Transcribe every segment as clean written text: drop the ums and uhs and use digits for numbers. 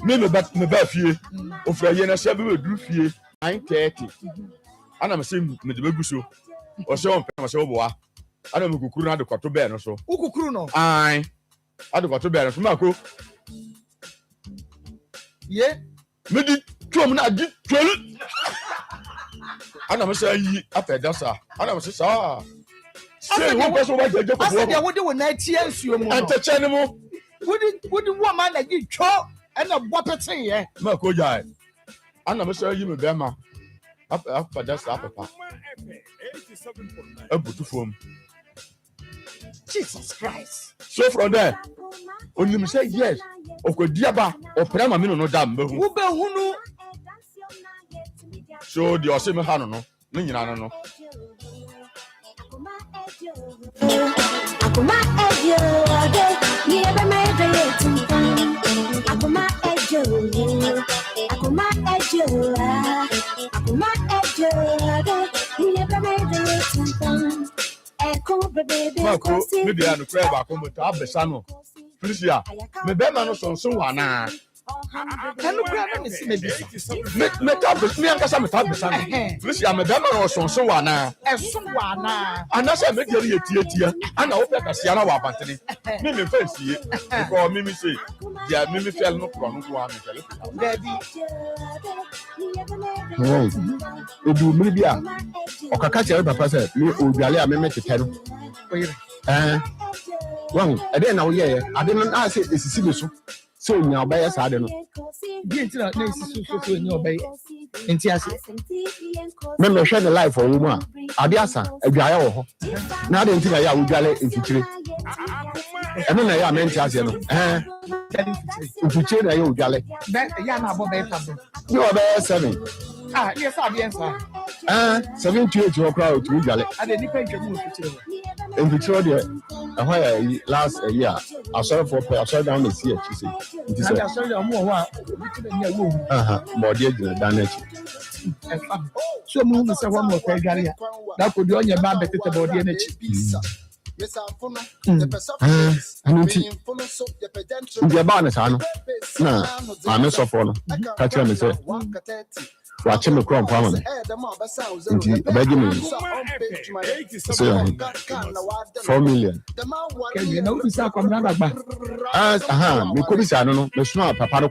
me ba fie ofra ye na sha be du fie 9:30 ana me say me de begu so o se on pe ma se oboa ana me kukuru na de kwato be no so ukukuru no ai ade kwato be no so mako ye me di tuom na di twel ana me say yi afeda sa ana me say sa say wo person wa jeje ko asa dia wo de wo na tie nsuo mu no anteche ne mu wodi wo ma na gi twa ena bo pete ye mako jai ana me say yi me be ma afeda sa papa abutu fom Jesus Christ. So from there, only me say yes. Okodiaba, oprama me no dam be hu. Wo be hu no. So the ose me ha no no. Me nyina no. Akoma ejo ade, ni ebe me de yetu. Akoma ejo ade, ni ebe me de yetu. Mako, maybe I no cry back home to abesa no. Felicia, me be ma no so wana. Kanu kura na si me bisa. Me tabes me anka sa me tabesa no. Felicia me be ma no so wana. Eso wana. Ana say me dey etie. Ana wo pe kasia na wa bantene. Me fa sie. Because me say, dia me feel no kro no kwa me feel. Baby. Right. Odu me bia. Okaka che papa say me odwale a me metete no. Wan, ade na wo ye ade no na say esisi be so. So nya obey sa ade no. Bi enti na esisi so nya obey. Enti ase. Me hwe ne life for wo a. Ade asa adwaye wo ho. Na ade enti na ya odwale enfichire. Eno na ya me enti ase no. Enfichire na ya odwale. Ya na abo be tabo. You obey 7. Yes, I be answer. 7 to 8 o'clock to odwale. Ade ni pe ntwemu enfichire. Enfichire de why last year I saw for I saw down the sea she say. Nti say I saw you mo ho a obi tun na wo. But dey gina down there. So mo no say one more pe gari ya. That could be on your ba betete body na chi. Yes, the bonus, I know. I'm not so far. Catch him, say, watch him across family. I beg you, 4 million. You know, we come back. Me could be, I don't know, the small papa, or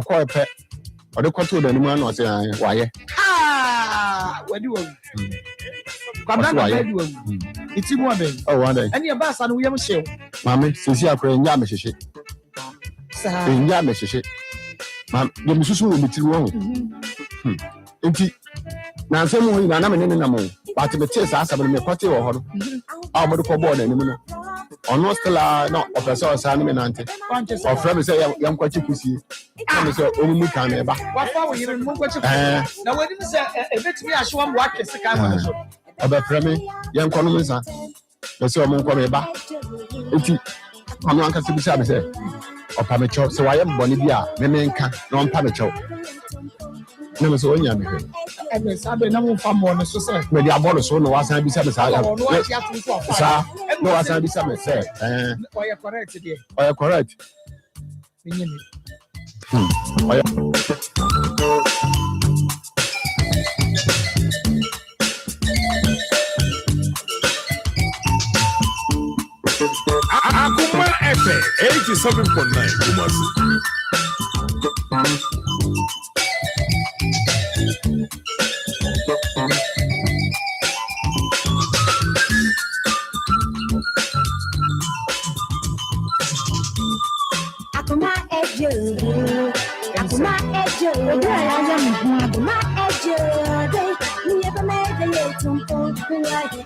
call a pet, or the control the woman was why. What do you come back? It's in one day. Oh, one day. And your bass and we am show. Mammy, since you are praying, Yamish. In Yamish. Mam, the Missus will be too wrong. Now, some way, I'm in a more. But the chase asked about me, party or her. I'm going to call board anymore. Or no, still, not of a source, I'm an auntie. Or from say, I'm quite you see. I'm so only can ever. What are you remove what you now? What did you say? If me, I show them what is the kind of about Premi, young Conumisa. The so I'm coming back. I'm not going to be said, or Pamicho, so I am Bonibia, the main can, non Pamicho. No, so only I'm here. And the Saturday, no fun more, so say, maybe I bought a son, was I be said, sir, no, as I be some say, why you correct today? Are you correct? Akoma FM 87.9 Kumasi. Akoma ejo, Akoma ejo, ni ebe me de yetumpo,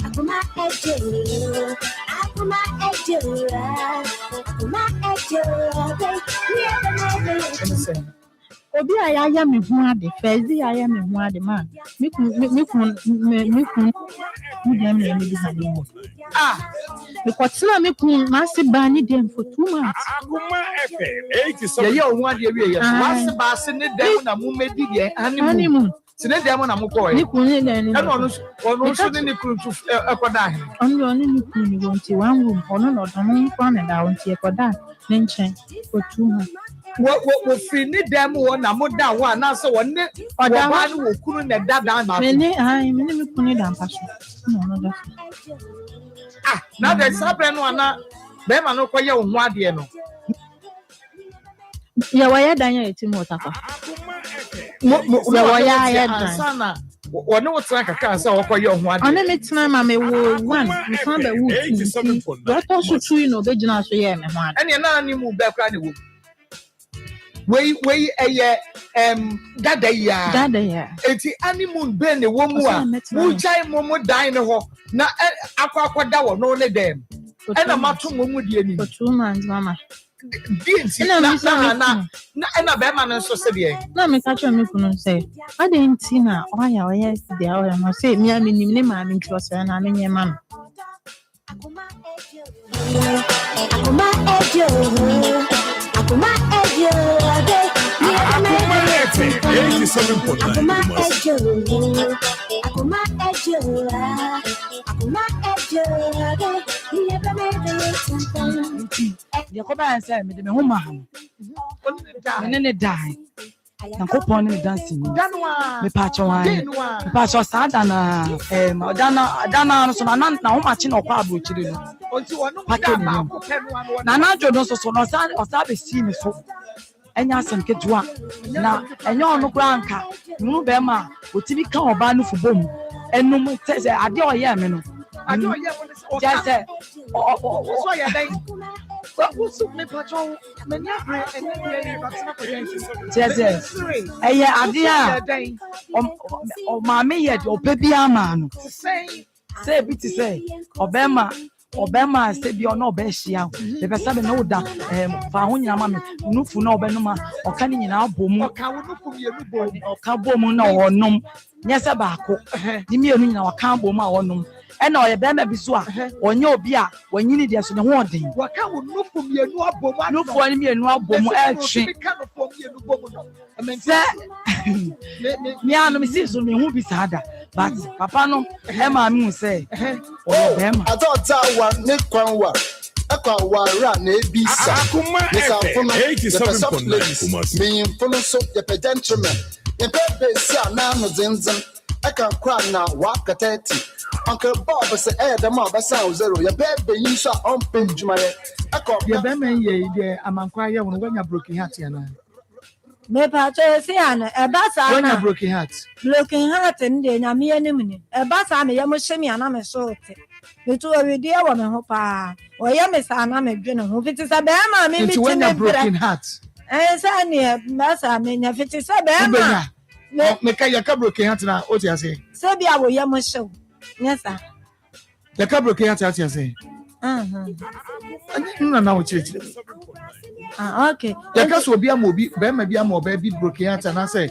Akoma ejo, ni ebe me de yetumpo. Obi ayaya me hu ade fezi ayaya me hu ade ma me kun me dem me bi hanu me kwatena me kun ma se ba ni dem for 2 months Akoma FM 87. Yeah, one day we are. Once ba se ne dem na mu medi de honeymoon. Se ne dem na mu ko ni kun ni na ni. E no so ne kun tu ekoda he. Onu ni kun ni wonti wan room ono no don kwa na da wonti ekoda ne nchen for 2 months. What free them one, a more down one, now so one, or the one who couldn't have that down. Many, I mean, put it down, Pastor. No, now there's something one, them are not quite young, one, dear. Yeah, why are you doing what? Sana. One no like a cancer or young one. On the time, I may one. We found the wood. What also true, no, the general, so yeah, and you're not any move back. Way that day, it's the animal ben the woman who jai momo dine ho na aqua that one no them. And a matter for 2 months, Mama. Na Batman so said, no, me catch me couldn't say. I didn't see now. Oh, yeah, yesterday, I must say, me, I mean, man, it was an I mean, your mom. Jacoba and said, me home, and then die. Nakopon ni dancing. Me patch wine. Me patch sadana. Dana so na ho machi na okwa abrochiri no. Na na jodo so no sa be see me so. Enya asem ketua. Na enya onu kra anka. Nu be ma otimi kan oba no fubom. Enum se ade oye me no. Ade oye mo just say so ya dai. What's up, me patron? Me never yes. Eye adea. O mama ye o baby ama no. Say bit say obema say bi ono be hia. The person be no da fa ho nyama me nufu na obenu ma oka ni nyina abomu. Oka wo nufu mienu bomu. Oka bomu na onom. Nyese baako. Ni mienu nyina oka abomu a onom. Ena oye bema bi so a onye obi a wanyini dia so ne ho odin waka wo nufu mienu abomu nufu ani mienu abomu eltwe se mi anu mi si so mi hu bi sada but papa no e ma mi say oye bema adota wa ne kwanwa akwa ra na ebisa Akoma FM 87.9 me infono so the gentleman the baby si ana no zinzin aka kwa na waka 30 Uncle Bob say the mob sound zero your baby you saw on page my your baby ye amankwa ye when you broken heart yana me pa che si ana e ba sa when na you broken heart ndi nyame anim ni e ba sa me ye mo hye ana me so te betu awedi e wo me ho pa o ye me sa na me dwene ho fiti sa be ma me mi when you broken heart sa ne ba sa me nya fiti sa be ma me ka ya ka broken heart na o ti ase se bia wo ye mo hye yes sir ya ka broken heart ase na o chiri okay ya ka so obi amobi be ma bi amoba bi broken heart na say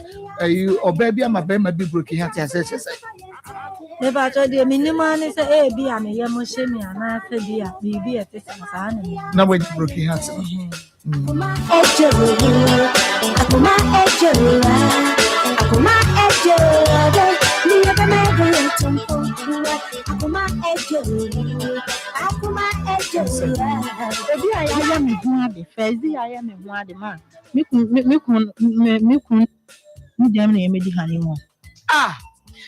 oba bi ama be ma bi broken heart ase say me ba to de minima ni say e bi am ye mo hye mi ana se bi a bi e te sa na when broken heart Akoma ejo ni ebe me tumpo Akoma ejo Ebi aya me hu ade fezi aya me hu ade ma me kun ni dem na yemedi honeymoon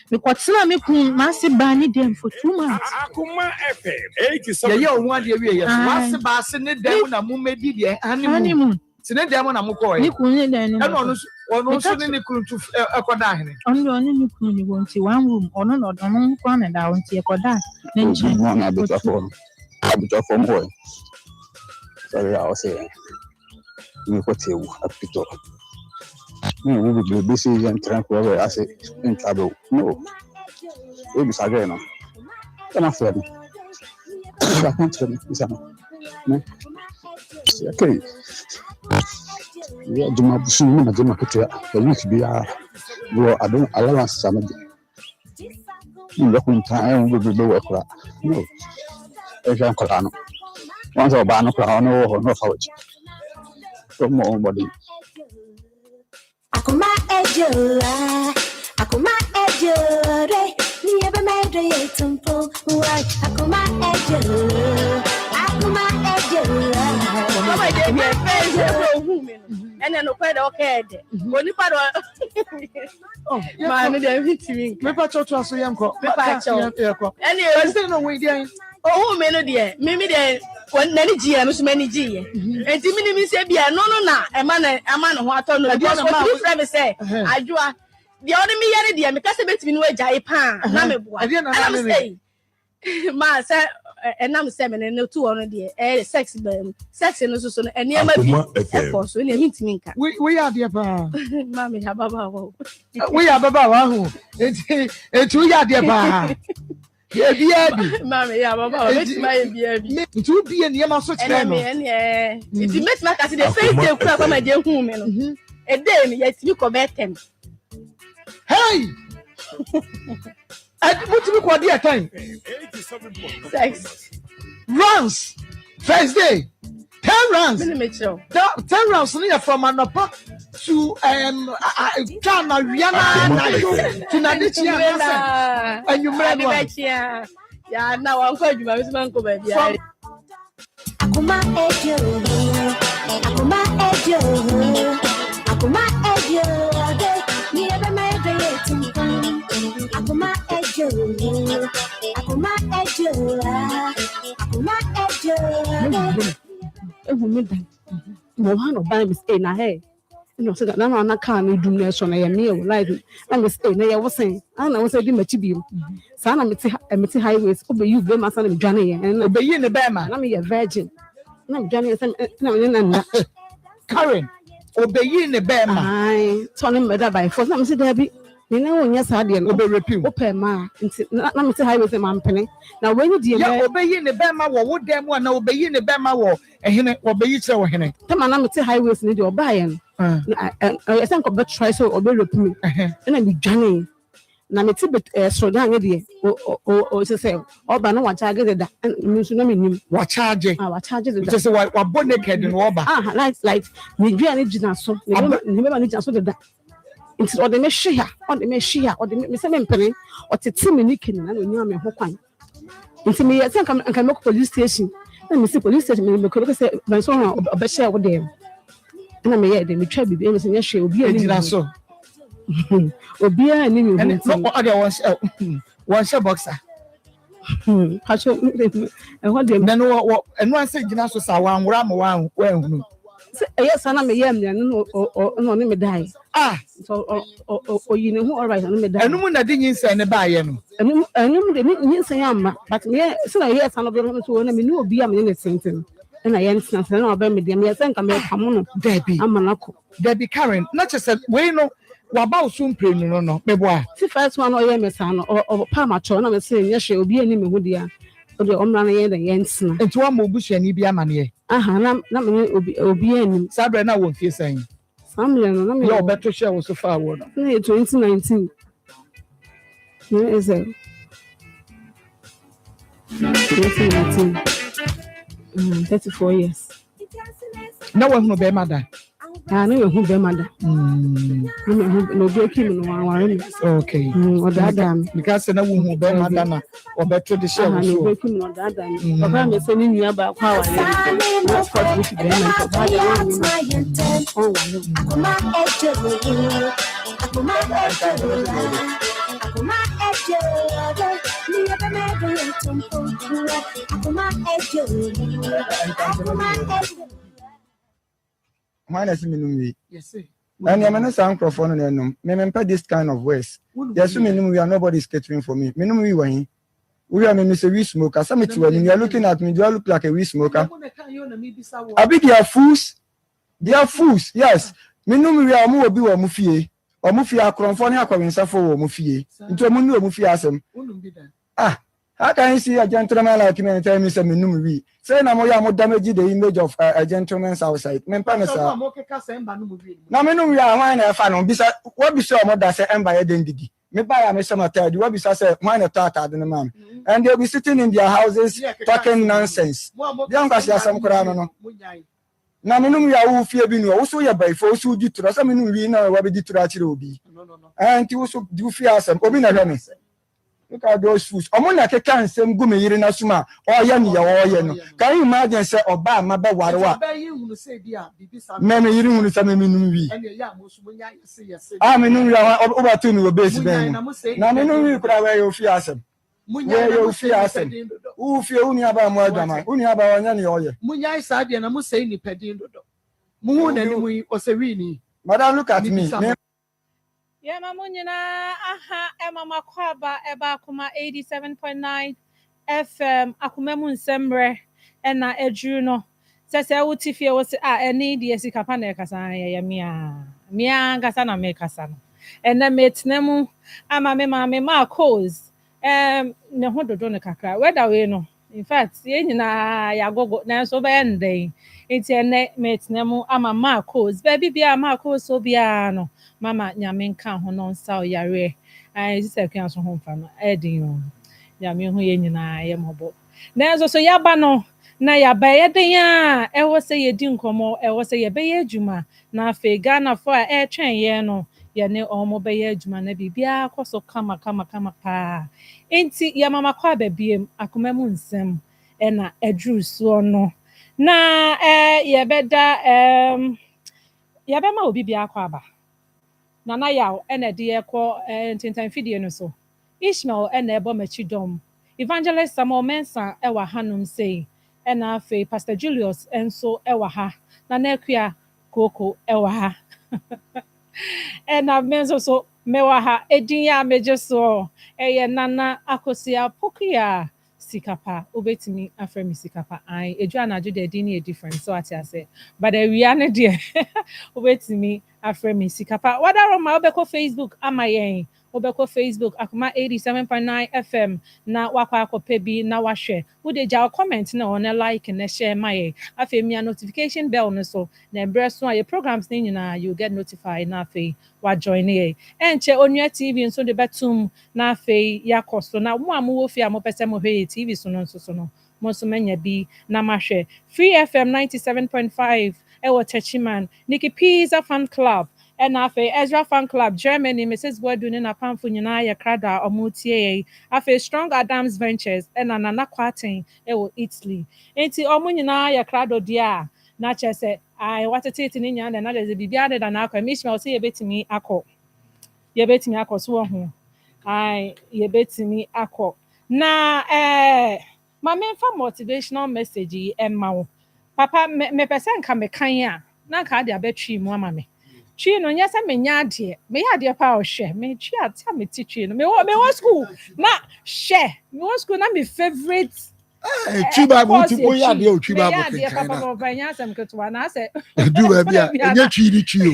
me kwatena me kun ma se ba ni dem for 2 months Akoma FM 87. ye o hu ade wie ye ma se ba se ne dem na mu medi de honeymoon sine dem na mu ko ye ni kun ni dem na ono so ni kun tu ekoda ahene ono ni kun ni wonti one room ono no don kwa na da wonti ekoda na nche na abutafo boy sorry I was saying we ko tewu apito we be busy and tranquil I say in trouble no we be sagay no kana fere I can't tell you no okay ya juma busu mu na juma ketua the week bi a go adon allowance samedi ni ko nta e wo be wo kra no e kan kra no once oba no kra no ho no fawochi to mo body Akoma ejo re ni ebe me de tumpo why Akoma ejo Mama dey be face e bro hu me and then okay, okay. Only part of man, they're hitting me. Pacho to us, young cock. Anyway, I don't know where they oh, Melody, maybe then one many G and many G. And Timmy say, no, a man who I told you, I say, I do. The only me idea because I bet me no Japan. I'm saying, ma, sir, and I'm 7 and no 2 on the sex, sex and also and near my so you need to mean. We are dear pa. Mammy, Baba. We are Baba. It's we are dear pa. Mammy, Baba, it will be in Yamaso. And if you met my cousin, the face they crack on my dear woman. A day, yet you commit him. Hey! I put you for dear time. 6 rounds. First day. 10 rounds. 10 rounds from Anapa to Chana Rihanna to Nadichia. And you made yeah, now I'm going to my husband. Akoma ejo, Akoma ejo, Akoma ejo. Me ever made it to come. Akoma ejo, Akoma ejo, Akoma ejo. Every no one of them is in a hay. No, so that none of the car need do this on a meal like I'm staying. I was saying, I was a dimachibim. Sana Meti highways, obey you, very much on Johnny, and obey in the Bama. I'm a virgin. No, Johnny, Karen, obey in the Bama. I told him better by force. I'm saying, Debbie, you know, yes, I didn't obey repeal. Open ma, let me say highways in my penny. Now, when you dear obey in the Bama, what them one obey in the Bama war, and he obey each other. Come on, I'm say highways need your buying. I think about try so or be repeal. And I'm Johnny. Na me tibet so dan ye o say oba no wa charge that and so no me wa charge that just wa bo naked no oba like me dua ne gina so ne me ma ne gina so that nti o de me hia o de me say me mpene o tete me niki na no nyama me ho kwan nti me say kan me police station na me say police station me ko say ban so na oba share wo dem na me ye de me twa bibi me say nya hwe obi ani gina so Obia and you one share boxer. And what they then what and one said, Ginaso, one ram one. Well, yes, I'm a yam, or no, me die. So, you know, all right, and no one that didn't say any buy him. And you didn't say, but yes, so I hear some of them to me no be a minute sentence. And I understand, and I'll be with them. I think I'm a common Debbie. I'm an uncle. Debbie Karen, not just said, we know. Waba soon pray no me boa ti first one o ye me san o pa ma cho na me say ye hwe obi ani me hu dia o de omra na ye da ye nsena enti wa ma obusuani bi amane aha na me obi ani sabre na won fie san family no na me yo beto share wo so far wo no 2019 yeah is it 2019 34 years na wa hu be mada I know who be mother. No breaking no one. Okay. Or that because I know who be mother or better the show. No breaking on that. Papa me sending you about how Why does me? Yes, sir. And I'm not sound microphone and no. Me this kind of ways. Yes, we are nobody's catering for me. We are me weed smoker. Some when you are looking at me, do I look like a weed smoker? I be they are fools. They are fools. Yes. Me we are more be or mufie. Or mufia cronphone ha kwinsa for mufie. Into a munu mufia asem. How can you see a gentleman like me and tell me some we? Say no more damage the image of a gentleman's outside. Men panasa. Now me no we are wine a fan on bisa what be so mother say emba identity. Me buy a me some tell you what be say wine a tata the man. And they'll be sitting in their houses talking nonsense. Young guys are some no. Now me no we are who fear be no also ya by for so di to some we know what be di to actually obi. And you also do fear some obi na me. Look at those fools. Omona ke kan sem gu me yiri na suma. Oh ya ni ya oh ya no. Can you imagine say oba ma be warewa. Me yiri hunu say me num wi. Ah me num wi oba tu mi obe si ben. Na me num wi kura we yo fi asem. We yo fi asem. U fi uni aba mo adama. Uni aba onya ni oye. Munya isa de na mu say ni pedin dodo. Mu na ni mu o se wi ni. Madam, look at me. Yeah, Mamunina, Mama Kwaba, Eba Akoma 87.9 FM, Akumemu Nsemre, and Edruno. Says I would if you was any the Sikapa Nekasana, Mia Gasana Mekasana. And then mate Nemu, Mama cause, Nehodo Donakaka, whether we know. In fact, ya go now so bad day. It's a net mate Nemu, ama cause, baby be a Marcos so biano. Mama nyame nka ho no nsa oyare ai sise kan so ho mfa no edin o nyame ho ye nyina ye mobo na so yaba no na yaba ye den a e wo se ye di nkomo e wo se ye be ye adwuma na afi Ghana fo a e twen ye no ye ne omo be ye adwuma na bibia akoso kama pa enti ya mama kwa babiem akoma mu nsem e na edru so no na ye beda ye be ma obi bia akwa aba Nana yaw ene de ekọ ntintan fidie no so Ishmael ene ebo machidom Evangelist Samuel Mensa ewa hanum sei ena afi Pastor Julius enso ewa ha na nekua koko ewa ha ena menso so mewa ha edin ya meje so eye Nana Akosua Pokia Sikapa obetimi afremi Sikapa ai edu anaju de din e different so ati ase but we are ne de obetimi afremi Sikapa wada ma obeko Facebook amayen obeko Facebook Akoma 87.9 FM na wakwa akope bi na wahwe wo de ja comment na on like na share my afemi notification bell no so na embrace so your programs ni nyina you get notified na afi wa join e enche onua TV nso de betum na afi yakoso na mo amu wo fi amopese mo hwe TV so no so no mo so manya bi na mahwe Free FM 97.5 ewo Techiman Nikki Pizza Fan Club and afe Ezra Fan Club Germany Mrs. Bodun na pamfo nyina ya krada omutie afe Strong Adams Ventures and Nana Kwaten ewo Italy enti omu nyina ya krado dia na chese ai watete ni nya na de bibia de na akwa Ishmael say yebetimi akọ so ho ai yebetimi akọ na ma memfa motivational message emma wo papa me person ka me kan a na ka de abetwi mu ama me twi no nya se me nya ade me ya ade pa o hwe me twi ata me twi no me wo school na hwe me wo school na me favorite twi bible ti bo ya de o twi bible kan kan na papa nya sam keto na se do ba bia nya twi di twi o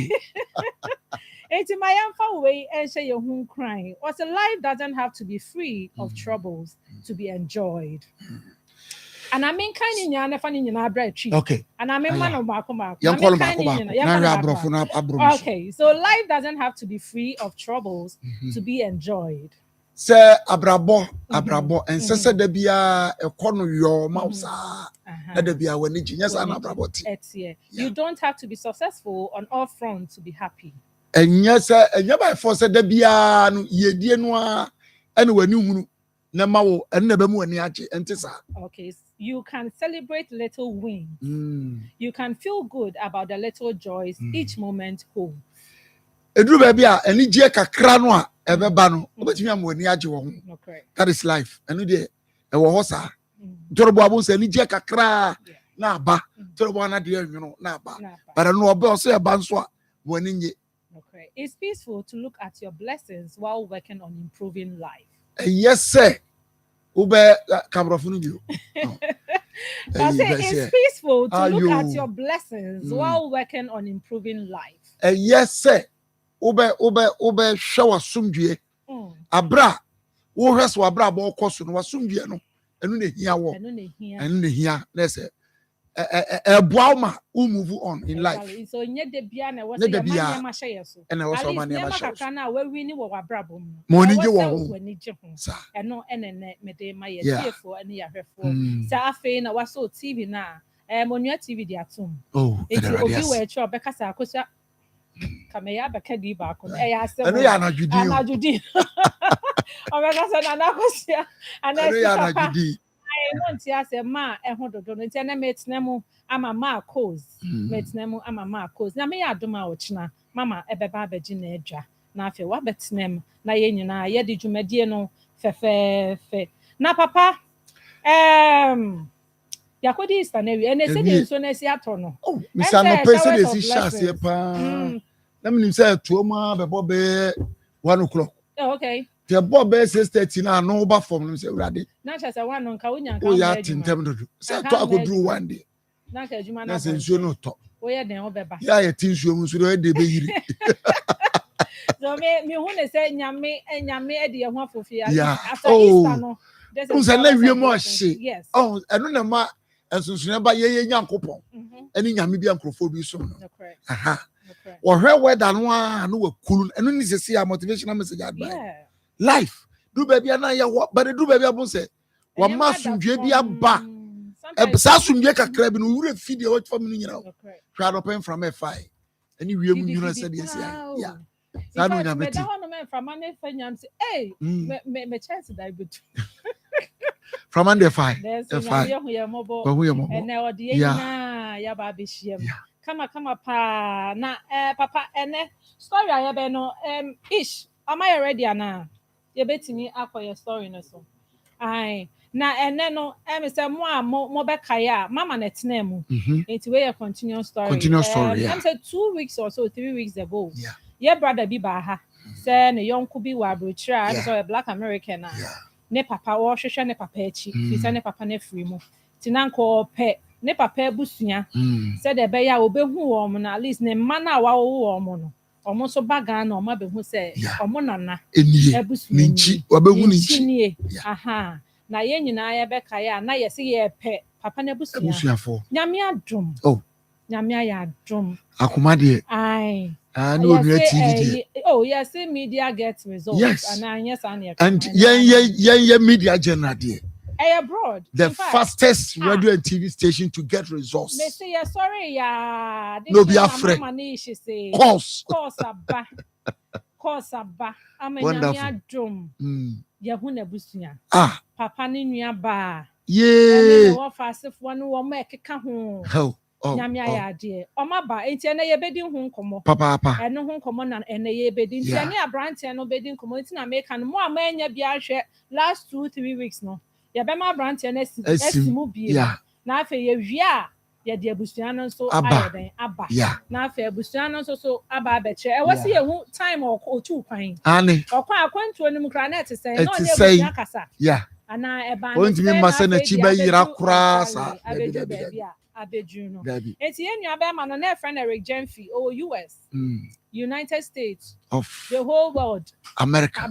Eti my yamfa way and say your home crying. What's a life doesn't have to be free of troubles to be enjoyed. And I mean kind in yana funny in our bread tree. Okay. And I mean man of Akoma. Okay, so life doesn't have to be free of troubles to be enjoyed. Say abrabo and say de bia e kono yo mausa. De bia wani jinya sa na abrabo ti. You don't have to be successful on all fronts to be happy. And yes, and by force de bia no yedie no a ene wani hunu na mawo ene ba mu ani age entisa. Okay, you can celebrate little wins. You can feel good about the little joys each moment home. Edru ba bia eni gie kakra no a ebe ba no obetimi am wani age wo ho. That is life. Enu de e wo ho sa. Jorobo abun se eni gie kakra na ba. Jorobo na de enwuno na ba. But no obe o se e ba nso a wani nye. Okay. It's peaceful to look at your blessings while working on improving life. Yes, sir. Ube kamrofunu bio. It's peaceful to look at your blessings while working on improving life. Yes, sir. Ube shawa sumdue. Abra. Wo hweso abra bo koso no wasumdue no. Enu ne hia wo. Enu ne hia. Na say boauma who move on in life. So nye de bia na wo say your man ma hye so. And I also man ma hye. Aka na we wini wo wabrabom. Mo ni je wo ho. Eno enene me de ma ye tiefo ene ya hwefo. Sa afi na waso TV na monua TV di atom. Oh, obi we che obeka sa Akosua Kameya Bakadi Bakon. I I know you're not Judy. And I want to say, Ma, and hold on, and then I met Nemo, I'm a ma cause, met Nemo, I'm a ma cause. Now, me, I do my watchna, Mamma, a baba Ginedra. Now, if you were bet name, na yen, ye did you mediano, fe. Now, Papa, Yakodi is an area, and they said, so next year, oh, Miss Anna Person is shas here, pa. Let me say, 2 months, Bobby, 1 o'clock. Oh, okay. The Bob says 13 no over from them say ready. Not as I want on Kawunya. Oh, yeah, Tintam. Say, talk could do one day. Not as you man. That's a show no talk. Oh, yeah, then over. Yeah, a tin show was ready, baby. So, me, want to say, Yame and Yame, the one for fear. Yeah. Oh, there's a name more shit. Yes. Oh, I don't know, and so never young couple. Any Yamibian crophobia soon. Aha. Or her word than one who were cool and only to see a motivational message. Yeah. Life. Do baby and I what, but do baby. I won't say. One must be a bar. A Sassum Yaka crab and we will feed your watch for me. You know, crowd open from F5. Any women you said yes. Yeah. I don't know. From Monday, hey, me chance that I would. From under 5. There's a 5. And now the ya baby shim. Come pa na papa ene story I be no ish am I ready na ye betimi akoye story no so ai na ene no say mo be kaya mama na tena mu it we continuous story I'm say 2 weeks or so 3 weeks ago yeah brother bi ba ha say ne yonko bi wa brochira so a black American na ne papa wo hwehwe ne papa echi fi say ne papa na free mu tinanko pe ne papa abusua said the beya obehu wo mo na at least ne mma na wa wo mo no omo so baga na omo behu say omo nana abusua nchi obehu nchi aha na ye nyina ye beka ya na ye se ye pe papa na abusua fo nyame adom nyame ya adom Akoma de ai no TV oh yes media get results yes. And yeah media general there abroad. The fastest radio and TV station to get results. Me say sorry ya. No be afraid. Course aba. Amenya drum. Ya hu na busunya. Papa ni nua ba. Yeah. Wo fasefo no wo ma ekeka ho. Nyame ya de. Oma ba enti na ye bedi hu nkomo. Papa. Eno hu nkomo na ene ye bedi. Enti na abrante no bedi nkomo enti na make no mo amanya bia hwe last 2-3 weeks no. Ya be ma brand na esimu bie na afa ye wia ya de abusua no so ayeden aba na afa abusua no so aba abeche e wasi ye hu time o tu kwan ani okwa akwantu no mukra na etese na onye abusua kasa ana eba no onti mi masa na chi ba yira kura sa abeju no enti ye nua be ma no na friend Eric Jenfi o US United States of the whole world America.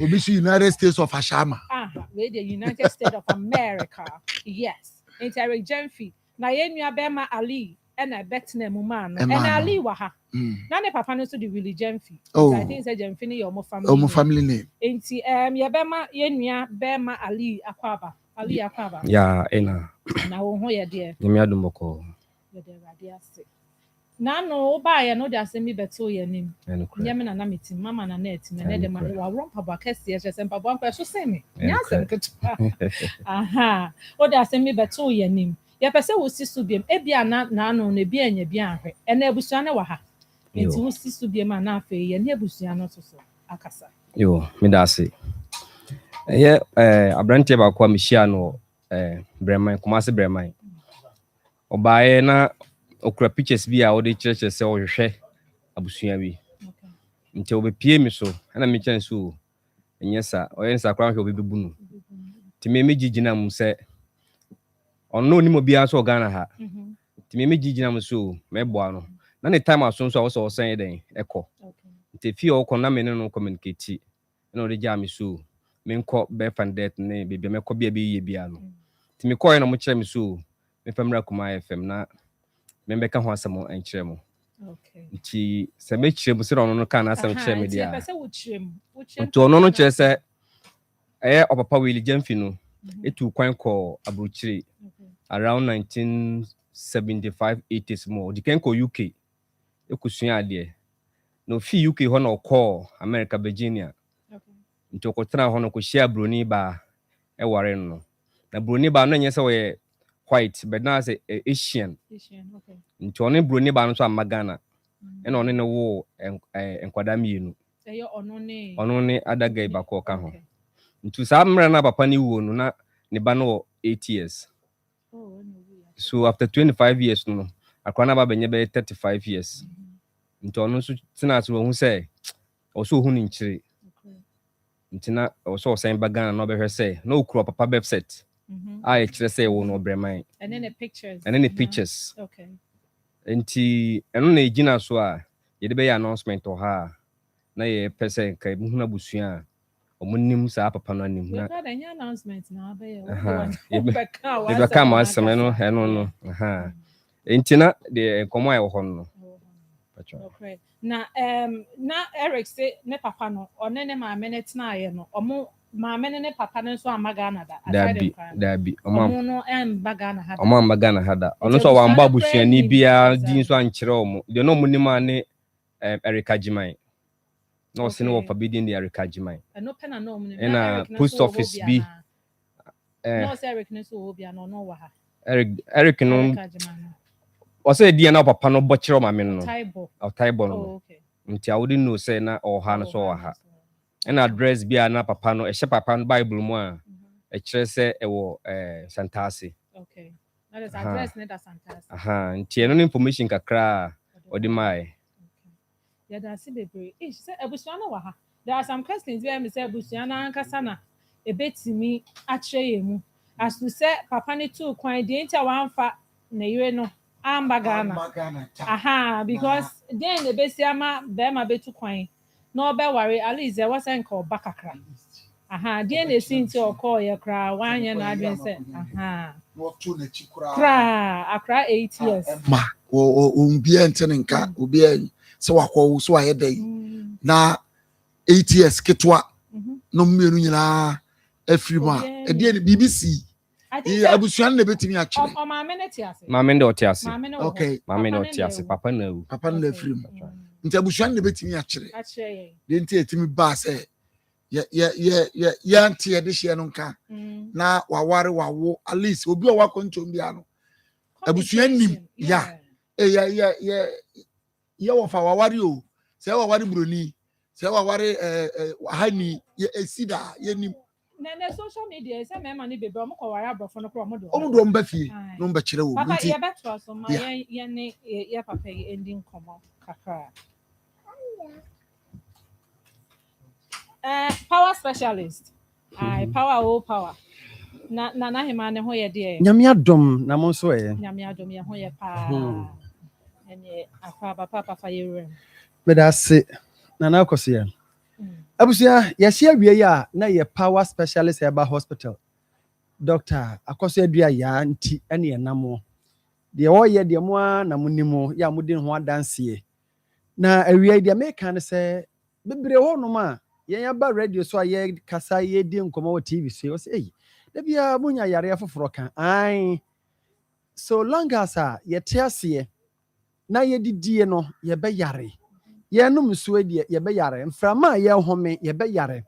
Obisi United States of Ashama. We're the United States of America. Yes. It's Eric Jenfi. Na ye nua bema Ali and I bet na mumano. And Ali wa ha. Na ne papa no so the really Jenfi. I think say Jenfi ni your family. Omo family name. Enti ye bema ye nua bema Ali Akwaba. Ali Akwaba. Yeah, ena. Na wo ho ye de. Nyame adomoko. Ye de radio ase. Na no ba ye no de asemi beto ye nim. Nyame na metim mama na net na de ma wa rompa ba kese ye sempa bo anko so semi. Nya sem ketu. Aha. O de asemi beto ye nim. Ye pese wo si so biem. E bia na no na bia nya bia ahwe. E na abusua na wa ha. Enti wo si so biem na afa ye na abusua no so akasa. Yo, me da se. Ye abrante ba kwa mihia no Breman Kumasi Breman. Obaye na okura pictures bi a odi church se o hwehwe abusua bi nti obepie mi so na me chan so enyesa oyensa kwa hwe obebebu no ti me megigina mu se onno ni mo bia so Ghana ha ti me megigina mu so meboa no na ne time aso so a wo so sen den ekọ nti fi o ko na me no communicate na odi ja mi so me nko be fandet ne bebia me ko bia be ye bia no ti me ko ye na mo kire mi so me famra kuma FM na membeka ho asemo enkyeremo nti se me kyerem se no kan asem kyerem me dia nti ono no kyerɛ sɛ ɛyɛ opapa Willie Jamfi no etu kwan kɔ abrokyire around 1975-80s more di kan kɔ UK ekusua ade no fi UK hɔ no call America Virginia nti okotena hɔ no ko share broni ba e ware no na broni ba no nyɛ sɛ wɔyɛ white but now say Asian okay nti ɔne broni ba no so amagana ɛna ɔne no wo enkwada mienu ɛyɛ ɔno ne adaga ba ko ka ho nti saa mmerɛ na papa ne wo no na ne ba no 8 years so after 25 years no akwa na ba benye be 35 years nti ɔno so tena so hu sɛ ɔso hu ne nkyire nti na ɔso ɔsan ba Ghana na ɔbɛhwɛ sɛ na okura papa website a ɛkyerɛ sɛ wo no breman and then the pictures okay nti ɛno na egina so a yɛde bɛyɛ announcement ɔha na yɛ pɛsɛ ka hu na busua omunim saa papa no anim na announcement na bɛyɛ yɛbɛka ma asɛm no ɛno no nti na de nkɔmɔ a ɛwɔ hɔ no okay na Eric say ne papa no ɔne ne maame ne tena ayɛ no ɔmo maame ne papa no nso amagana dabi ɔmo no mbagana hada ɔmo mbagana hada ɔno so wamba busuani bia di nso ankyerɛ ɔmo de no munim ane Erika Jimai no se no forbidden the Erika Jimai no pena no munim na post office bi no say Eric ne so obia no wa ha Eric no ɔsɛ di na papa no bɔkyerɛ maame no Taibo no nti I wouldn't know say na ɔha no so ɔha na address bi na papa no ɛhyɛ papa no Bible mu a ɛkyerɛ sɛ ɛwɔ Santase okay that is address ne da Santase nti ɛno information kakra ɔde mai ya da si bebre sɛ abusua no wa ha there are some questions where me say abusua na ankasa na ebetimi akyerɛ yɛ mu as to say papa ne tu kwan de ntia wanfa na yire no amba Ghana because then the besiama bema betu kwan no be worry at least there was an call bakakra then they seem to call your cry 1 year na adwen say no to na chi akra 8 years ma obi enten nka obi se wakọ so ayɛ dai na 8 years ketwa no mmenu nyina afirima e de BBC abusuan na betimi akyere maame de otiase okay maame de otiase papa na afirim nti abusuan na betimi akyere de nti etimi ba sɛ ya nti de hye no nka na waware wawo at least obi o wakontom bia no abusuan nim ya wofa waware o sɛ waware broni sɛ waware hani esida ye nim na social media say me ma ni bebe omo ko ware abrofo no kro omo do mba fie no mba kyerɛ wo nti ya beto so ma ye ne ya papa ye ending komo kakra power specialist power na hima ne ho ye de nyame adom na mo nso ye nyame adom ye ho ye pa ene akwa papa fa ye rem me da se na Akosua abusia yɛhyɛ awie ya na yɛ power specialist Eba hospital Dr. Akosua dua ya nti ene enamo de ɔyɛ de mo na monimo ya modin ho adanse na awie de meka ne sɛ bebre ho no ma yɛn aba radio so ayɛ kasa yɛ di nkomo TV so yɛ sɛ da bia munya yare afoforo kan so long as yɛte ase na yɛdidie no yɛbɛ yare yenum suwe die ye be yare mframa ye home ye be yare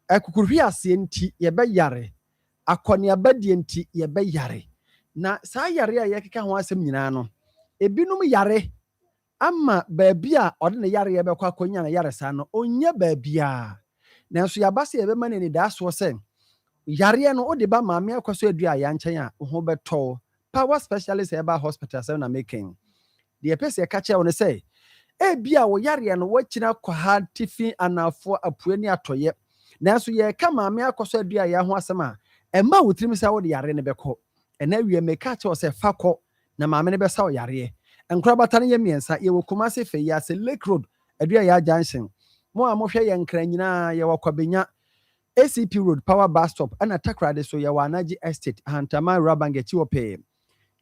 akukurhwi ase nti ye be yare akone abadie nti ye be yare na saa yare a ye keka ho asem nyina no ebinum yare ama baabia ode ne yare ye be kwa konya na yare sa no onye baabia na so yabase ye be mane ni da so se yare no ode ba maame akwaso adua ya nchen a ho beto power specialist Eba hospital se na making de pese ka che won se ebia wo yare no wachina kwa ha tifi anafo apue ni atoye nanso ye ka maame akoso adua ya ho asema emma wotrim sa wo de yare ne beko ena wie meka che wo se fakọ na maame ne besa wo yare enkura bata ne ye miensa ye wo Kumasi fe ya se Lake Road adua ya junction mo a mo hwe ye nkra nyina ye wakwabenya ACP Road Power Bus Stop ana takrade so ye wanaji estate Hantama Rabange chi wo pe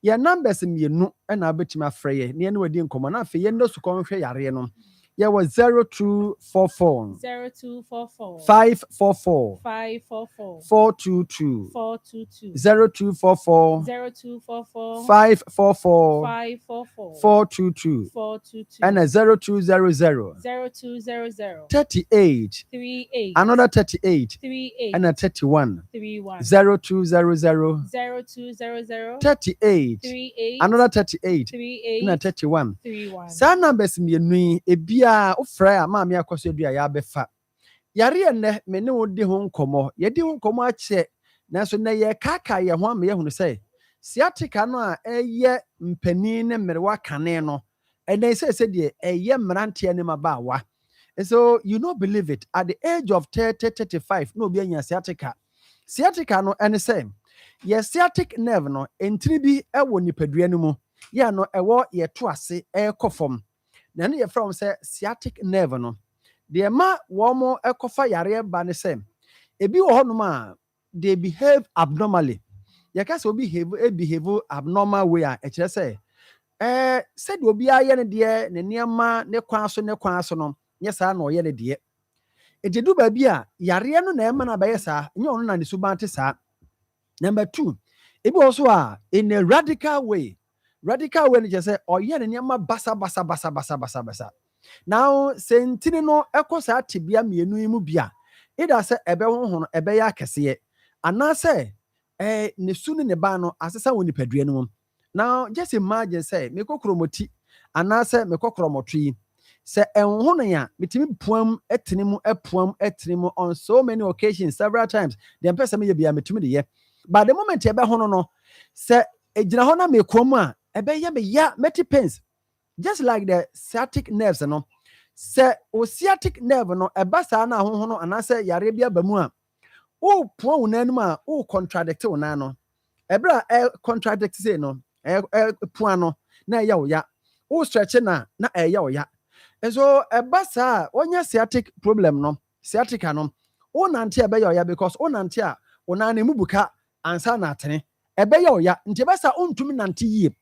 ya numbers mienu na abetima freye ne ne wadi nkomo na afi ye ndo so kon hwe yare no Yeah, was 0244 0244 544 544 422 422 0244 0244 544 544 422 422 and a 0200 0200 38 38 another 38 38 and a 31 31 0200 0200 38 38 another 38 and a 38 31 31 saa numbers mienu ebia ofra a maame akoso dua ya befa yare ne me ne wo de ho nkomo ye de ho nkomo ache nanso na ye kaka ye ho ama ye hunu sei sciatica no a eye mpani ne mmerewa kane no ene se de eye mrante ne mabawa. And so you don't believe it at the age of 30 35 no be anya sciatica no ene say ye sciatic nerve no entri bi ewo nipadua no mu ya no ewo ye to ase ekofom na ne ye from say sciatic nerve no de ma wo mo ekofa yare ba ne say ebi wo honom a they behave abnormally ye ka say behave abnormal way a e kire say said obi aye ne de ne niam ne kwan so no nye saa na oye ne de enti du ba bi a yare no na ema na ba ye saa nye ono na ne subante saa. Number 2, ebi also in a radical way ni just say oye ne niam basa. Now sentini no ekosa tibia mienu yi mu bia ida say ebe honhon no ebe ya kese ana say ne su ne ba no asesa woni padua no. Now just imagine say me kokromoti ana say me kokromotwi say enhono ya metimi puam etinimu on so many occasions several times the person me bia metimi de ye but the moment ebe hono no say ejina ho na me kom a ebe ye me ya meti pains just like the sciatic nerves no say o sciatic nerve no eba sa na ho no ana say yare bia ba mu a o puan wonanum a o contradict wonan no ebra contradict say no puan no na ya o ya o stretch na ya o ya. And so eba sa onya sciatic problem no sciatica no o nante ebe ya o ya because o nante a wonan mu buka ansa na atene ebe ya o ya nti eba sa ontumi nante yie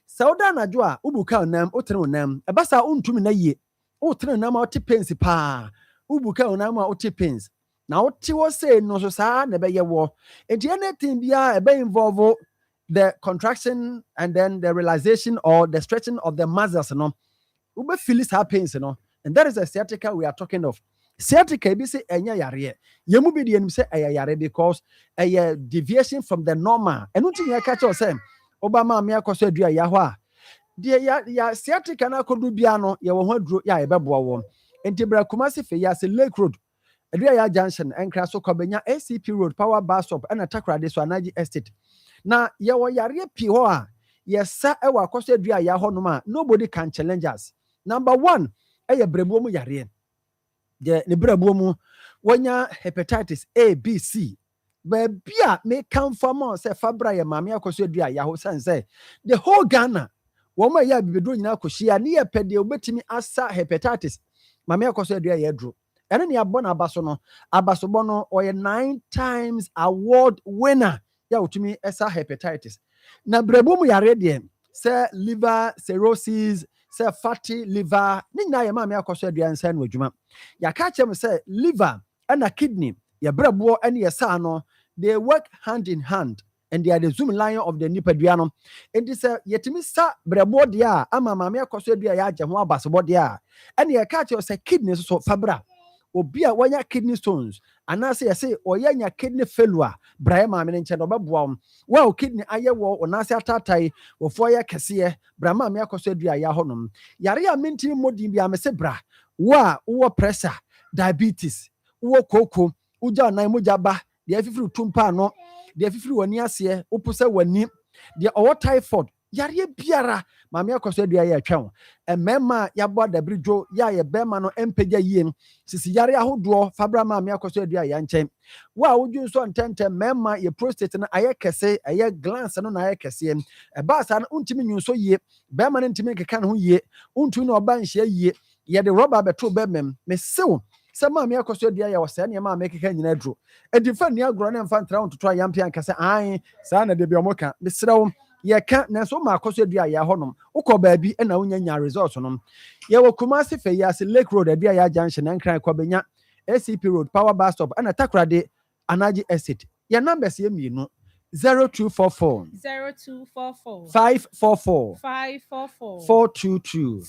sauda na jo a ubuka onam otere onam ebasa untumi na yie otere onam a ote pains pa ubuka onam a ote pains na ote wo say no so sa na be ye wo enti anything bia ebe involve the contraction and then the realization or the stretching of the muscles no ube feel sa pains no and that is a sciatica we are talking of. Sciatica be say enya yare ye mu bi de nim say yare because a deviation from the normal and unti ya catch us say Obama me akoso adua ya ho a de ya sciatica na kodu bia no ye wo ho aduro ya ebeboa wo enti bra Kumasi fe ya se Lake Road adua ya junction enkra so kobenya ACP Road Power Bus Stop and Takrade so Anaji Estate na ye wo yare pi ho a ye sa e wa akoso adua ya ho no ma nobody can challenge us. Number 1 ye brebuo mu yare de ne brebuo mu wonya hepatitis A B C Bia me come from on say Fabra ya mami akoso dua ya ho san say the whole Ghana woman ya bibedo nyina akohia ne ye pede obetimi asa hepatitis mami akoso dua ya duro ene ne abona abaso no oye 9 times award winner ya otumi esa hepatitis na brebo mu yare de say liver cirrhosis say fatty liver ni na ya mami akoso dua nsa no adwuma ya ka chem say liver and kidney ya brebo ene ya sa no they work hand in hand and they are the zoom line of the nipaduano. And this yetimi sa brebo dia ama mame akoso dua ya agye ho abaso dia and ye catch you say kidney so fabra obi a wanya kidney stones and I say oyanya kidney failure bra mame ne nche no beboa wa kidney aye wo onase atatai wo fo ya kese bra mame akoso dua ya honom yare a menti modi bia me se bra wo pressure diabetes wo koko uja nan moja ba de afifiri tumpa no de afifiri wani ase opose wani de owo typhoid yare biara mame akoso adua ya atwa emema ya bo da bridwo ya ye bema no empeja yie sisi yare ahodo fabra mame akoso adua ya nchen wa wodwu so ntente mema ye prostate na aye kese aye glands no na aye kese ba sa na untimi nyunso yie bema no ntimi keka no yie untu na oba nhye yie ye de rubber beto bemem me sew sama me akoso dia ya wose na ma mekeka nyina duro edifa ni agro na mfa ntra ontoto ayampe anka se ai sa na de bi omoka mesrew ye ka na so ma Akosua dua ya honom ukọ baabi na wonya nya results no ye wo Kumasi fe ya se Lake Road dua ya junction na nkran kwa benya ACP Road Power Bus Stop na Takrade Anaji Estate your numbers ye mienu 0244 544 422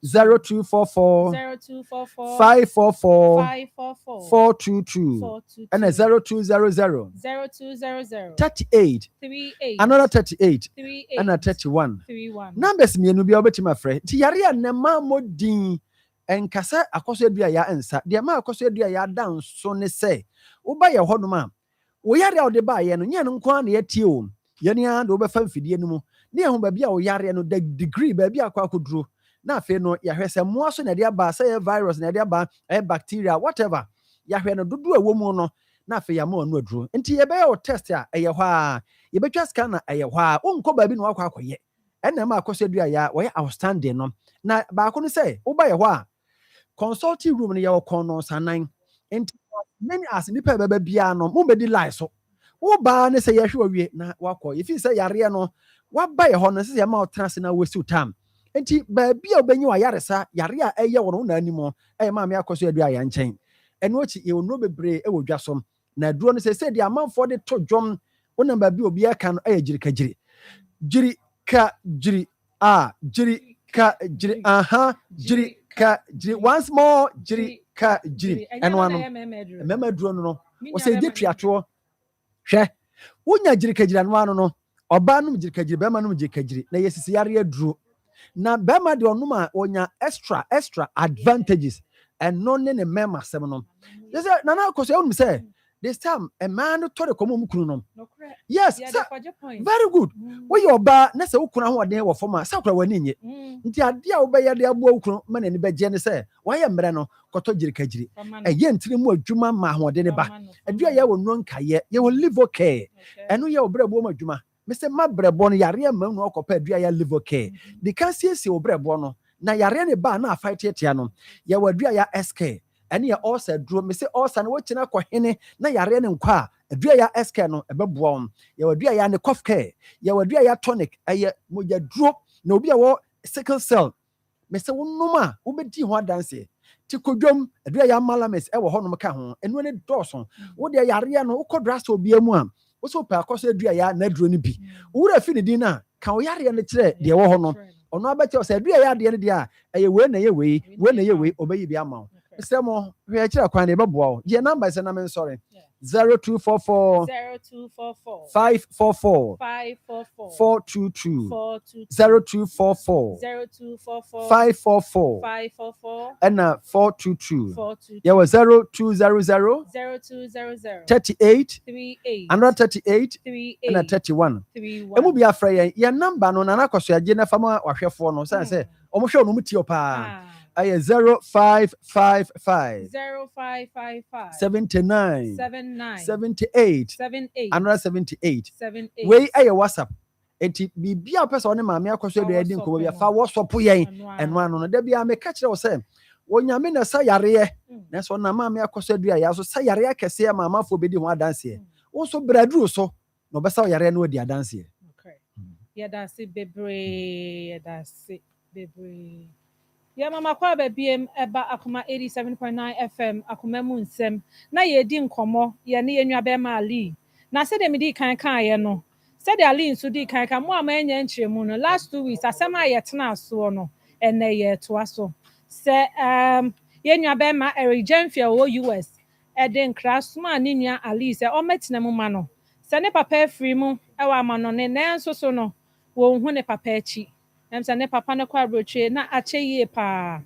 0244 544 422 and 0200 38 another 38 and a 31 numbers mienu bia obetima frɛ ti yare anema modin enkasa Akosua dua ya ensa de ma Akosua dua ya dan so ne sɛ woba ye hodom a wo yare a wo de ba ye no nye no nkwa na yatie o ye ne a do be fa mfidie no mu ne ho ba bia wo yare no the degree ba bia akwa koduro na afi no ya hwɛ sɛ moa so na de aba sɛ virus na de aba bacteria whatever ya hwɛ no dodo ewo mu no na afi ya ma no aduro nti ye be ye test a eye hɔ a ye betwa scan na eye hɔ a wonkɔ ba bi na wakɔ akɔyɛ ɛna ma Akosua dua ya wo outstanding no na ba ko no sɛ wo ba ye hɔ a consulting room no ye wo kon no sanan nti many as nipa baba bia no mo bedi lie so wo ba ne sɛ yɛhwe owie na wakɔ if sɛ yare no waba ye hɔ no sɛ ma otrase na wasiu tam nti ba bia obenyi wa yaresa yare a ɛyɛ wo na anim ɛyɛ ma me Akosua dua ya nkyɛn ɛno chi ye no bebre ɛwɔ dwasom na duro no sɛ di amanfo de to dwom wona ba bi obi aka no ɛyɛ jirikagiri jiri ka jiri aha jiri ka jiri once more jiri ka jiri ɛno ano mema duro no o sɛ di tuato hwɛ wonya jiri ka jiri ano ano no oba no jiri ka jiri bema no jiri ka jiri na yesisi yare aduro na bema de onum a onya extra advantages ɛno ne mema sɛm no yɛsɛ na Akosua onum sɛ this time a man to the common kunu yes very good we oba na se ukuna ho ɔden wɔ fama sakura wani nye nti ade a wo bɛyɛ de abo ukunu ma na ni bɛgye ne sɛ wɔyɛ mmerɛ no kɔtɔ jirikagiri ɛyɛ ntire mu adwuma ma ho ɔden ne ba adua yɛ wɔ no nkaye yɛ wɔ liver care ɛno yɛ obrɛbo ma adwuma me sɛ ma brɛbo no yare ma nu ɔkɔpɛ adua yɛ liver care de kan siesie obrɛbo no na yare ne ba na afa tietia no yɛ wɔ adua yɛ SK ɛne yɛ ulcer duro me sɛ ulcer no wokyina kɔ hene na yare ne nkɔ a adua yɛ SK no ɛbɛboa wɔn yɛ wɔ adua yɛ ne cough care yɛ wɔ adua yɛ tonic ɛyɛ mogya duro na obi a wɔ sickle cell me sɛ wonom a wobɛdi ho adanse ti kodwom adua yɛ malamis ɛwɔ hɔ nom ka ho ɛno ne dɔɔso wo de yare no wokɔ drasa obi mu a wo so pɛ Akosua adua yɛ na duro no bi wura fi ne din na ka wo yare no kyerɛ deɛ wɔ hɔ no ɔno abɛkyɛ sɛ adua yɛ adeɛ no deɛ a ɛyɛ wei na yɛ wei obɛyi bi ama wo Semo, we are Kwani Babu. Your number is a number, sorry. 0244 544 422 0244 544 and 422. There was 0200 38 another 38 and 31. And we'll be afraid your number no Akosua Jenna Fama or Chef no say almost show no mutiopa. I 0555 79 78 another 78 way aye WhatsApp enti bibia person ne maame Akosua de edi nko bia fa WhatsApp yen eno ano no da bia me ka kire wo se wonyame na sa yare na so na maame Akosua dua ya so sa yare akese ya maama fo bedi ho adanse wo so braduru so no besa yare na odi adanse okay yada se bebre ya mama kwa babiem eba Akoma 87.9 FM Akoma mu Nsem na ye di nkomo ye ne yenwa be ma Ali na se de me di kan ye no se de Ali nso di kan mo ama enya nkyeremu no last 2 weeks asema ye tena so no ene ye to aso se yenwa be ma Erigenfia wo US e de nkra soma ne nua Ali se o metena mu ma no se ne papa free mu e wa ma no ne nanso so no wo hu ne papa achi emsa ne papa ne kwa broche na ache yie pa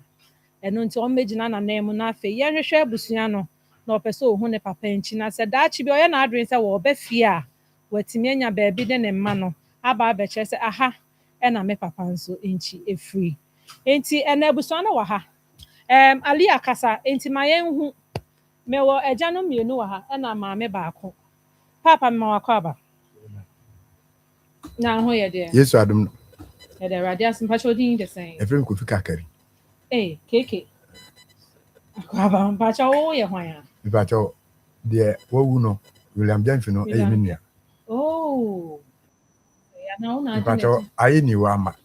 eno nti o megina na na mu na afa ye hwehwe abusua no na opeso ohu ne papa nchi na se daachi bi oye na adwen se wo obafie a watimi anya baabi de ne mma no aba abeche se aha e na me papa nso nchi efri enti ena abusua no wa ha Ali akasa enti ma ye hu me wo agya no mienu wa ha e na maame baako papa me ma wakọ aba na ho ye de Yesu adum yeah, the radius and patchoding the same. Every could kakari. Keke. Aquaba, Pacho, Yahaya. Pacho, dear, what no, William Jensen, no, Eminia. Oh, na una Mpacho ayi ni wama.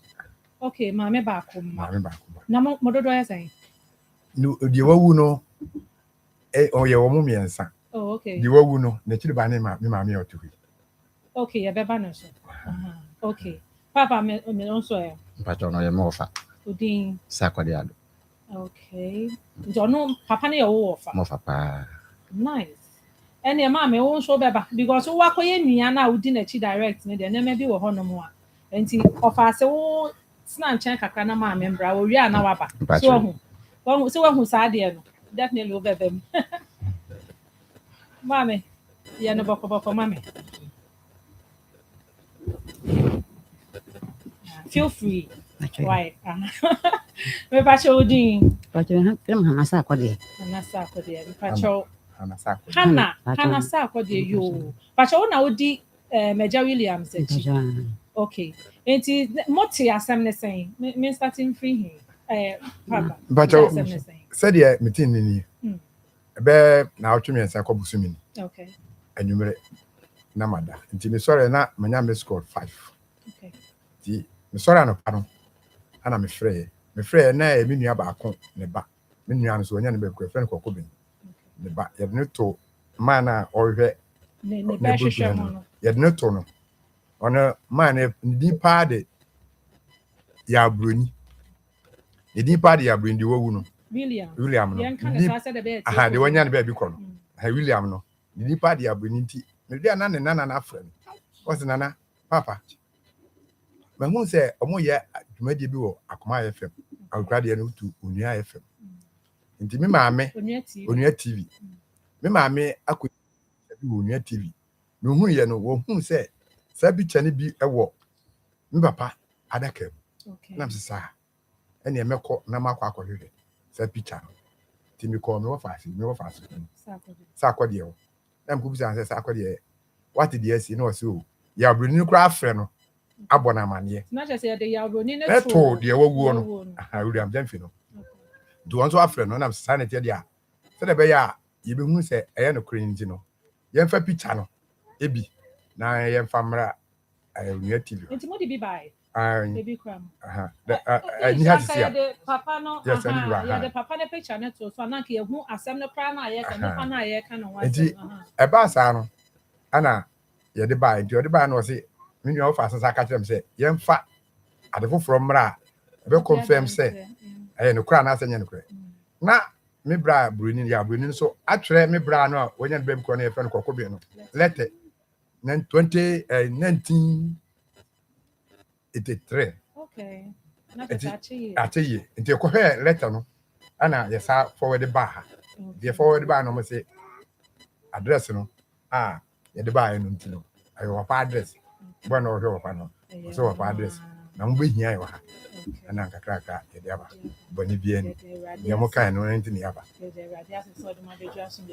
Okay, maame ba Akoma. Maame ba Akoma. Na mododo ya say. No die wawu no oye wo mu miensa. Oh, okay. Die wawu no na chiri ba ne ma me maame otuhi. Okay, ya beba no so. Okay. Papa me also ya. Mpacho no ye me ofa. Udin. Sakwade ado. Okay. Jono papa ne wo ofa. Mo fa pa. Nice. Ene ma me won so beba because wo akoye nua na udi na chi direct ne de na ma bi wo hono mo a. Enti ofa se wo sna nchen kakra na ma me mbra wo wi ana waba. So wo sa de no. Definitely over them. Mame. Ya no boko mame. Feel free. Okay. Why? Me pa show din. Pa show Hana sa akode. Hana sa akode. Me pa show Hana sa akode. Hana sa akode yo. Pa show na odi Major Williams echi. Okay. Enti moti asem ne say. Me starting free here. Papa. Pa show said ye meeting ni. Ebe na otwe me nsa kwabusu mi. Okay. Anwumere na mada. Nti me sorry na manya me score 5. Okay. Ti me sorry anopa no. Ana me frɛ na e me nua ba ko ne ba. Me nua no so onya ne ba ku frɛ no kokko bi. Ne ba ye ne to man na ɔhwɛ ne ba hwehwɛ mo no. Ye ne to no. Ono man ne di pa de ya broni. Ne di pa de ya broni di wawu no. William no. Aha de wonya ne ba bi ko no. Ha William no. Ne di pa de ya broni nti. Me dia na ne nana na frɛ no. Wose nana papa. Mahu sɛ ɔmo yɛ dwumadi bi wɔ Akoma FM. Awurade no tu Onua FM. Nti me maame Onua TV. Me maame akɔ bi Onua TV. No hu yɛ no wo hu sɛ sabi kyane bi ɛwɔ me papa adaka. Okay. Na msesa. Ɛne emekɔ na makɔ akɔhwehwɛ sa picture. Nti me kɔ me wɔ faase. Sa akɔ deɛ. Na mko bisa sɛ sa akɔ deɛ. What did you see no so? Ya bruni kra afrɛ no. Abona mane. Na just say the yabroni na to de wawu no. Ah William Jamfi no. Do want to afrɛ no na sanity dia. Sɛ de be ya ye be hu sɛ ɛyɛ no krenji no. Ye mfa picture no. Ebi na ye mfa mra Onua TV. Nti mo di bi bai. Baby cram. Ni ha sia. The papa no. Yes, ya the papa na picture na to so na ka ye hu asɛm no pra na ye ka nipa na ye ka no wa. Nti ɛba sa no. Ana ye de bai nti o de bai no se me nua ofa asasa ka kyerem se ye mfa ade foforo mra be confirm se eh no kra na asenya no kra na me bra bruni ya bruni so atwere me bra no a wonya be ko na ye fe no kokko bi no letter 1983 okay na achi nti ko he letter no ana ye sa forward ba ha ye forward ba no mo se address no ye de ba no nti no ayo pa address bueno o pa no so pa address na mo behia yo ha ana kakra ye de aba boni bien ye mo kan no nti ni aba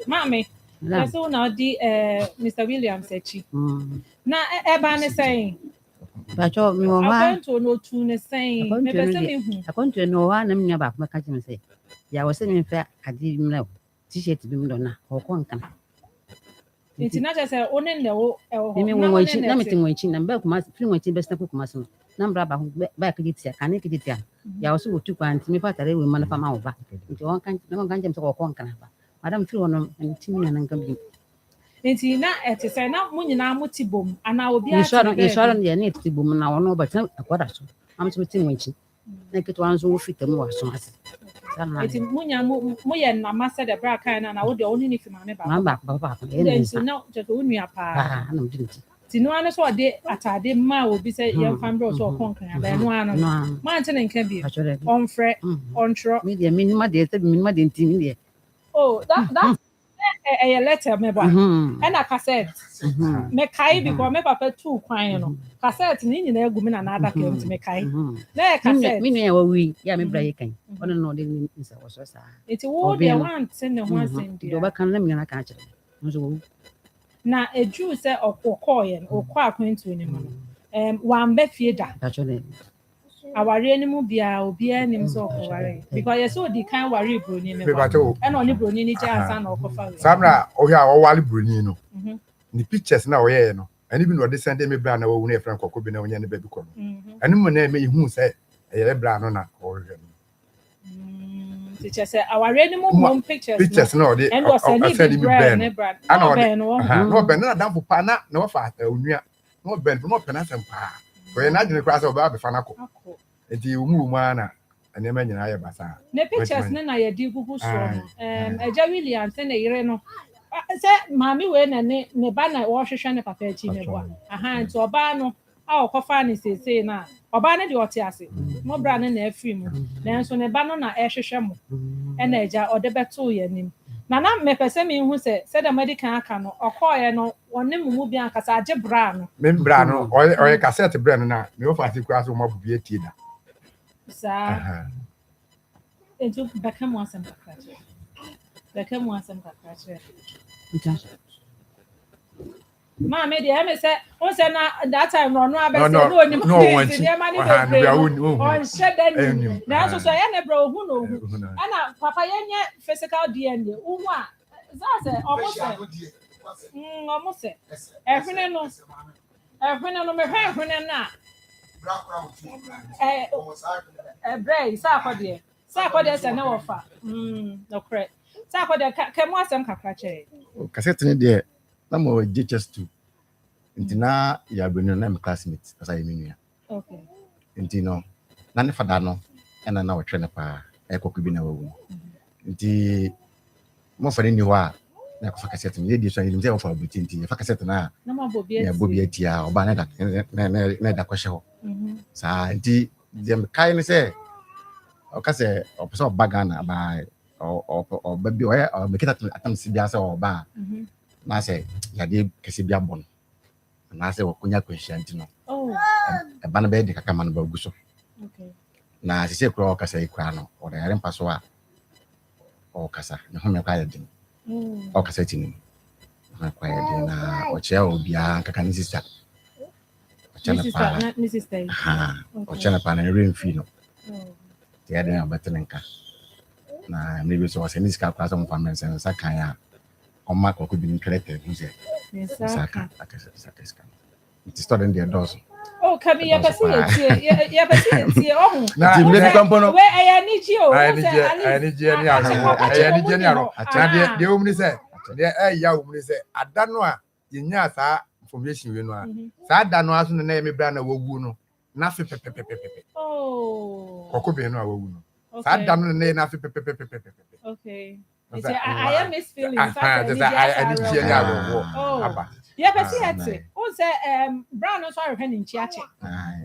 mami so na di Mr. Williams echi na eba ne say Bacho mi wa akonto no tu ne say me be se me hu akonto no wa na me ba ka chi me say ya wo se me fa adi mi na t-shirt bi mi do na o ko nkan nti na just say onen ne wo e wo mi wo chi na me tin wo chi na ba kuma free wo chi be snap kuma so na mbra ba ba ka gitia ka ne gitia ya wo so wo tu kwa nti me fa tare we man fa ma wo ba nti won kan jem so ko nkan ba madam free wono nti mi na nkan bi nti na ete say na mo nyina mo ti bom ana obi ati insure ye na ti bom na wono ba tan akwada so am so tin wo chi na kitu anzo wo fitam wa so ase nti mo nya mo ye na ma se de bra kan na wo de oni ni fi ma me ba ba nti na je ko nua pa na mdi ti no ane so de atade ma obi se ye fam bro so konkan ba no ano ma nti ne nka bi on frɛ on tro media minima de nti mi de oh that a letter me ba and a cassette me kai because me papa two kwan no cassette ni nyina egu me na na adaka enti me kai na cassette me no wi ya me bra ye kan ono no de ni nsa wo so sa enti wo de want ne ho asem dia do ba kan na me na ka kire nso wo na eju se okokọ ye okọ akwantu ni mo wa mba fie da aware ni mu bia obi anim so okoware because yes o di kan ware broni me ba e no ni broni ni ja asa na okofa samra o ya o wale broni no ni pictures na o ye no and even what they send me brand or when Frank could be no any baby corner. And when they may who say a brand on or teacher said our ready more pictures no they and was any brand I know no ben down for pana no fast no ben from penance and pa so you're not in the class of Baby Fanaco and you move mana and you mention I basa the pictures na ya di gugu so eja William say na yire no say mami we na ne ba na wo hwehwe ne papa achi ne bo aha nti oba no a okofa ne sese na oba ne de ote ase mo bra ne na afiri mu nanso ne ba no na ehwehwe mo e na eja ode beto ye nim na me pese me hu se the medical aka no okoye no wonne mumu bi akasa age bra no me bra no oye cassette bra no na me ofa ti kwa so mo bu etie da sa eju bekam wasam kakache ma me dey me say o say na that time no abese no oni ma dey ma dey on shedan na so ya ne bra ohu no ohu ana papa yenye physical DNA uhu a za say omo say ehwene no me hwene na bra sa akode say na wo fa no correct sa akode kemu asem kakra che cassette ni de na mo just2 ntina ya benu na my classmate asa yeminu okay ntino na ne fada no ena na wo twene pa ekoku bi na wawu nti mo fa ni ho a na ko fa cassette ni di so ni mze wo fa buti nti fa cassette na ya bobi atia oba na da ko hye ho sa nti dem kai ni se o ka se o so bagana ba o baby o mekita atam si bia se o ba na se ya de kese bia bon na se wo kunya kwehyanti no e ba na be de kaka man ba guso okay na se kro o kasa ikwa no o da yare mpaso a o kasa ne ho me kwa ya din o kasa tini na kwa ya din na o che o bia kaka ni sister o che na pa ni sister o che na pa na remfi no ya de abatenenka na maybe so was any Sikapa some families and sakaya on mark or could be corrected who's it saka it is studying their doors oh come here pasi ye oh na we compono we ayani ji o ayani je ni aro na de omni se de ya omni se adano a yenya sa information we no a sa adano aso na me bra na wagu no na fe pepepepepe oh kokobe no a wagu no sa adano na fe pepepepepe okay I am miss feelings I need to hear aba yeah but see o say brown so ahwe ni nchiache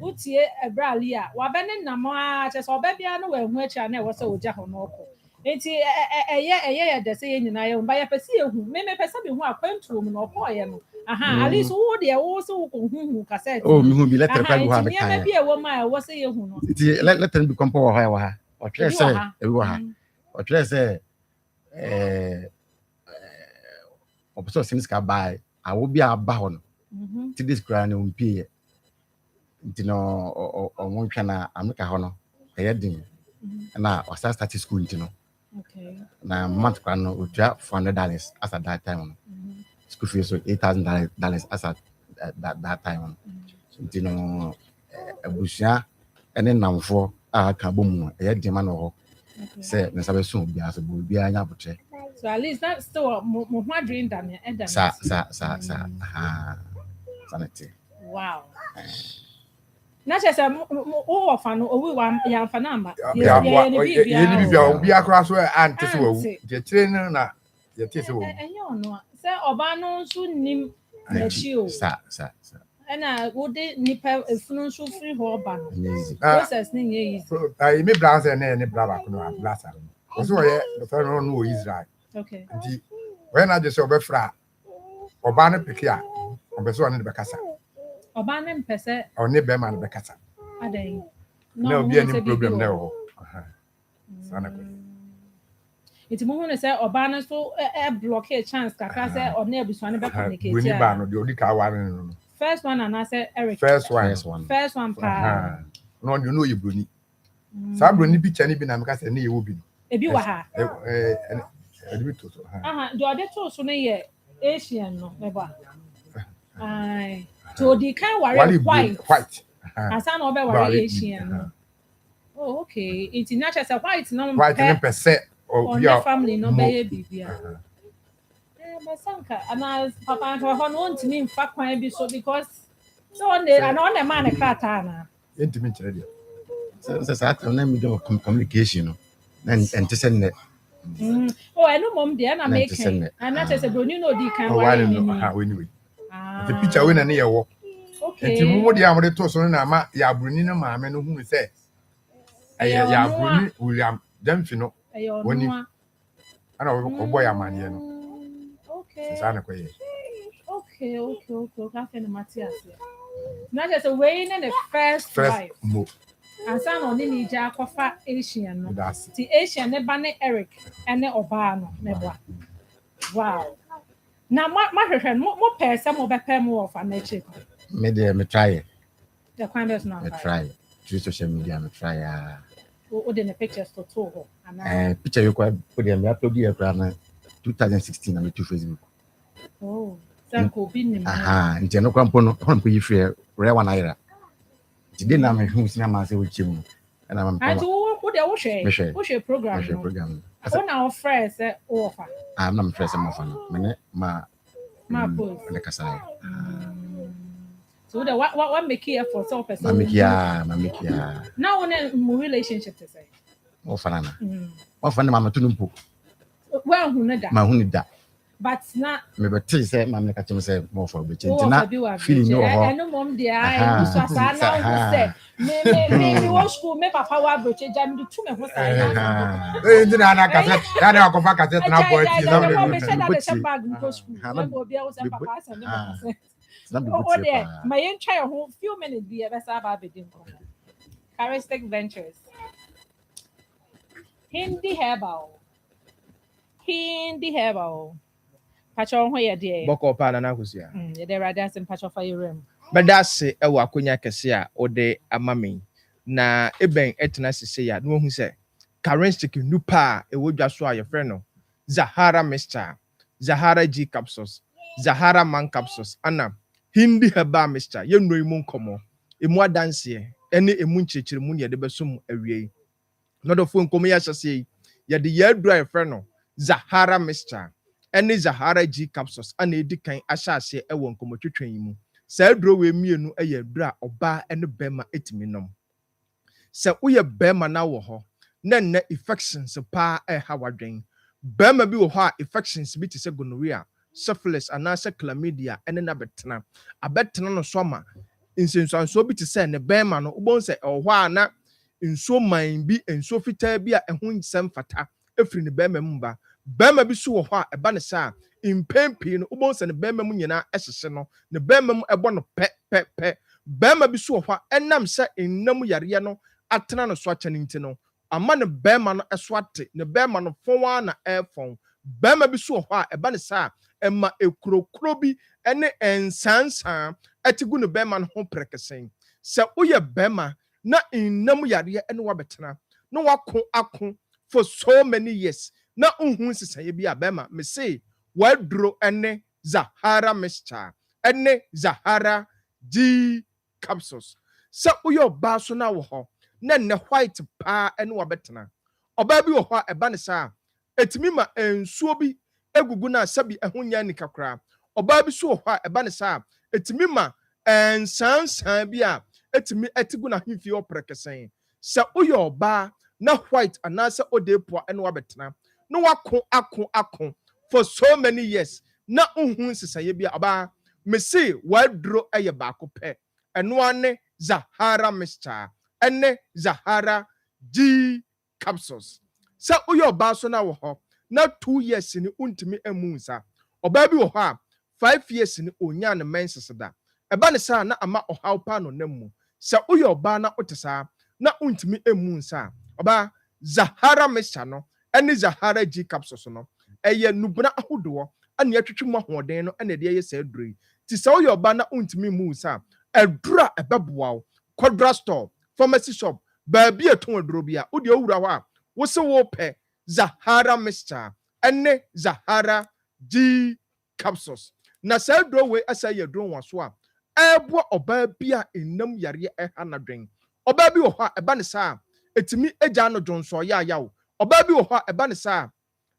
utie brali a wa bene namo a che so ba bia no wa hu achi na e wo se oja ho no ko enti eye de se ye nyina ye ba ya pese ehu me pese be hu akwantu mu no ko ye no aha at least wo de wo se wo ko hu cassette oh me hu bi letter kwa go ha me kan me bi e wo ma e wo se ye hu no enti letter bi kompo wo ha o tire se e wo ha o tire se opeso siniska buy awo bi aba ho no ti this kra na umpie ntino o montwa na ameka ho no e din na o start school ntino okay na month kra no o twa $400 as at that time no school fees so $8,000 as at that time no ntino abusia ene namfo a ka bomu e din ma no ho say na sabe so bia so bia anya botre so at least that's still mo dream than sa sanity wow na che say o wa fa no o wi wa ya fa na ma ya ni bibia obi akra so ante so wu je tire na je tire so wu enyo no say oba no so nim na chi o sa ana wo de nipa efunu so free ho ba no process ni ye easy ai me bra say na ne bra ba ko no blasa o so ye the first one no Israel okay ndi when I just obe fra oba ne peke a obe so ne be kasa oba ne mpese o ne be ma ne be kasa adai no be any problem there ho sana ko iti mo hu ne say oba ne so block a chance kaka say o na ebusu ne be communicate we ni ba no de odi ka wa no first one and I say Eric first one pa no you know you broni sa broni picture ni bi na me ka say na ye wo bi ebi wa ha ebi to so do ade to so ne ye Asian no me ba ai So the kind worry white. Asa no be worry Asian. Oh, okay. It's not just a white no white no percent or your family no be bibia. But sanka and papa and ho no ntimi mfa kwan bi so because so on the man krata na. Intimi kire dia. So that na me do communication no. And to send it. Oh, I know mom there na make. And that is a brony no di kan worry ni. Anyway. The picture we na ne yewo. Okay. Enti mo dia mo de to so na ma ya bruni na maame no hu se. Ya bruni William Demfi no. Woni. Ana obo ya mane no. Okay. Sana kwa ye. Okay. Ka fe na Matthias. Na just a way in the first wife. Mo. And son on ni ja kofa Asian no. Ti Asian ne ba ne Eric ene oba no meboa. Wow. Na ma hwehwe mo pese mo be pem wo fa na chi. Me dey me try. The kind is not. Me try. Through social media me try. O de pictures to ho. Picture you kwa put them upload here na 2016 na to Facebook. Oh, sanko bi ni. Nti no kwa mpo yi free rewa naira. Today na me hu sina ma se wo chim. Na ma mpa. Ati wo de wo hwe program. Wo program. Wo na offer say offer. Na me fresh am offer no. Me ma post. Na kasai. So the what make you effort so person. Ma make ya. Now on relationship to say. Offer na. Offer na ma to numpo. Well, who know that? Ma hu ni da. But na me better say ma me ka chim say more for be change na feeling no ho. I know mom there I so sa na who say me wo school me papa wa broche jam do to me ho say na. Ndi na cassette na ko fa cassette na boy ti na me say that the bag go school na go bia wo say papa say me cassette. Oh there my try ho few minutes be be say ba be din ko. Charistic Ventures. Hindi herbal. Pacho ho ye de boko pa na Akosua ye de rather sem pacho fa yerem bedase e wo akonya kese a ode amame na eben etena sese ya no hu se charistic nupa e wodwa so a ye frɛ no Zahara Mixture, Zahara G capsules, Zahara Man capsules ana Hindi Herbal Mixture ye no imu nkomo emu adanse ene emu nkyekere mu ne ye de besom awie no do fo nkomo ya hyese ye de ye adura ye frɛ no Zahara Mixture ene Zahara G capsules ana edi kan ahyase e won komotwetwen yi mu sa aduro we mienu eye adura oba ene bema etimi nom sa uye bema na wo ho na infections pa e ha wadwen bema bi wo ho a infections bi te se gonorrhea syphilis ana se chlamydia ene na betena abetena no so ma insensuanso bi te se ne bema no ubon se e ho a na nso man bi enso fitaa bi a eho nsem fata efiri ne bema mu ba bema bi so wo ho a eba ne sa impempi no ubon se ne bema mu nyina ehyehye no ne bema mu ebo no pe bema bi so wo ho a enam se ennam yare no atena no so akyane nti no ama ne bema no eswate ne bema no fonwa na efon bema bi so wo ho a eba ne sa ema ekurokuro bi ene ensansan atigu ne bema no ho prekesen se uye bema na nnam yare ene wabetena no wako for so many years na unhu sisaye bi abema me say wadro ene Zahara Mixture ene Zahara G capsules se uyo ba so na wo ho na ne white pa ene wabetena oba bi wo ho eba ne sa etimi ma ensuo bi egugu na sabi ehonya ni kakra oba bi so ho eba ne sa etimi ma ensansan bi a etimi etigu na himfi oprekesen se uyo ba na white anasa odepo ene wabetena no wako for so many years na unhu sisaye bia aba me say wadro eye baako pe eno ane Zahara Mixture ene Zahara G capsules sa uyo ba so na wo ho na 2 years ni untimi emunsa oba bi wo ho a 5 years ni onya ne menses da eba ne sa na ama ohaw pa no namu sa uyo ba na otesa na untimi emunsa oba Zahara Mixture no ene Zahara G capsules no eye nubuna ahodo ane atwetwe ahoden no ene de ye sa aduri ti sa uyo ba na untimi emunsa adura ebeboa kodra store pharmacy shop ba bi eton aduro bia odi owura ho a wo se wo pe Zahara Mixture ene Zahara G capsules na sa aduro we asa ye aduro waso a ɛɛboa ɔbaa bi a enam yareɛ ɛha n'adwen ɔbaa bi wɔ hɔ a ɛba ne saa etimi egya no dwonso yayaw ɔbaa bi wɔ hɔ a ɛba ne saa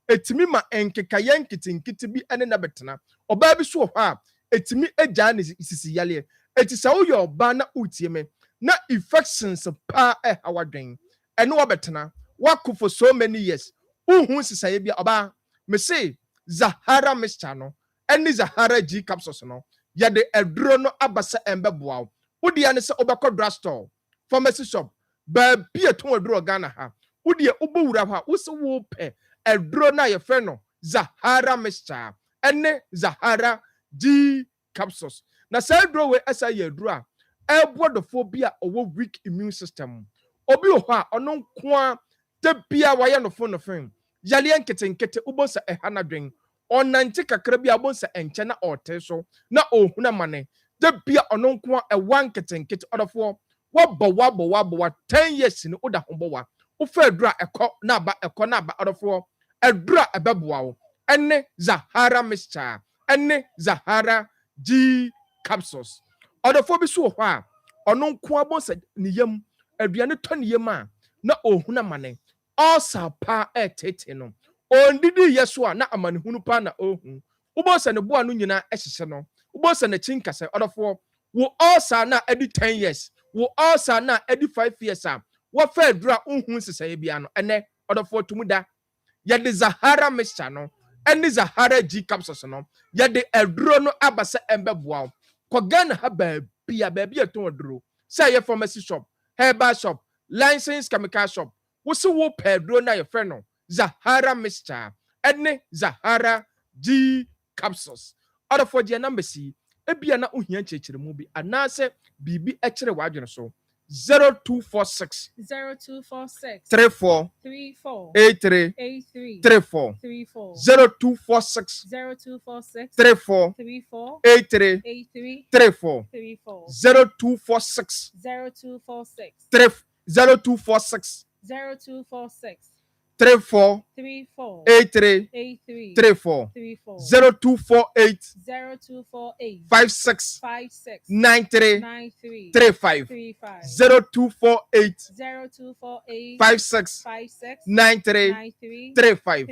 etimi ma nkekayɛ nketenkete bi ɛne na bɛtena ɔbaa bi so wɔ hɔ a etimi egya ne sisi yaleɛ eti sɛ woyɛ ɔbaa na utie me na infections paa ɛha wadwen ɛne wabɛtena wako for so many years uhu sisaye bi ɔbaa me say Zahara mixture no ɛne Zahara G capsules no yɛde aduro no abasa ɛmbɛboa wo wodi ane sɛ wobɛkɔ drugstore pharmacy shop baabi ɛtɔn aduro Ghana ha wodi wobɛwura hɔ a wosi wopɛ aduro na yɛfrɛ no Zahara mixture ɛne Zahara G capsules na sɛ aduro we ɛsa yɛ aduro a ɛboa dɔfoɔ bi a ɔwɔ weak immune system obi wɔ hɔ a ɔno nkoa da bia wayɛ no fo no fɛn yaleɛ nketenkete wobɔsa ɛha n'adwen ɔnante kakra bi a wobɔsa ɛnkyɛ na ɔte so na ɔhuna mane da bia ɔno nkoa ɛwa nketenkete ɔdɔfoɔ wabɔ 10 years ni woda ho bɔ wa wofa adura ɛkɔ na aba ɔdɔfoɔ adura ɛbɛboa wo ɛne Zahara mixture ɛne Zahara G capsules ɔdɔfoɔ bi so wɔ hɔ a ɔno nkoa bɔsa ne yam aduane tɔ ne yam a na ɔhuna mane ɔsa pa ɛtete no ondidi yeso a na amanehunu pa na ohu ubosa ne boa no nyina ɛhyehyɛ no ubosa ne chinkasa ɔdɔfoɔ wo ɔsa na edi 10 years wo ɔsa na edi 5 years a wo fa adura unhu sesaye bia no ɛnɛ ɔdɔfoɔ tumuda yɛde Zahara mixture no ɛne Zahara G capsules no yɛde aduro no abasa ɛmbɛboa kɔ Ghana ha baabi ɛtɔn aduro sɛ yɛ pharmacy shop herbal shop licensed chemical shop wosi wo pedro na your friend no Zahara mixture ene Zahara G capsules other for the number C ebia na ohia chechire mu bi anase bibi ekire wadwene so 0246 34 83 34 0246 34 83 34 0246 34 83 34 0248 56 93 35 0248 56 93 35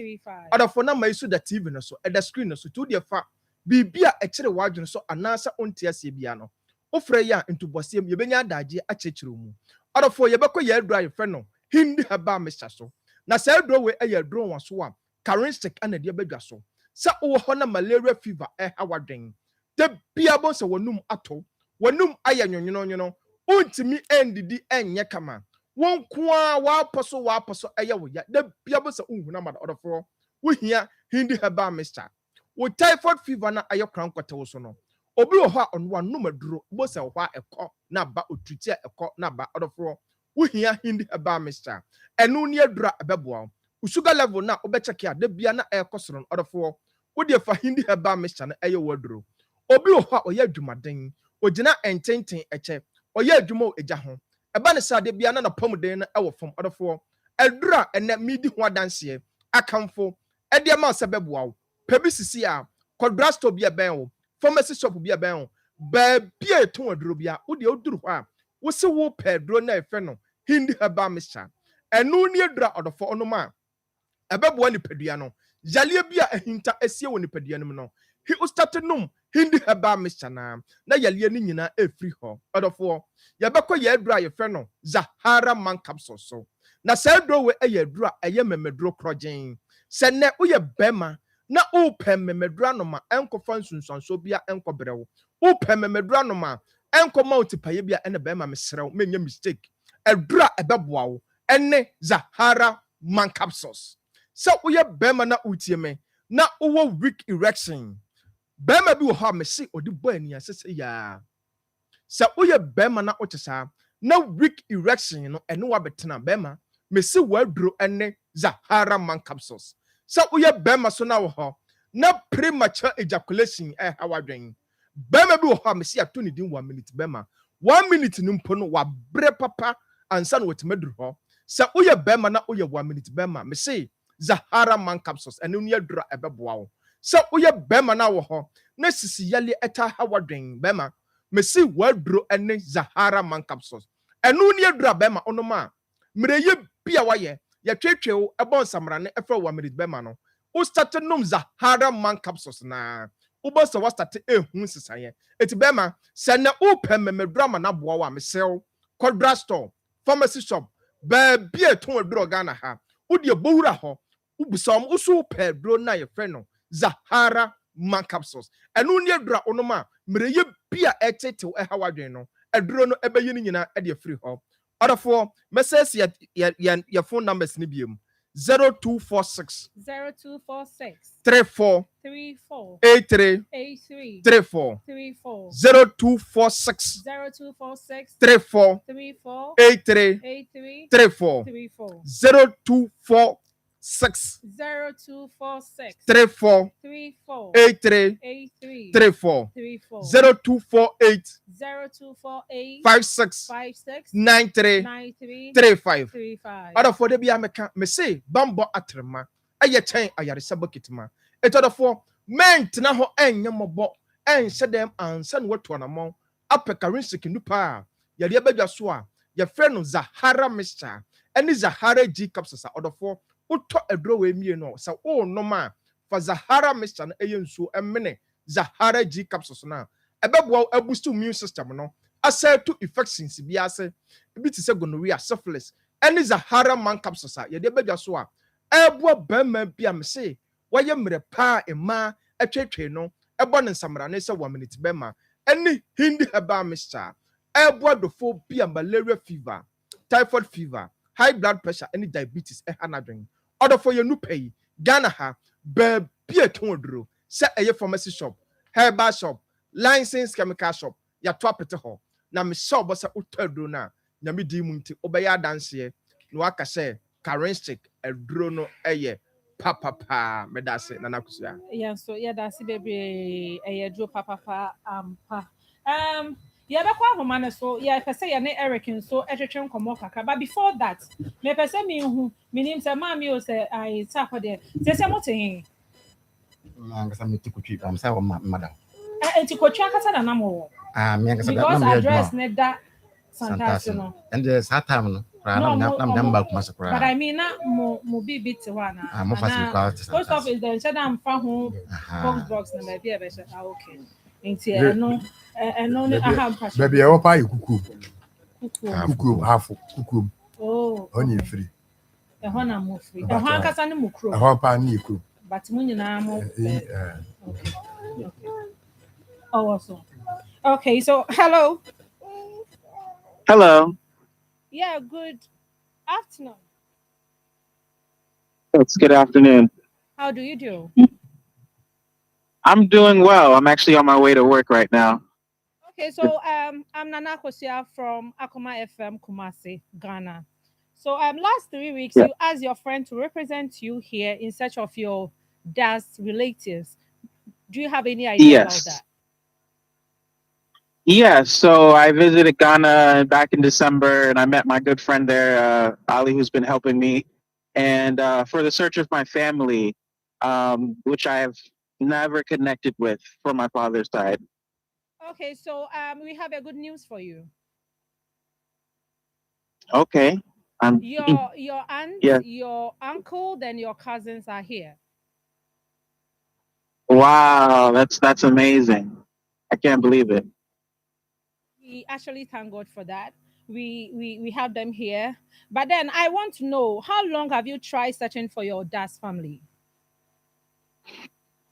other for na my so the TV no so at the screen no so to the fa bibia e kire wadwene so anasa ontia se bia no ofre ya ntubosiem yebenya adaje achechire mu other for yebekọ ya adura ye fe no hindi haba mixture so na say aduro we e ya aduro wan so a charismatic anade badwa so sa wo ho na malaria fever e ha wadwen de bia bo se wonum ato wonum aya nwonwono untimi endidi enye kama won koa wa poso eye wo ya de bia bo se unhuna ma odofo wo hia hindi haba mixture wo typhoid fever na ayo krankote wo so no obi wo ho a onwa num aduro bo se wo ha ekọ na ba otuti ekọ na ba odofo wo hia hindi haba mixture enu ni adura abeboa sugar level na obecheck ya de bia na ekosoro no odofo wo de fa hindi haba mixture na eye waduro obi wo ho a oya adwumaden ogina ententen eche oya adwuma eja ho eba ne sa de bia na pomden na ewo fom odofo adura ene midi ho adanse akamfo e de ma sebeboa pebi sisi a kodrasto bia ben wo pharmacy shop bia ben wo ba bia eton aduro bia wo de oduru ho a wo se wo pedro na efe no hindi haba mixture enu ni adura odofo onoma ebeboa ni pedua no yalie bia ahinta esie wo ni pedua no no he started num hindi haba mixture na yalie ni nyina efri ho odofo yebekọ ya adura ye fe no Zahara man capsule so na sa aduro we eye adura eye memeduro krogen se ne uye bema na upe memedura no ma enkofa nsunsanso bia enkobrewo upe memedura no ma enkoma otipaye bia ene bema mesrew menya mistake adura ebeboa wo ene Zahara man capsules so uye bema na utie me na uwo weak erection bema bi wo ha me se odi boy ni asese ya sa uye bema na otesa na weak erection no ene wa betena bema me se waduro ene Zahara man capsules sa uye bema so na wo ho na premature ejaculation hawadwen bema bi wo ha me se ato ni din 1 minute bema 1 minute ni mpo no wa bre papa ansa no wetemeduru ho sa uye bema na uye 1 minute bema me se Zahara man capsules ene nu yadura ebeboa wo sa uye bema na wo ho na sisi yale eta hawadwen bema mesi waduro ene Zahara man capsules enu ni adura bema onoma mreye bia waye ya twetwe ebon samrane efa wa mrid bema no o start nom Zahara man capsules na ubo so wa start ehun sisaye eti bema se na open memedura ma na boa wa mesew kodra store pharmacy shop ba bia ton aduro Ghana ha udi ebowura ho ubusom uso pedro na ye frɛ no Zahara man capsules enu ni adura onoma mreye bia etetew ehawadwen no aduro no ebeyi ni nyina e de free ho otherefore message ya phone numbers ni biem 0246 34 83 34 0246 34 83 34 0246 34 83 34 0248 56 93 35 Other for the bia me say bambo atrema eye chen ayaresa bokitma etodofo ment na ho enye mobo enhye dem ansa no wato na mon apekarinsic nupa ya de badwa so a ya frɛ no Zahara mixture eni Zahara G capsules odofo utɔ aduro we mie no sa o no ma fa Zahara mixture na eye nsuo emene Zahara G capsules na ebeboa boost immune system no asset to infections bi ase bi ti se gonorrhea syphilis any Zahara man capsules ya de badwa so a eboa bema bi am se waye mre pa ema atwetwe no ebo ne nsamrane se wa minute bema any hindi herbal mixture eboa dofo bi malaria fever typhoid fever high blood pressure any diabetes hanadwen order for your new pay Ghana ha be bi etondro se eye pharmacy shop herbal shop licensed chemical shop ya to apete ho na me shop bo se utadro na nya me di mu nti obeya danse no aka se currency adro no eye papa medase na Akosua yeah so yeah that's baby dro papa pa yeah be kwa homa ne so yeah pese ye ne Eric so etwetwe nkomo kaka but before that me pese me hu minim se mami o se I tap there se moten ngasa metikutwi am sa wa madam enti kotwa kasa na namo me ngasa because address ne da Santas no and there's that time no nam ba kuma sakura but I mean na mo bibi te wa na mo fast because post office then shada am fa ho box box na ba bia be sha okay enti no ni aha mpacho baby e wo pa kuku hafu kuku oh only free e ho na mo free e ho akasa ni mo kro e ho pa ni kro but mo nyina mo okay oh awesome okay so hello yeah good afternoon it's good afternoon. How do you do? I'm doing well. I'm actually on my way to work right now. Okay, so I'm Nana Akosua from Akoma FM Kumasi, Ghana. So last 3 weeks you asked your friend to represent you here in search of your dad's relatives. Do you have any idea about that? Yes, so I visited Ghana back in December and I met my good friend there, Ali, who's been helping me. And for the search of my family, which I have never connected with from my father's side. Okay, so we have a good news for you. Okay. Your aunt, your uncle, then your cousins are here. Wow, that's amazing. I can't believe it. We actually thank God for that. We have them here. But then I want to know, how long have you tried searching for your dad's family?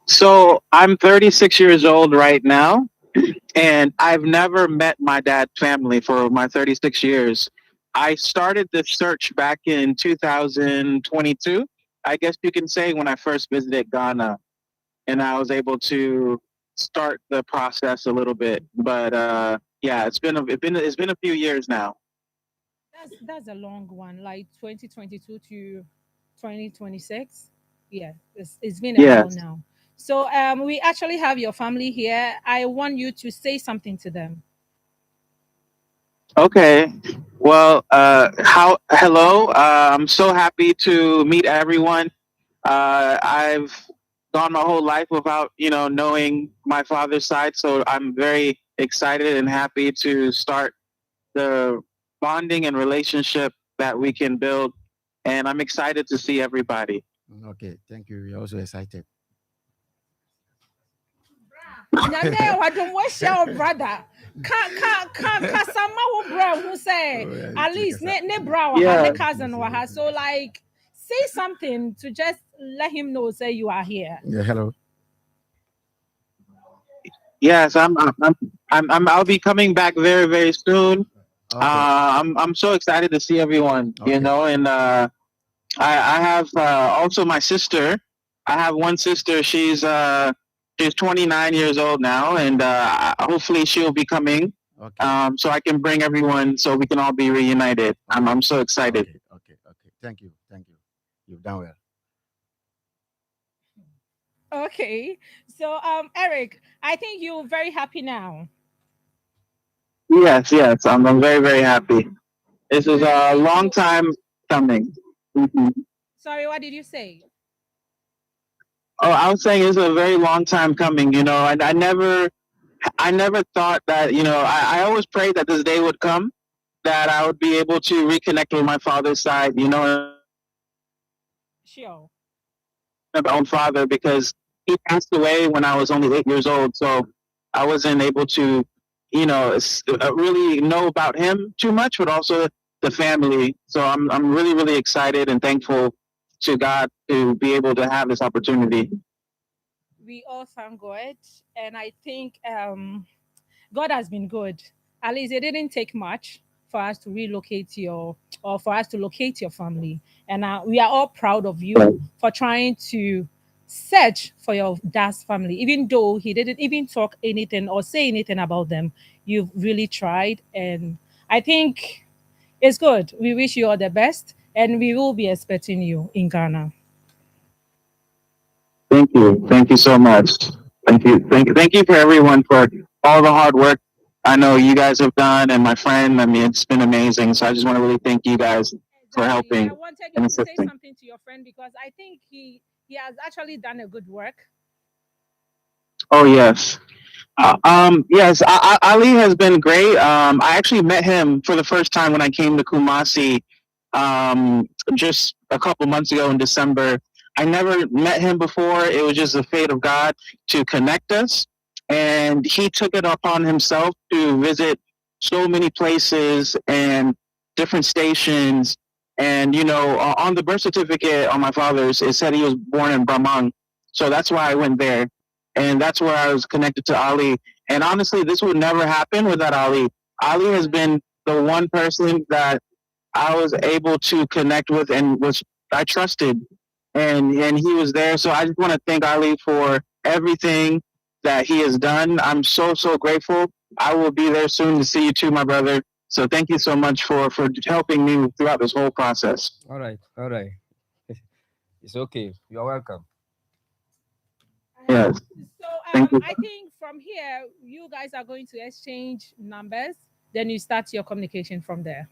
So I'm 36 years old right now, and I've never met my dad's family for my 36 years. I started this search back in 2022, I guess you can say, when I first visited Ghana, and I was able to start the process a little bit. But yeah, it's been a few years now. That's a long one, like 2022 to 2026. Yeah, it's been a while now. So we actually have your family here. I want you to say something to them. Okay. Well, hello. I'm so happy to meet everyone. I've gone my whole life without, knowing my father's side, so I'm very excited and happy to start the bonding and relationship that we can build. And I'm excited to see everybody. Okay, thank you. We're also excited. Nyame wadom wa share brother. Kasama wo bra who say at least ne bra wa ne cousin wa ha. So like say something to just let him know say you are here. Yeah, hello. Yes, I'll be coming back very, very soon. Okay. I'm so excited to see everyone, you know, and I have also my sister. I have one sister. She's 29 years old now, and hopefully she'll be coming. Okay. So I can bring everyone, so we can all be reunited. Okay. I'm so excited. Okay. Thank you. You've done well. Okay, so Eric, I think you're very happy now. Yes, I'm very, very happy. This is a long time coming. Mm-hmm. Sorry, what did you say? Oh, I was saying it's a very long time coming, you know, and I never thought that, you know, I always prayed that this day would come, that I would be able to reconnect with my father's side, you know. Sure. My own father, because he passed away when I was only 8 years old, so I wasn't able to, you know, really know about him too much, but also the family. So I'm really, really excited and thankful to God to be able to have this opportunity. We all thank God, and I think God has been good. At least it didn't take much for us to relocate for us to locate your family, and we are all proud of you for trying to search for your dad's family, even though he didn't even talk anything or say anything about them. You've really tried, and I think it's good. We wish you all the best, and we will be expecting you in Ghana. Thank you so much. Thank you for everyone for all the hard work I know you guys have done, and my friend. I mean, it's been amazing. So I just want to really thank you guys for helping. I wanted you to say something to your friend because I think he has actually done a good work. Oh yes. Yes, Ali has been great. I actually met him for the first time when I came to Kumasi just a couple months ago in December. I never met him before. It was just the fate of God to connect us. And he took it upon himself to visit so many places and different stations. And, you know, on the birth certificate on my father's, it said he was born in Bramang. So that's why I went there. And that's where I was connected to Ali. And honestly, this would never happen without Ali. Ali has been the one person that I was able to connect with and which I trusted. And he was there. So I just want to thank Ali for everything that he has done. I'm so grateful. I will be there soon to see you too, my brother. So thank you so much for helping me throughout this whole process. All right. It's okay. You're welcome. Yes. So I think from here, you guys are going to exchange numbers. Then you start your communication from there.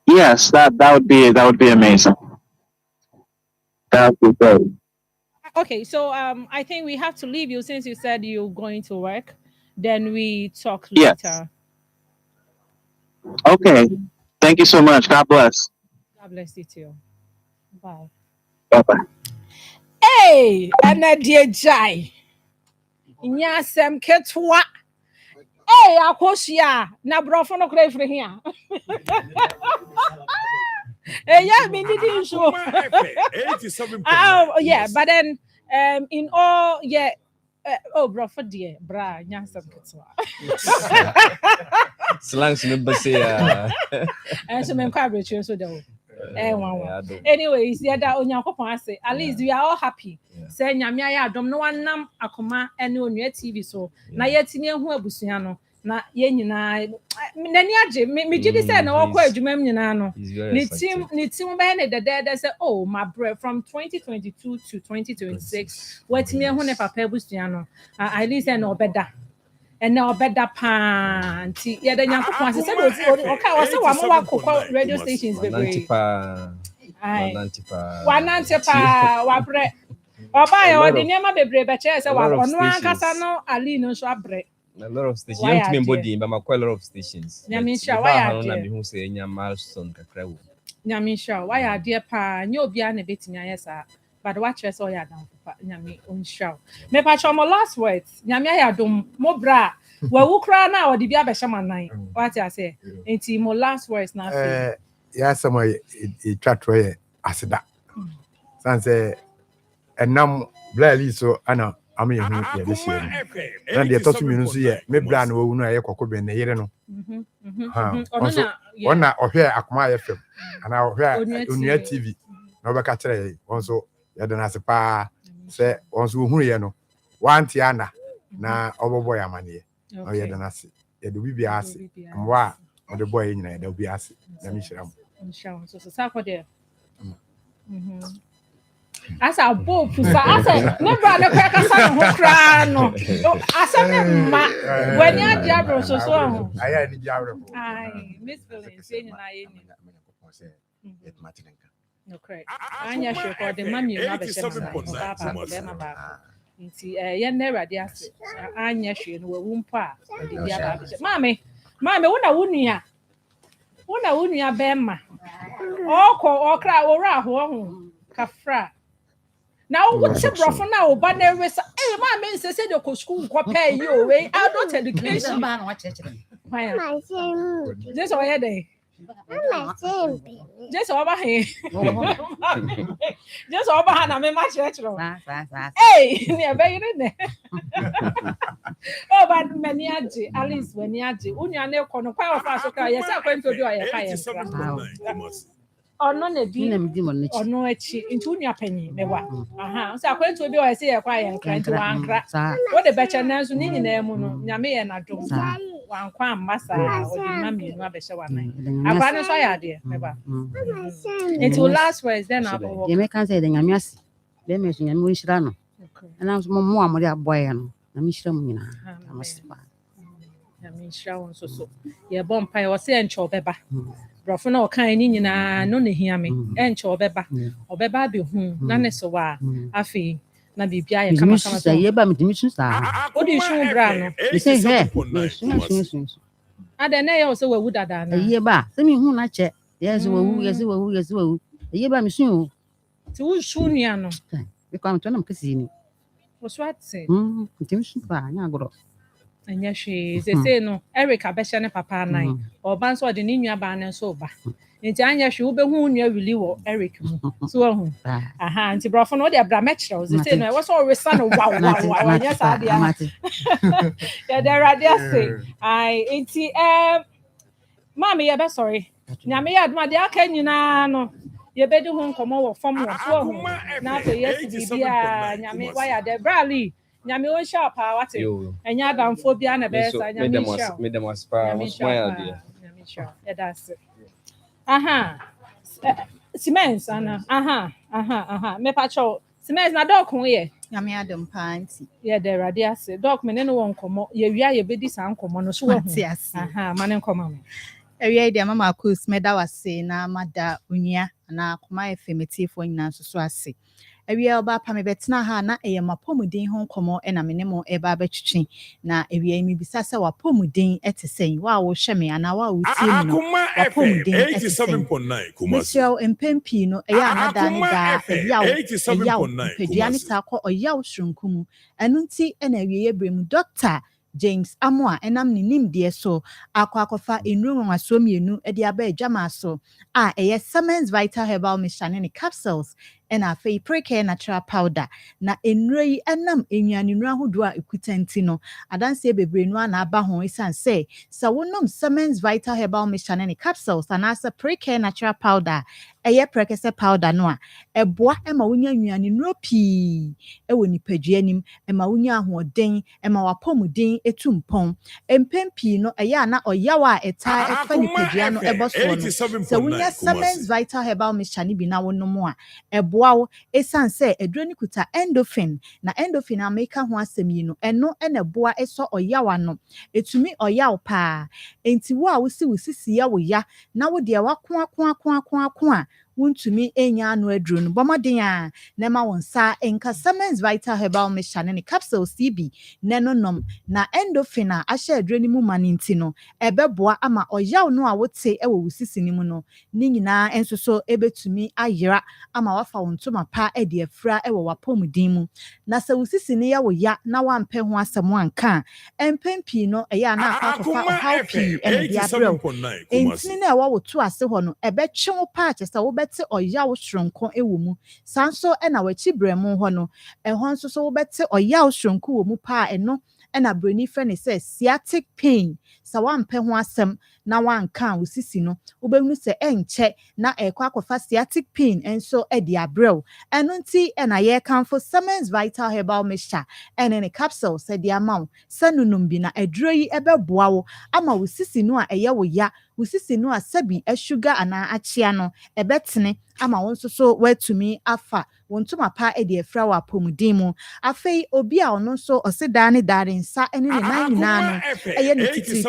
Yes, that would be amazing. That would be great. Okay, so I think we have to leave you since you said you're going to work. Then we talk later. Okay. Thank you so much. God bless. God bless you too. Bye. Bye-bye. Hey, and dear Jai. Nsem ketwa. Hey, Akosua. Na brofo no kra free here. Yeah, me didn't show. 87. Yeah, but then in all, yeah. Bro, for dear, bra, Nsem ketwa. Slangs number say And so men kwa brechu so do. Anyways, yeah, that Onyankopon say at least we are all happy. Say nyame aye adom no wanam Akoma ene onua TV so na yetimi ehu abusua no na ye nyina nani age me gidi say na wokọ adwuma m nyina no ni team be ne dede say oh my bro from 2022 to 2026 wetimi ehu ne papa abusua no at least na obeda and now better panty. Yeah, the young people say, okay, what's the one radio stations, baby? 195, Wabre. Oba, or the name of the brave chairs, one one casano, Ali no so bread. A lot of stations. Young to me body, but quite a lot of stations. Nyamisha, why are there? Who say milestone kakra. Nyamisha, why are dear pa? Nyo bia na beti nya yesa. But watch us all ya down for nyami unshaw. Me pa chomo last words. Nyami ya dum mo bra. Wa wukra na odi bia be shama nan. What I say? Enti mo last words na fe. Ya sama e twatro ye aseda. San say enam blali so ana am ye hu ye de sie no na de to tumi no so ye me bra na wo nu aye kokobem na yere no ona ohwe akoma ye fem ana ohwe onua tv na obeka kire wonso ye de na se pa se wonso hu ye no wanti ana na obobo ya mane o ye de na se ye do bibia ase mwa o de boy nyina ye do bibia ase na mi hyiram so sa there asa both asa never na kwa kasa no kra no asa me ma when ya diabro so aya ni diabro ai miss feeling say ni na ye ni it matinenka no correct anya sure for the mami na be shema ba nti ye na awade ase anya hwe no wawu mpo a de bia ba be mami wona wunua bema okra ora ho kafra na wo ti brofo na wo ba na resa ma me nse se de ko school ko pay you we adult education ba na wa chechire just o ye dey just o ba he just o ba na me ma chechire ni e be yire ne o ba mani age Alice wani age unua na ko no kwa ofa so ka ye se kwento bi o ye ka ye ono na di ono echi nti unua panyi mewa aha so akwantu bi o ye se ye kwa ye nkra nti wankra wo de beche na nso ni nyina mu no nyame ye na dom wankwa ambasa o di mami no abehye wanan akwa no so ya de meba nti last words then abo ye me kan say de nyame ase be me so nyame wonhyira no ana so mo amode aboye no na me hyira mu nyina amasipa nyame hyira won so ye bompa ye o se enche obeba brofo na okan ni nyina no ne hia me enche obeba be hu na ne so wa afi na bibia ye kama sa ye ba mitimi su sa odi shu bra no me say he ada na ye o se wawu dada na ye ba se mi hu na che ye se wawu ye ba mi su o ti wu shu nia no be kwa mto na mkesi ni o swate mitimi su pa nya agoro anya hwe se no Eric abehye ne papa nan oba nso de ni nua ba nan so ba nti anya hwe wo be hu nua wili wo Eric mu so hu aha nti brofo no de bra mechre o se no e wo so resa no wow anya sa dia ya de radia say ai nti mama ye be sorry nyame ya aduma de aka nyina no ye be di hu nkomo wo fam wo so hu na to yes bibia nyame wa ya de brali nyame won sharp wate enya adamfo bia na be sa nyame sharp me dem aspa smile there nyame sharp that's it aha Siemens ana aha me pacho Siemens na dog hu ye nyame adam panti ye de rade ase dog me ne no won komo ye wia ye bedi sa nkomo no so wo aha mane nkomo me ewia de mama Akos meda wase na mada unia na Akoma efemetifo nyina so ase ewia oba pa me betena ha na eyemapomuden ho nkomo na me ne mo eba betwetwe na ewia mi bisa se wapomuden etesen wa wo hwe me ana wa wo tie no wapomuden 87.9 Kumasi empempi no eya anada ne da eya pedua ne ta ko oya shrunkum enu nti na ewia bremu doctor James Amwa enam ni nimde so akwakofa enru nwaso mienu e de aba adwama so a eye Siemens Vital Herbal Mixture ne capsules ena afei Precare Natural Powder na enrei enam enwane nu ahodo a ekutanti no adanse bebre nu ana aba ho isan say sa wonom Siemens Vital Herbal Mixture ne capsules anasa Precare Natural Powder eye Precare powder no a eboa ema wonya nwane nu pii e woni padua nim ema wonya ahoden ema wapomuden etumpon empempi no eye ana oyawa eta efa ni padua no eboso no sa wonya Siemens Vital Herbal Mixture ne bi na wonom a wow esan say edroni kuta endorphin na endorphin ameka ho asem yi no eno ena boa eso oyawa no etumi oyaw pa enti wo a wo si wo sisi ya wo ya na wo de wako wontumi enya ano aduro no bomoden a na ma won sa enka Siemens Vital Herbal Mixture ne capsules CB ne no nom na endorphin a ahye aduro ni mu maninti no ebeboa ama oyaw no a wote ewo wusisi ni mu no ni nyina enso so ebetumi ayera ama wafa wontoma pa e de afra ewo wapomudin mu na se wusisi ni ya wo ya na wampɛ ho asɛm anka empempi no eya na akwafa how pii ene dia brɛ entini na ewo woto ase hɔ no ebɛtwe wo pa kyesa wo bɛte oyaw hronko ewo mu sanso ena wachi brɛmu hɔ no ɛhɔ nso so wo bɛte oyaw hronko wo mu pa eno ena broni frɛ ne sɛ sciatic pain sa wampɛ ho asɛm na wanka wusisi no wobɛhunu sɛ enkyɛ na ɛkɔ akɔfa sciatic pain enso ɛde abrɛw ɛno nti ɛna yɛkamfo Siemens Vital Herbal Mixture ɛne ne capsules ɛde ama wo sɛ nunum bi na aduro yi ɛbɛboa wo ama wusisi no a ɛyɛ wo ya wusisi no a sabi sugar ana akyea no ɛbɛtene ama wo nso so watumi afa wontuma pa ɛde afra wa pomudin mu afei obi a ɔno nso ɔseda ne dare nsa ɛne ne nan nyinaa no ɛyɛ ne tititi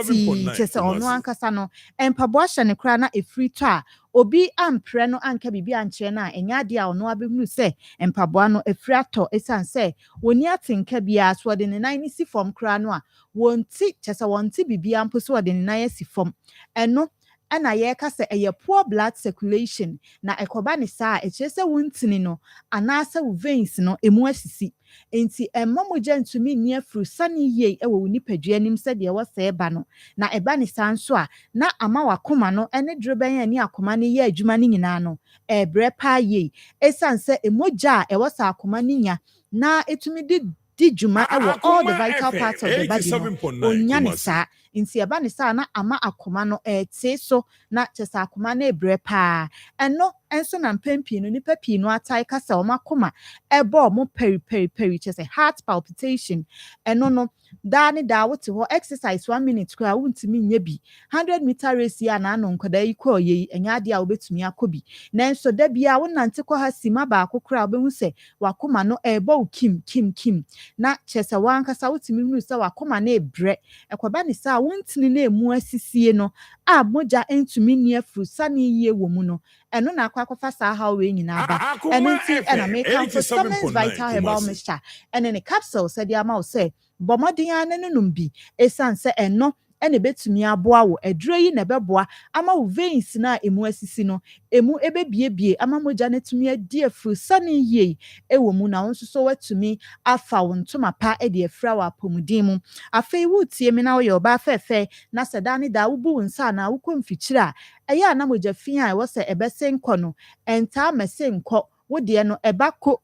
kyesɛ ɔno ankasa no empaboa hyɛ ne kra na efiri tɔ a obi ampre no anka bibi ankyerɛ na enya de a ɔno abehunu sɛ empaboa no efiri atɔ esan sɛ woni atenka bia so de ne nan ne si fam kra no a wonti kyesɛ wonti bibi ampo so de ne nan asi fam ɛno ɛna yɛka sɛ ɛyɛ poor blood circulation na ɛkɔba ne saa ɛkyerɛ sɛ wontini no anaasɛ wo veins no emu asisi enti mmomogya ntumi nni afuru sane yie ɛwɔ wo nipadua nim sɛ deɛ wɔsɛ ɛba no na ɛba ne saa nso a na ama wakoma no ɛne drobɛn ani akoma ne yɛ adwuma ne nyinaa no ɛbrɛ paa yie esan sɛ emogya a ɛwɔ sa akoma ne nya na etumi di dwuma ɛwɔ all the vital parts of the body no onya ne saa nti eba ne saa na ama akoma no ɛte so na kyesa akoma na ebrɛ paa ɛno enso na mpempi no nipa pii no atai kasa o makoma ɛbɔ mo peri kyesa heart palpitation ɛno no da ne da wote ho exercise 1 minute kwa wontimi nya bi 100-meter race ya na ano nkoda yi kɔ yi enya ade a wobetumi akɔbi nanso da bia wonante kɔ ha sima ba akokra obehu sɛ wakoma no ɛbɔ kim na kyesa wankasa wotimi hunu sɛ wakoma na ebrɛ ɛkɔba ne sa wontini na emu asisie no a moja entumi ni afuru sane yie wɔ mu no ɛno na akwafa saa ha we nyina ba ɛno nti ɛna make for Siemens Vital Herbal Mixture ɛne ne capsules sɛ de ama wo sɛ bɔmɔden a nenum bi esan sɛ ɛno ɛna betumi aboa wo aduro yi na bɛboa ama wo veins na emu asisi no emu ebebiebie ama moja netumi adi afuru sane yie ɛwɔ mu na wo nso so watumi afa wo ntoma pa ɛde afra wa pomudin mu afei wo tie me na wo yɛ ɔba fɛfɛ na sɛ da ne da wo bu nsa na wo kɔ mfikyira ɛyɛ na moja fi a ɛwɔ sɛ ɛbɛsen kɔ no ɛnta mɛsen kɔ wodie no eba ko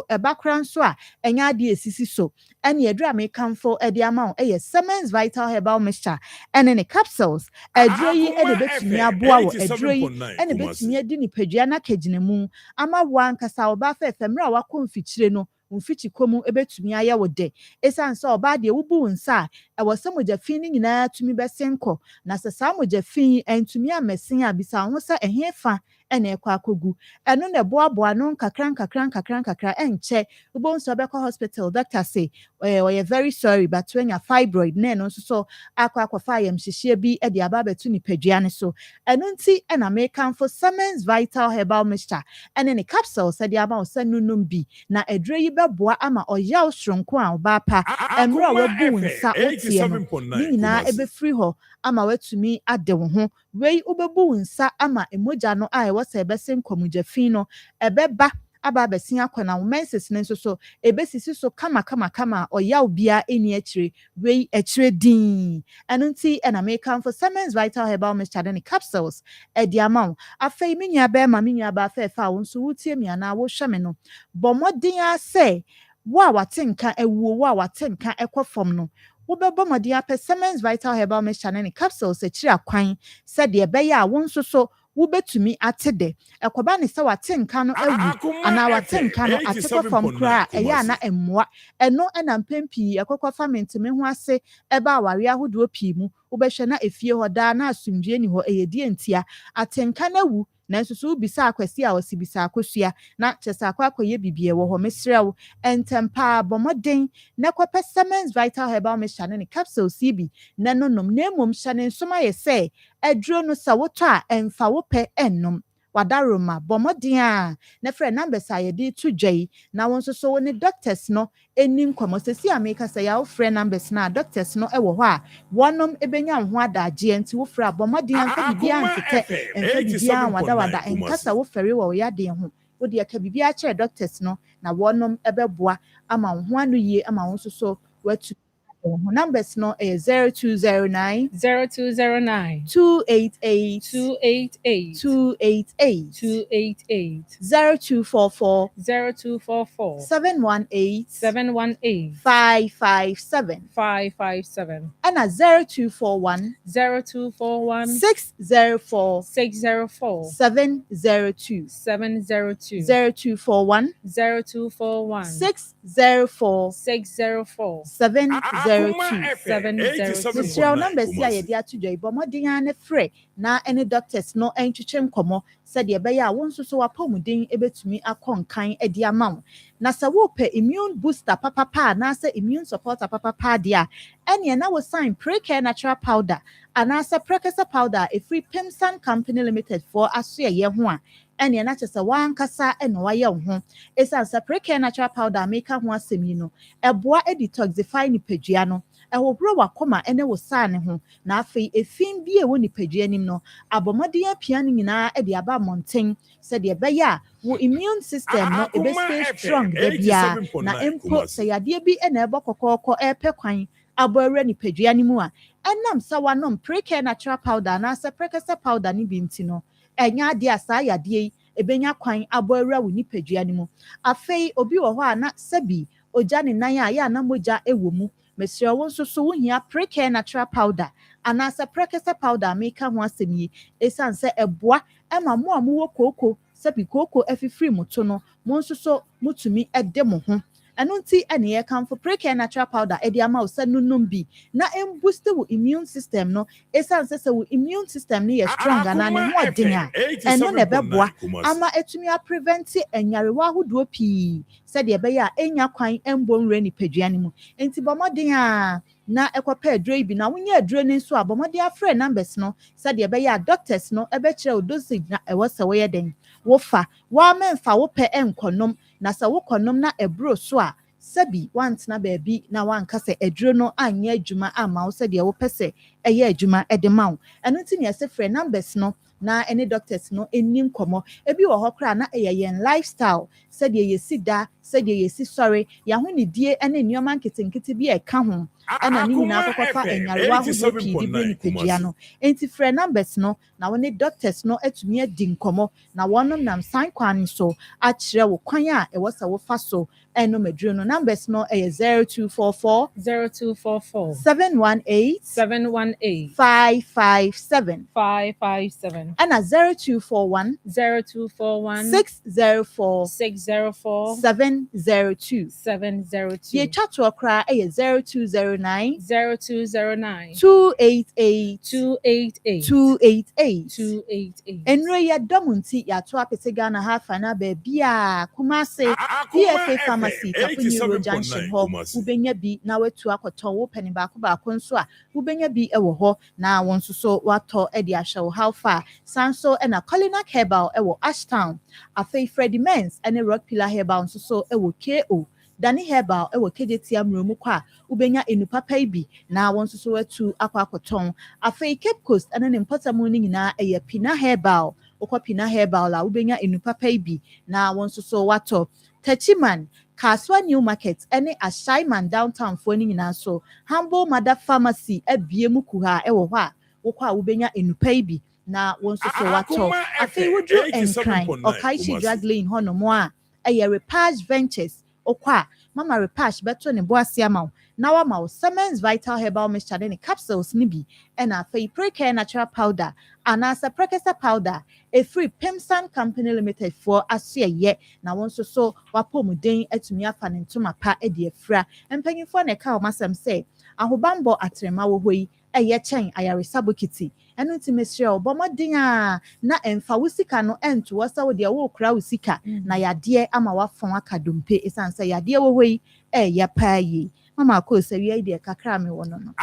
eba kra nso a enya ade esisi so ene adura me kamfo ede ama ɛyɛ Siemens Vital Herbal Mixture ene ne capsules aduro yi ene betumi aboa wo aduro yi ene betumi adi nipadua na kagina mu ama wan kasa oba fefe mra wakɔ mfikyire no mfichi komu ebetumi ayɛ wo de esan sɛ oba de wubu nsa ɛwɔ sɛ mogya fin ni nyinaa tumi bɛsenkɔ na sɛ saa mogya fin entumi amɛsen a bisa ho sɛ ɛhefa ɛna ɛkɔ akɔgu ɛno na boaboa no nkakra ɛnkyɛ wobɔ nso bɛkɔ hospital doctor say we are very sorry but when your fibroid na no so akɔfa yam hyehyɛ bi ɛde aba bɛtu nipadua ne so ɛno nti ɛna mekamfo Siemens Vital Herbal Mixture ɛne ne capsules ɛde aba wo sɛ nunum bi na aduro yi bɛboa ama ɔyaw soronko a ɔba pa ɛmra wabu nsa otie no ni nyinaa ɛbɛfiri hɔ ama watumi ade wo ho wei ubebu nsa ama emoja no a ɛwɔ sɛ ɛbɛsen komugya fin no ɛbɛba aba bɛsen akɔna wo menses ne nso so ebesisi so kama ɔyaw bia eni akyire wei akyire din ɛno nti ɛna meka for Siemens Vital Herbal Mixture ne capsules ɛdi ama wo afei menya bɛma menya ba afɛfa wo nso wotie mi ana wo hwɛ me no bɔmɔden asɛ wo a watenka ɛwuo wo a watenka ɛkɔ no wobɛbɔ mɔden apɛ Siemens Vital Herbal Mixture ne capsules akyiri akwan sɛ de ɛbɛyɛ a wo nso so wobɛtumi ate de ɛkɔba ne sɛ watenka no awu ana watenka no atekɔ fam kra ɛyɛ ana emmoa ɛno ɛna mpempi ɛkɔkɔ fa menteme ho ase ɛba aware ahodoɔ pii mu wobɛhwɛ na efie hɔ daa na asomdue ni hɔ ɛyɛ die ntia atenka na awu na nso so bisa akwasi a osi bisa akosua na kyesa akwakoye bibie wɔ hɔ mesrew entempa bomɔden na kɔpɛ Siemens Vital Herbal Mixture ne capsule CB na nonom na emom hyɛ ne nsoma yɛ sɛ aduro no sa wotɔ a emfa wopɛ ennom wadaroma bomodia na frɛ numbers a yɛde to dwai na wɔn nso so ne doctors no enim komo sesi ameka sɛ ya wo frɛ numbers na doctors no ɛwɔ hɔ a wɔnom ebenya ho adagye nti wo frɛ bomodia mfa bibia nketɛ mfa bibia wada enkasa wo fɛre wɔ yade ho wo de aka bibia kyerɛ doctors no na wɔnom ɛbɛboa ama ho anu yie ama wɔn nso so watu numbers no is 0209 0209 288 288 288 288 0244 0244 718 718 557 557 and a 0241 0241 604 604 702 702 0241 0241 604 604 702 Mr. numbers ya yedi atudwa ibomodin ne frɛ na any doctors no entwetwe nkɔmɔ said ye bɛyɛ a wɔn nso so wapɔmuden ebetumi akɔnkan edi ama na sɛ wo pɛ immune booster papa na sɛ immune supporter papa dia ɛne na wo sign Precare natural powder anasa Precare powder a free Pimsan company limited for asoɛ ye ho a ɛne na kyerɛ sɛ wankasa ɛna wayɛ wo ho esan sɛ Precare natural powder make ho asɛm yi no ɛboa detoxify nipadua no ɛhobro wakoma ɛne wo saa ne ho na afei efin bi ɛwɔ nipadua nim no abɔmɔden apia no nyinaa ɛde aba mmɔnten sɛ de ɛbɛyɛ a wo immune system no stay strong bia na empo sɛ yadeɛ bi ɛna ɛbɔ kɔkɔɔkɔ ɛpɛ kwan abɔwura nipadua nim a ɛnam sɛ wanom Precare natural powder na sɛ Precare powder ne bi nti no ɛnya ade asa yadeɛ yi ebenya kwan abɔwura wo nipadua nim afei obi wɔ hɔ a na sɛbi ogya ne nan a ya na mogya ɛwɔ mu Monsieur wonso so wohia Precare natural powder anasa Precare powder make ho asɛm yi esan sɛ ɛboa ɛma mo a mo wɔ koko sɛbi koko afifiri mo to no mo nso so mutumi ɛde mo ho ɛno nti ɛne yɛ kan for Precare natural powder ɛde ama wo sɛ nunum bi na boost wo immune system no esan sɛ wo immune system ne yɛ strong ana ne ho ɔden a ɛno na ɛbɛboa ama etumi a prevent enyarewa ahodoɔ pii sɛ de ɛbɛyɛ a enya kwan mbonwura nipadua ne mu enti bɔmɔden a na ekɔpɛ aduro bi na wonye aduro ne nso abɔmɔden afrɛ numbers no sɛ de ɛbɛyɛ a doctors no ɛbɛkyerɛ wo dosage na ɛwɔ sɛ wɔyɛ den wofa wa menfa wo pɛ enkonom na sɛ wo konom na ebro so a sabi wantena baabi na wanka sɛ aduro no anya adwuma ama wo sɛ de wo pɛ sɛ ɛyɛ adwuma ɛde ma wo ɛno nti ne ɛsɛ frɛ numbers no na any doctors no enim komo ebi wɔ hɔ kra na ɛyɛ yɛn lifestyle sɛ de yɛsi da sɛ de yɛsi sɔre ya ho ne die ɛne nneɛma nketenkete bi ɛka ho ɛna ne nyinaa kɔkɔfa enyarewa ho pii de bi nipadua no enti frɛ numbers no na wɔne doctors no atumi adi nkɔmɔ na wɔnom nam san kwan so akyerɛ wo kwan a ɛwɔ sɛ wo fa so ɛno maduro no numbers no ɛyɛ 0244 718 557 ɛna 0241 604 702 yɛtwa toɔ koraa ɛyɛ 0209 288 ɛnuro yɛ dɔm nti yɛato apete Ghana ha afa na baabi a Kumase PFA pharmacy Tapunyi Road Junction hɔ wobɛnya bi na watu akɔtɔn wo pɛni baako nso a wobɛnya bi ɛwɔ hɔ na wɔn nso so watɔ ɛde ahyɛ wo how far sanso ɛna Colinac Herbal ɛwɔ Ashtown afei Freddy Mens ɛne Rock Pillar Herbal nso so ɛwɔ KO Dani Herbal ɛwɔ KJT amromu kwa ubenya enupapa ibi na wɔn nso so watu akɔtɔn afei Cape Coast ɛne ne mpɔtamu ne nyinaa ɛyɛ Pina Herbal okɔ Pina Herbal la ubenya enupapa ibi na wɔn nso so watɔ Techiman Kaswa New Market ɛne Ashaiman downtown fo ne nyinaa so Humble Mother Pharmacy abie mu kuha ɛwɔ hɔ a wokɔ a ubenya enupa ibi na wɔn nso so watɔ afei woduru Enkran Okaichi Drug Lane hɔ no mo a ɛyɛ Repage Ventures okwa mama Repage beto ne boase ama na wa ma Siemens Vital Herbal Mixture ne capsules ni bi na afei Precare natural powder anasa Precare powder a free Pimsan company limited for asye na won so wapomuden atumi afa ne ntoma pa e de afra empanyifo na ka o masem say ahobambo atrema wo hoyi eye chen ayaresa bokiti enu nti mesre obomodin a na emfa wusika no ento wasa wo de wo kra wusika na yade ama wafon akadompe esanse yade wo hoyi eye paayi mama Akosua wi ide kakra me wono no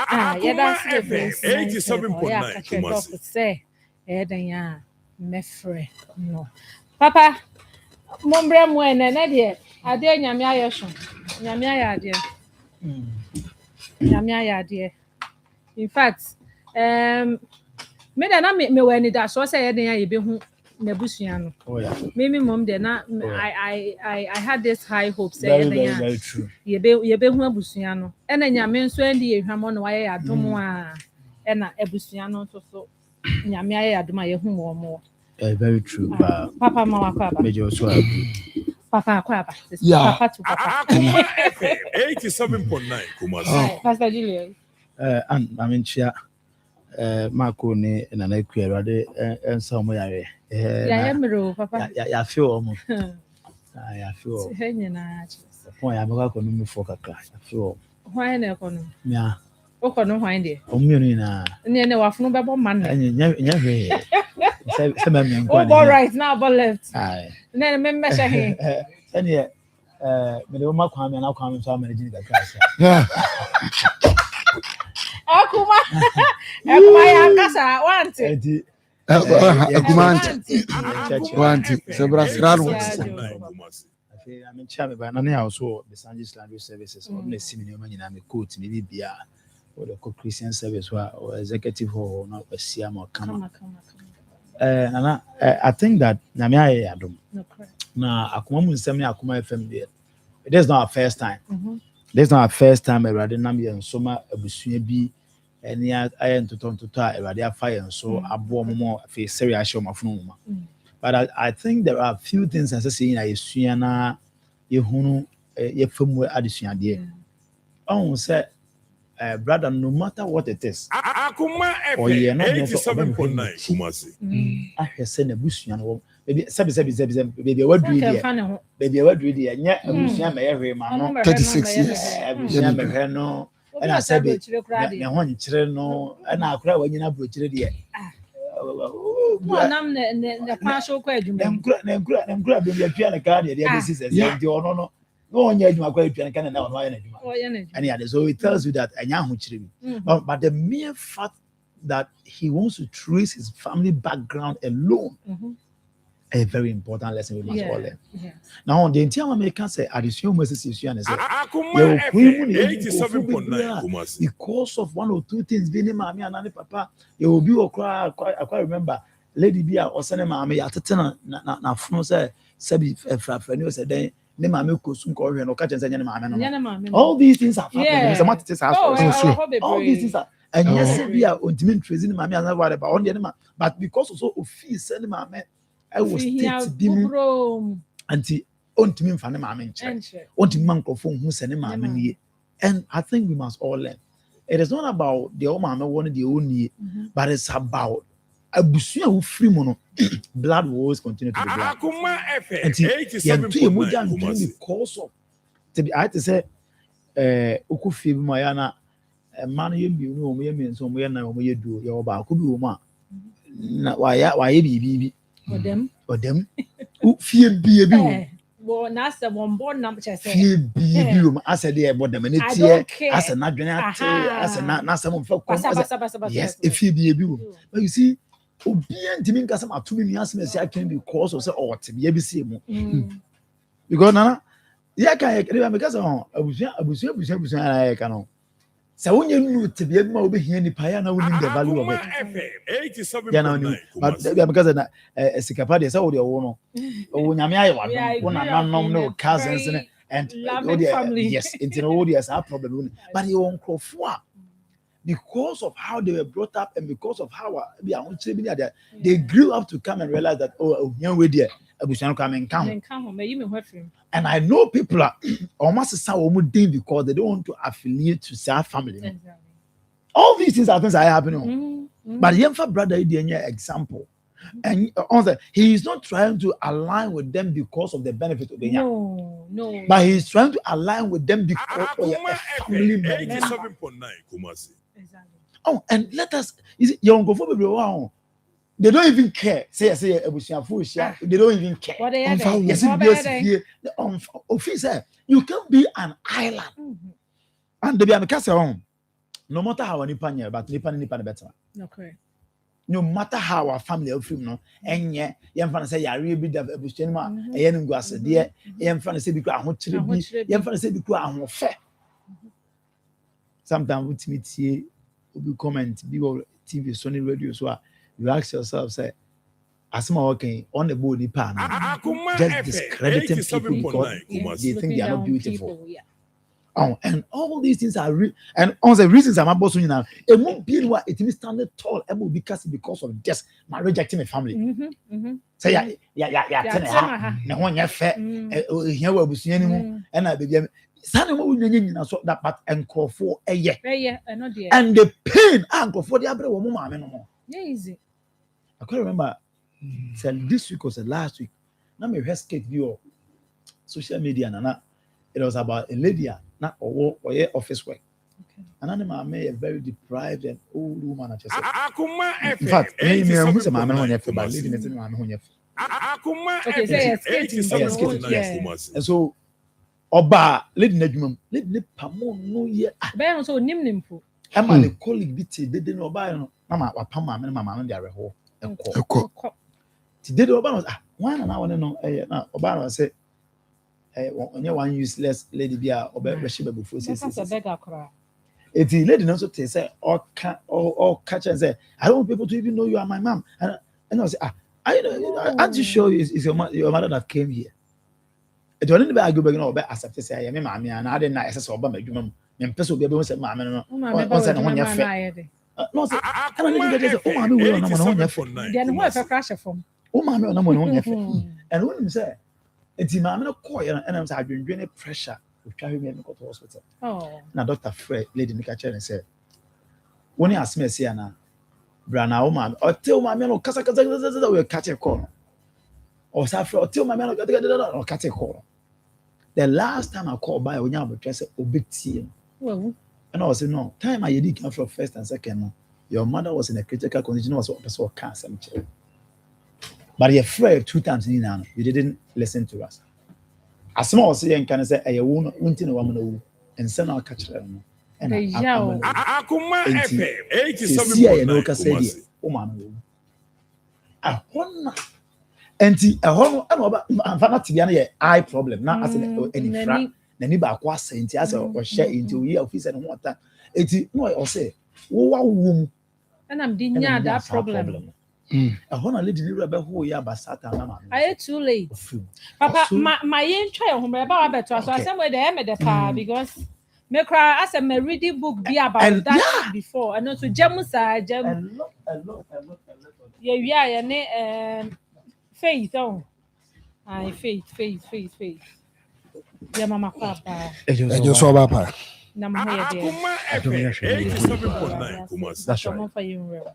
yeda se 87.9 Kumasi say dan ya mefre no papa mombre mu ene na de ade nyame ayesho nyame ayade nyame ayade in fact me da na me wani da so say ye den ya ye behu na busua no me mom de na I had this high hope say ye den ya very true ye behu abusua no e na nyame nso ndi ye hwamo no waye adom a e na abusua no so nyame aye adom a ye hu mo very true papa ma wakwa ba major so agree papa akwa ba papa to papa Akoma FM 87.9 Kumasi. Pastor Julius and I mean chia Marco ne na na ku erade ensa mo yare ya emro papa ya feel mo ya feel henye na achi point ya meka ko no me for kakra ya feel hwan na ekono mia oko no hwan de omienu na ne wafunu bebo man nya hwe se ma me oh all right now but left ai ne me mesha he ene me de ma kwa me na kwa me so ma jini kakra sa Akoma ya kasa wanti wanti sebrasrano I mean chame ba na ne also the Sanjis Land Services or na simi ne manyina me coat me bibia or the Christian service or executive hall na asia ma kama nana I think that na me aye adom na akoma mu nsem ne akoma FM there it is not our first time this is not our first time erade nam ye nsoma abusua bi eni aye ntotontoto a erade afa ye nso abo mo fe serious show mafuno mo but I think there are a few things as I say in Ayesua na yehunu yefamu adesua de on say brother no matter what it is Akoma FM 87.9 Kumasi. Ahwese na busua no baby sabi baby wadru de baby wadru de nya abusua ma yehwe ma no 36 years abusua ma hwe no na sabi ne ho nkyere no na akura wanyina brochire de nam ne pasho kwa adwuma nkura be ya pia na ka de be sise ndi ono no onya adwuma kwa pia na ka na ono ya na adwuma so it tells you that anya ho kyere bi but the mere fact that he wants to trace his family background alone a very important lesson we must all learn. Now, the entire American say, addition message is and say, because of one or two things, being mommy and papa, you will be a cry. I quite remember, Lady Bia or Sene Mammy at the na phone say, Sabi Frafenio said, then Mammy Kusum Korean or Catching Mammy. All these things are happening. All these things are. And yes, we are ultimate treason, Mammy, and about on the enemy, but because of so of fees, sending Mammy. I was still anti ontimi mfane maame nche ontimi mankofo hu sene maame nie and I think we must all learn it is not about the maame one the only but it's about abusua wo free mu no blood will always continue to be blood Akoma FM 87.9 because of to be I to say okofie bi ma ya na man ye bi no mo ye mi nso mo ye na mo ye duo ye oba ko bi wo ma na wa ye bibi Odem. Fie bie bi wo na se won born nam chese. Fie bie bi wo ase de e bodem ne tie ase na dwene ate ase na se mo fa ko. Yes, fie bie bi wo. But you see obi antimi nka se matumi mi ase mesi akan because of say o te bie bi se mu. Because nana ya kan e kire because abusua na ya kan no. So when you know to be able to hear the paya na winning the value of it. 87.9. But because na Sikapa dey say o dey wo no. O nyame aye wadom. Wo na nanom no cousins and yes, into no dey say problem. But you on crofo because of how they were brought up and because of how they grew up to come and realize that here we there abusuan come and come. And I know people are almost because they don't want to affiliate to their family. Exactly. All these things are things that are happening. But Yemfa brother is an example. And he is not trying to align with them because of the benefit of the young. No. But he is trying to align with them because of a family member. 87.9 Kumasi. Exactly. And let us, young people, they don't even care. Say, they don't even care. What they you can be an island. And they be no matter how nipa but nipa better. Okay. no matter how our family of film no enye yem fan say yare bi da abusuani ma eye no guase de yem fan say bi kwa ahokyere bi yem fan say bi kwa ahofe sometimes we tie obi comment bi or TV Sony radio so you ask yourself say asma okay on the body pan just discrediting people because they think they are not beautiful. Oh, and all these things are and all the reasons I'm about to now. It won't be what it is standing tall. It will be because of just my rejecting my family. Say yeah. No one yet fair. Here we see anymore. And I began. Sandy what we need so that part and call for a year. And the pain uncle for the other woman no more. Easy. I can't remember. Said this week was the last week. Now my first skate view social media and it was about a lady not or office work. And I may a very deprived and old woman. In fact, who's a man on your foot by living in my home. And so, Oba, lady Nedmum, let the Pamo no yet. Bear so nimpo. I'm a colleague bitty, they didn't know by Mamma, Pama, and Mamma, and their hole. Today, Obama, one and I want to know. Obama said, only one useless lady be a Oba before says, it's a lady also say, or catch and say, I don't want people to even know you are my mom. And I say, I'm just sure it's your mother that came here. It will only be a good beginning of accept to say, I am mammy, and I didn't access Obama, you and person will be able to say, Mamma, one year fair. No, I don't need to say, oh, I will not on your phone. Then what if a crash of phone? Oh, mamma, no one on your phone. And when you say, it's in my quiet, and I'm doing pressure. We try to make to hospital. Oh. Now, Dr. Fred, lady Nika and said, when you ask me, Siana, Brana, woman, or tell my man, or Casa will catch a call. Or Safra, or tell my man, or catch a call. The last time I called by, when I was dressed, obit. Well, and I was no time I did come from first and second. Your mother was in a critical condition, was also cancer. But you're afraid 2 times in now, you didn't listen to us. As small say and can say, I won't in a woman and send our catcher. And Akoma FM 87.9 woman. A home and a home about eye problem, not as any frack. Nani ba kwa senti as or share into year office and water. It's no or say, oh, and I'm dinya that problem. I want to lead the rebel who ya basata. I too late. Papa, my young child whom about better. So I somewhere there made the car because me cry as a reading book be about that before. And also Jamusa, Jam. Yeah, and faith. Oh, I faith. Yeah, Mama Papa. Just so Papa. Akoma FM 87.9 That's right.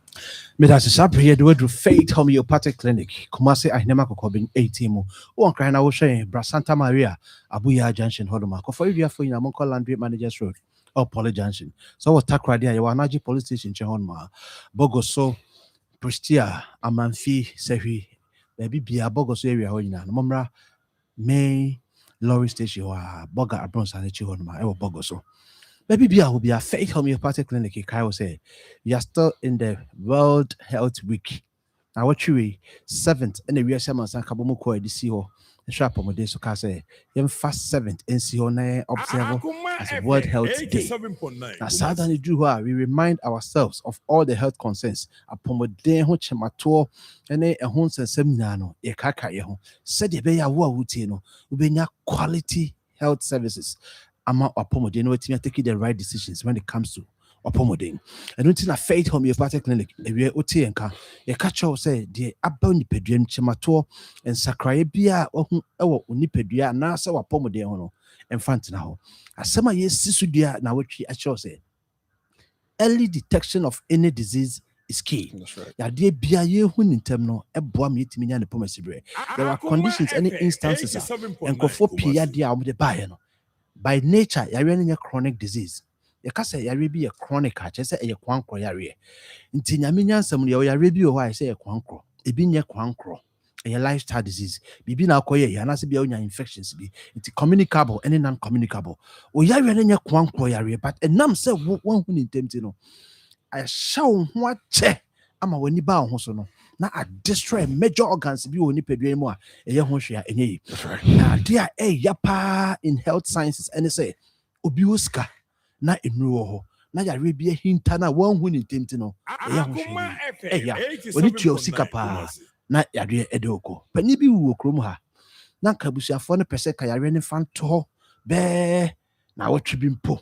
Me that's a here the word Faith Homeopathic Clinic. Kumasi Ahnema Kokobin 18. One crying I was saying Bra Santa Maria, Abuya Junction, Hodoma. For you for in Monko Landry Managers Road or Poly Junction. So what Takradia, you are Naji Police Station, Chehonma, Bogoso, Pristia, Amanfi, Sehi, Baby Bia, Bogoso area, Hoina, Momra, May, Lorry Station, Boga Abron San Chehonma, Ewa Bogoso. Maybe Bia will be a Faith Homeopathic Clinic. I will say, we are still in the World Health Week. Now, what you 7th and the real Saman San Kabomuko, the CEO, the shop on the day, so can say, fast 7th and CEO observe as World Health Day. Now, Southern Juha, we remind ourselves of all the health concerns upon the day, which mature and a home seminano, a kaka, said the Baya Wutino, Ubenya quality health services. Ama Opomodin, we're taking the right decisions when it comes to Opomodin. And until a Faith Homeopathic Clinic, we Otienka, a catcher say, the Aboni Pedrian Chemato and Sacraebia or Unipedia, Nasa Opomodin, and Fantinaho. As some years, Sisudia, now which I shall say, early detection of any disease is key. That's right. Ya dear Bia when in terminal, a boy meet me and the Pomesibre. There are conditions, any instances, and go for Pia dia with the Bayano. By nature, you're running a chronic disease. You can't say you're be a chronic catch, I say a quankro area. In Tinyamian, some you're review why I say a quankro, a bin your quankro, a lifestyle disease. Be now quay, and as be on your infections be it's communicable and non communicable. Or you're running a quankro area, but a num say one in Temptino. I shall what check ama w'ani ba ho so no na a destroy major organs bi wɔ nipadua mu a ɛyɛ ho hwɛ a ɛnyɛ yi na ade a ɛyɛ paa in health sciences ɛne sɛ obi wɔ sika na nnuro wɔ hɔ na yare bi ahinta na wɔnhu ne ntam ti no ɛyɛ ho hwɛ ɛyɛ wɔne tua sika paa na yare ɛde okɔ pani bi wɔ kurom ha na nka busuafoɔ no pɛ sɛ ka yare ne fa nto hɔ bɛɛ na wɔtwe bi mpo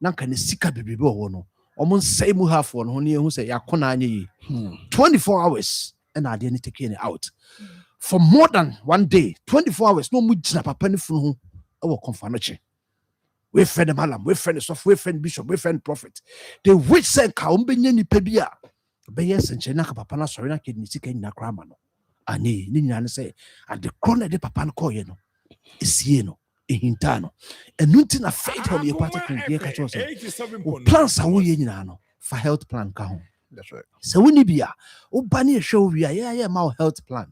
na nka ne sika bebrebe wɔ hɔ no ɔmo nsɛe mu hafoɔ no ho ne yɛhu sɛ yɛakɔ na anyɛ yi 24 hours ɛna adeɛ no taking it out for more than 1 day 24 hours na ɔmo gyina papa ne funu ho ɛwɔ kɔmfa no kye wefrɛ ne malam wefrɛ ne sɔfo wefrɛ ne bishop wefrɛ ne prophet they wish sɛ nka ɔmo bɛnya nipa bi a bɛyɛ nsɛnkyerɛnne na ka papa no asɔre na kɛde ne sika nyina koraa ma no ane ne nyina ne sɛ ade korɔ na ɛde papa no kɔɔyɛ no ɛsie no ehinta no ɛnu nti na faith homeopathic clinic yɛ ka kyerɛ sɛ o plans a woyɛ nyinaa no fa health plan ka ho sɛ woni bi a woba ne yɛhwɛ wo wie a yɛayɛ ma wo health plan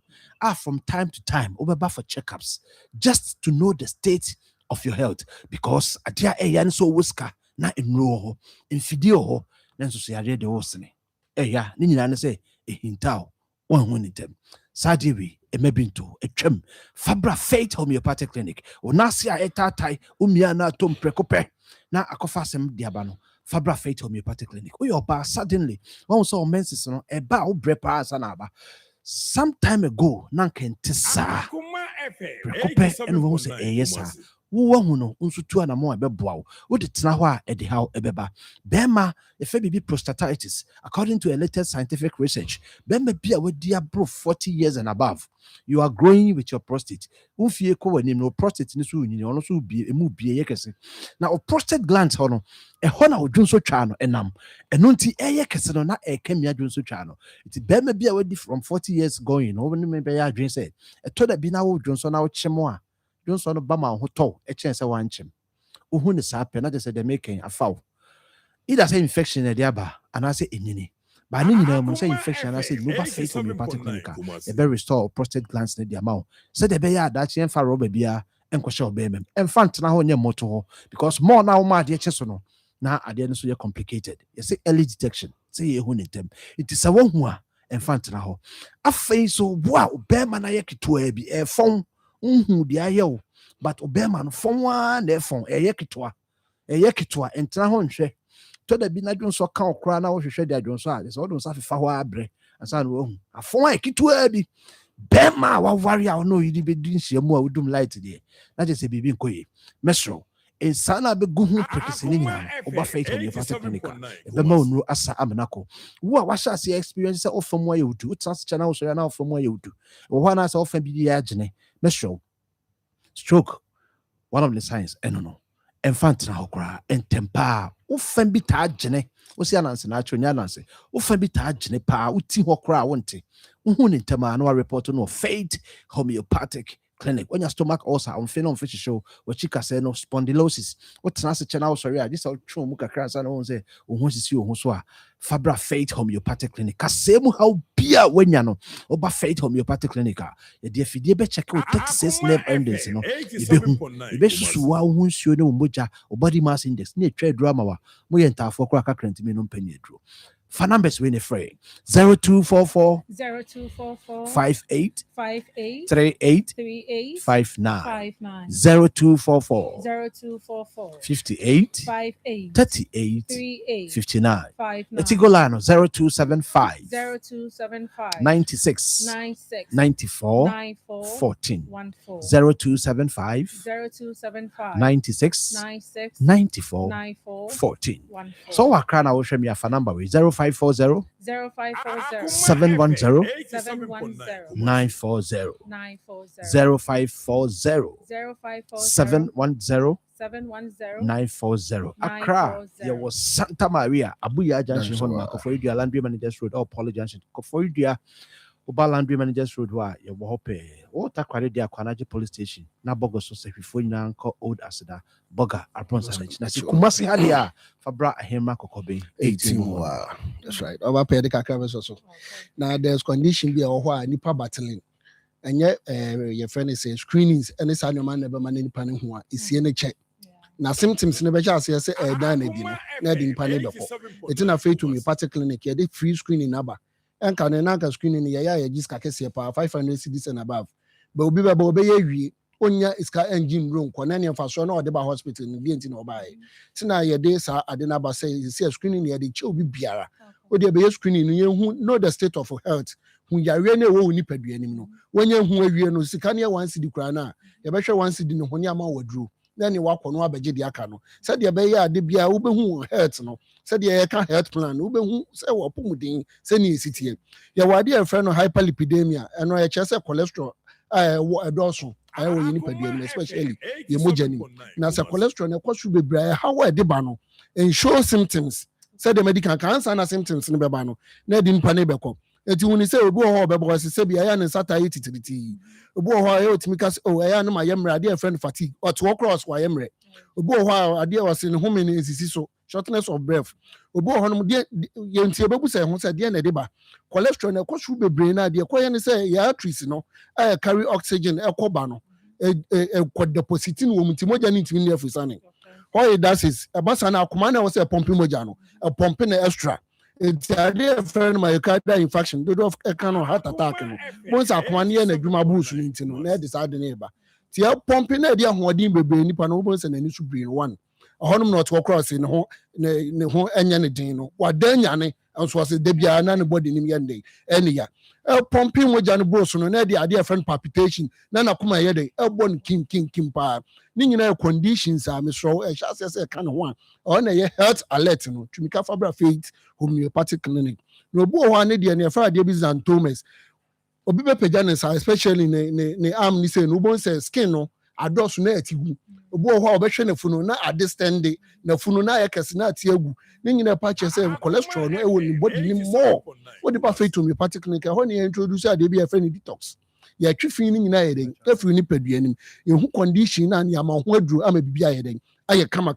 from time to time wobɛba for checkups just to know the state of your health because adeɛ a ɛyɛ ne sɛ ɔwɔ sika na nnuro wɔ hɔ mfidie wɔ hɔ na nso so yareɛ de wɔ sene ɛyɛ ne nyinaa ne sɛ ehinta wo wɔnho ne ntam saa deɛ wei emebinto etwem fabra faith homeopathic clinic onasi a etatai umia na tom prekope na akofa asem diaba no fabra faith homeopathic clinic we oba suddenly one so menses no eba wo brepa asa na aba some time ago na nkente sa prekope eno wo se eyesa wo hu no nso tu anamo ebeboa wo wo de tena ho a ede haw ebeba bema efe bibi prostatitis according to a latest scientific research bema bia wadi abro 40 years and above you are growing with your prostate wo fie ko wani no prostate ni so nyini ono so bie emu bie yekese na o prostate gland ho no ho na odwunso twa no enam eno nti eyekese no na ekemia dwunso twa no nti bema bia wadi from 40 years going no woni me be ya adwen say eto da bi na wo dwunso na wo kyemo a dwunso no ba ma ho tɔ ekyɛn sɛ wankyem ohu ne saa pɛ na just say the making afaw either say infection na dia ba anase enyini ba ne nyina mu say infection anase no ba faith homeopathic clinic e be restore prostate glands na dia ma wo sɛ de be ya adachi emfa rubber bia enkohye obemem emfa ntena ho nye moto ho because more na wo ma ade kye so no na ade no so ye complicated you say early detection say ye hu ne tem it is a wo hu a emfa ntena ho afei so boa obema na ye ketoa bi e fon dia yew but obema no fonwa na efon eye kitwa entena ho nhwe to da bi na dwonso ka okra na wo hwehwe de adwonso a so odon sa fefa ho abre asa na wo hu afon kitwa bi bema wa wari a no yidi be din hyiamu a wodum light de na je se bibi nkoye mesro insana be guhu prekisini nya oba faith on your pastor clinic bema onu asa amenako wo a wahya se experience se ofam wa yewu tu trans channel so ya na ofam wa yewu tu wo hana se ofam bi ya agene mesro stroke one of the signs no infant na hokra entempa ofam bi ta agene wo se ananse na acho nya ananse ofam bi ta agene pa uti hokra wonte hu ne ntema na report no faith homeopathic clinic when your stomach ulcer on phenom fish show what chika say no spondylosis what trans channel sorry I just try mu kakra say no say ohun sisi ohun so a fabra faith homeopathic clinic kasemu how bia wenya no oba faith homeopathic clinic e de afidie be check with 36 nerve endings no e be susu wa ohun sio ne moja body mass index ne twa drama wa mo ye ntafo kra kakra ntimi no mpani adro for numbers we ne free 0244 58 38 59 0244 58 38 59 Etigolano 0275 96 94 14 0275 96 94 14 so wakra na wo hwe me afa number we 0540 710 940 0540 710 940 Accra there was Santa Maria Abuya Junction on Koforidua Landry Managers Road or Poly Junction Koforidua Oba Landry Managers Road wa ye wo hope o takware dia Kwanaje Police Station na bogo so sefifo nyina nko old asida boga apronsa na sikumasi hadia fabra ahema kokobe 18 wow that's right oba pay the kakra so now there's condition bi o ho a nipa battling enye your friend is screenings any sa no man never man nipa ne ho a esie ne check na symptoms ne be ja say dan na di no na di nipa ne beko eti na faith to me party clinic ye dey free screening naba enka ne nanka screening ya jiska kese pa 500 cedis and above but obi be wie onya iska engine room kwana ne mfaso na odeba hospital ni bi enti na obae tina ye de sa ade na ba say screening ye de che obi biara odi be screening no ye hu know the state of health hu yare na wo ni padua nim no wonya hu awie no sika ne 1 cedi kura na ye be hwe 1 cedi no ho ne ama waduro na ne wakọ no abeje de aka no se de be ya ade bia wo be hu health no se de ye ka health plan wo be hu se wo pomuden se ne esitie ye wade e frɛ no hyperlipidemia eno ye che se cholesterol wo edoso I will need to especially the mogeni. Now, the cholesterol and cost be bra how I debano and show symptoms. Said the medical cancer and symptoms in the babano. Nedin panebeko. It when say Obo Bebo say be I and satiety to the tea. Obo Timicas, oh, I am my emra, dear friend fatigue, or to across why emre. Obo a dear was in home in so shortness of breath. Obo Honum dear Yantiabu say, who said, Dear Deba. Cholesterol and cost be brain idea. Quite say, ya trees, no, I carry oxygen, a cobano. A depositing woman Timoja need to be near for sunning. What it does is a basana commander was a pumping mojano, a pumping extra. It's a dear friend my cardiac infection, do of a kind of heart attack. Once I come here and a Juma bush into no decided neighbor. Tia pumping a dear Hodim baby Nipanobos and an issue being one. A honum not to cross in home any dino. What then Yanni, and was a debia and anybody in Yende, any year. Pumping with Jan Boson and the idea friend palpitation, Nana Kuma Yede, Elbon Kim Pa. Nina conditions are Miss Row, a chassis as a kind of one. On a health alert, no, to make a Fabra Faith homeopathic clinic. No boy wanted the near Friday business and Thomas. Obibe Pejanes, especially ne arm, ni say, no one says skin, no, I dos net. Obo ho obehwe ne funu na adistende na funu na yakese na atiagu ne nyina pa che say cholesterol no e woni body ni more what the perfect to me particularly when you introduce ade bi a friend detox ya twifi ni nyina yeden afiri ni padua nim ehu condition na ne ama ho aduru ama bibia yeden aye kama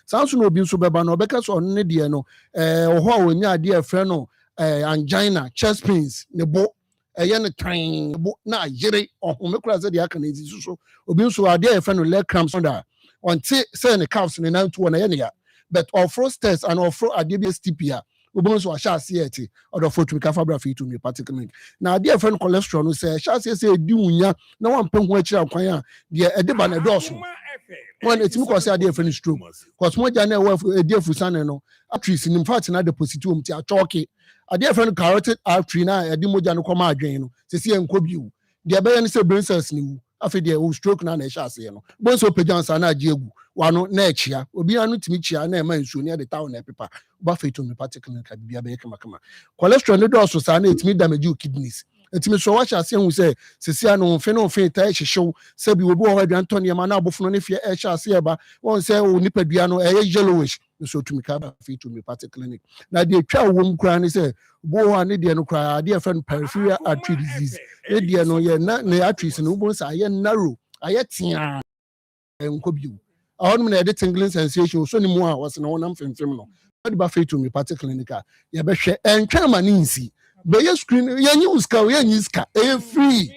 sanso no obi nso beba no obeka so ne de no ho a wonya ade a friend no angina chest pains ne bo eye ne train na yere ohome kura se de aka na ezi so obi nso ade e fe no leg cramps under until say ne calves ne na to na ye ne ya but offro stairs and offro ade bi stipia obi nso a sha se eti odo for to fabra fit to me particularly na ade e fe no cholesterol no say sha se edi unya na wan pe ho akira kwan a de ede ba na doso when etimi ko say ade e fe no stroke cause mo ja na e wa edi afusane no actress in fact na deposit um ti a choke ade friend carotid artery na edi moja no koma adwen no sesi enko biu de be yan say brain cells ni wu afi de o stroke na na sha ase no bon so pejansa na age egu wano na echia obi anu timi chia na ema nsuo ne de town na pepa ba feto me particular ka bibia be kama cholesterol ne do so sa na etimi damage kidneys etimi so wa sha ase hu say sesi anu fe no fe ta ehyew se bi obi o aduan to ne ma na abofo no ne fie sha ase eba won say o nipadua no yellowish so to me ka ba feto me particular clinic na de twa wo mkura ne say bo ne de no kra de friend peripheral artery disease e de no ye na ne arteries no bo sa ye narrow aye tia enko biu ahon na de tingling sensation so ni mu a was na wonam femfem no de ba feto me particular clinic ye be hwe entwa ma ninsi be ye screen ye nyi uska ye nyi ska e free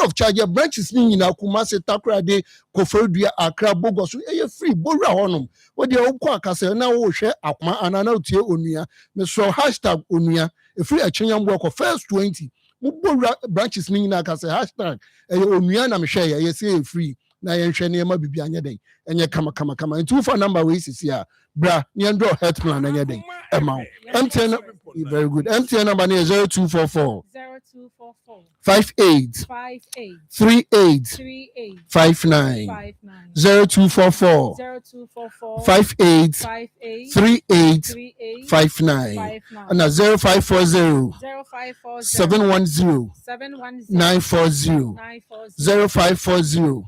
of charge your branches ni nyina Akoma se Takoradi Kofodua Accra Bogos free bora honum we de okọ akase na wo hwe Akoma anana otie onua me so hashtag onua free achenyam work first 20 mo bora branches ni nyina akase hashtag onua na me hwe ye say free na ye hwe ne ma bibia anya den enye kama ntu for number we sisi a bra ne ndo health plan anya den ema MTN very good MTN number is 0244 58 38 59 0244 58 38 59 and 0540 710 940 0540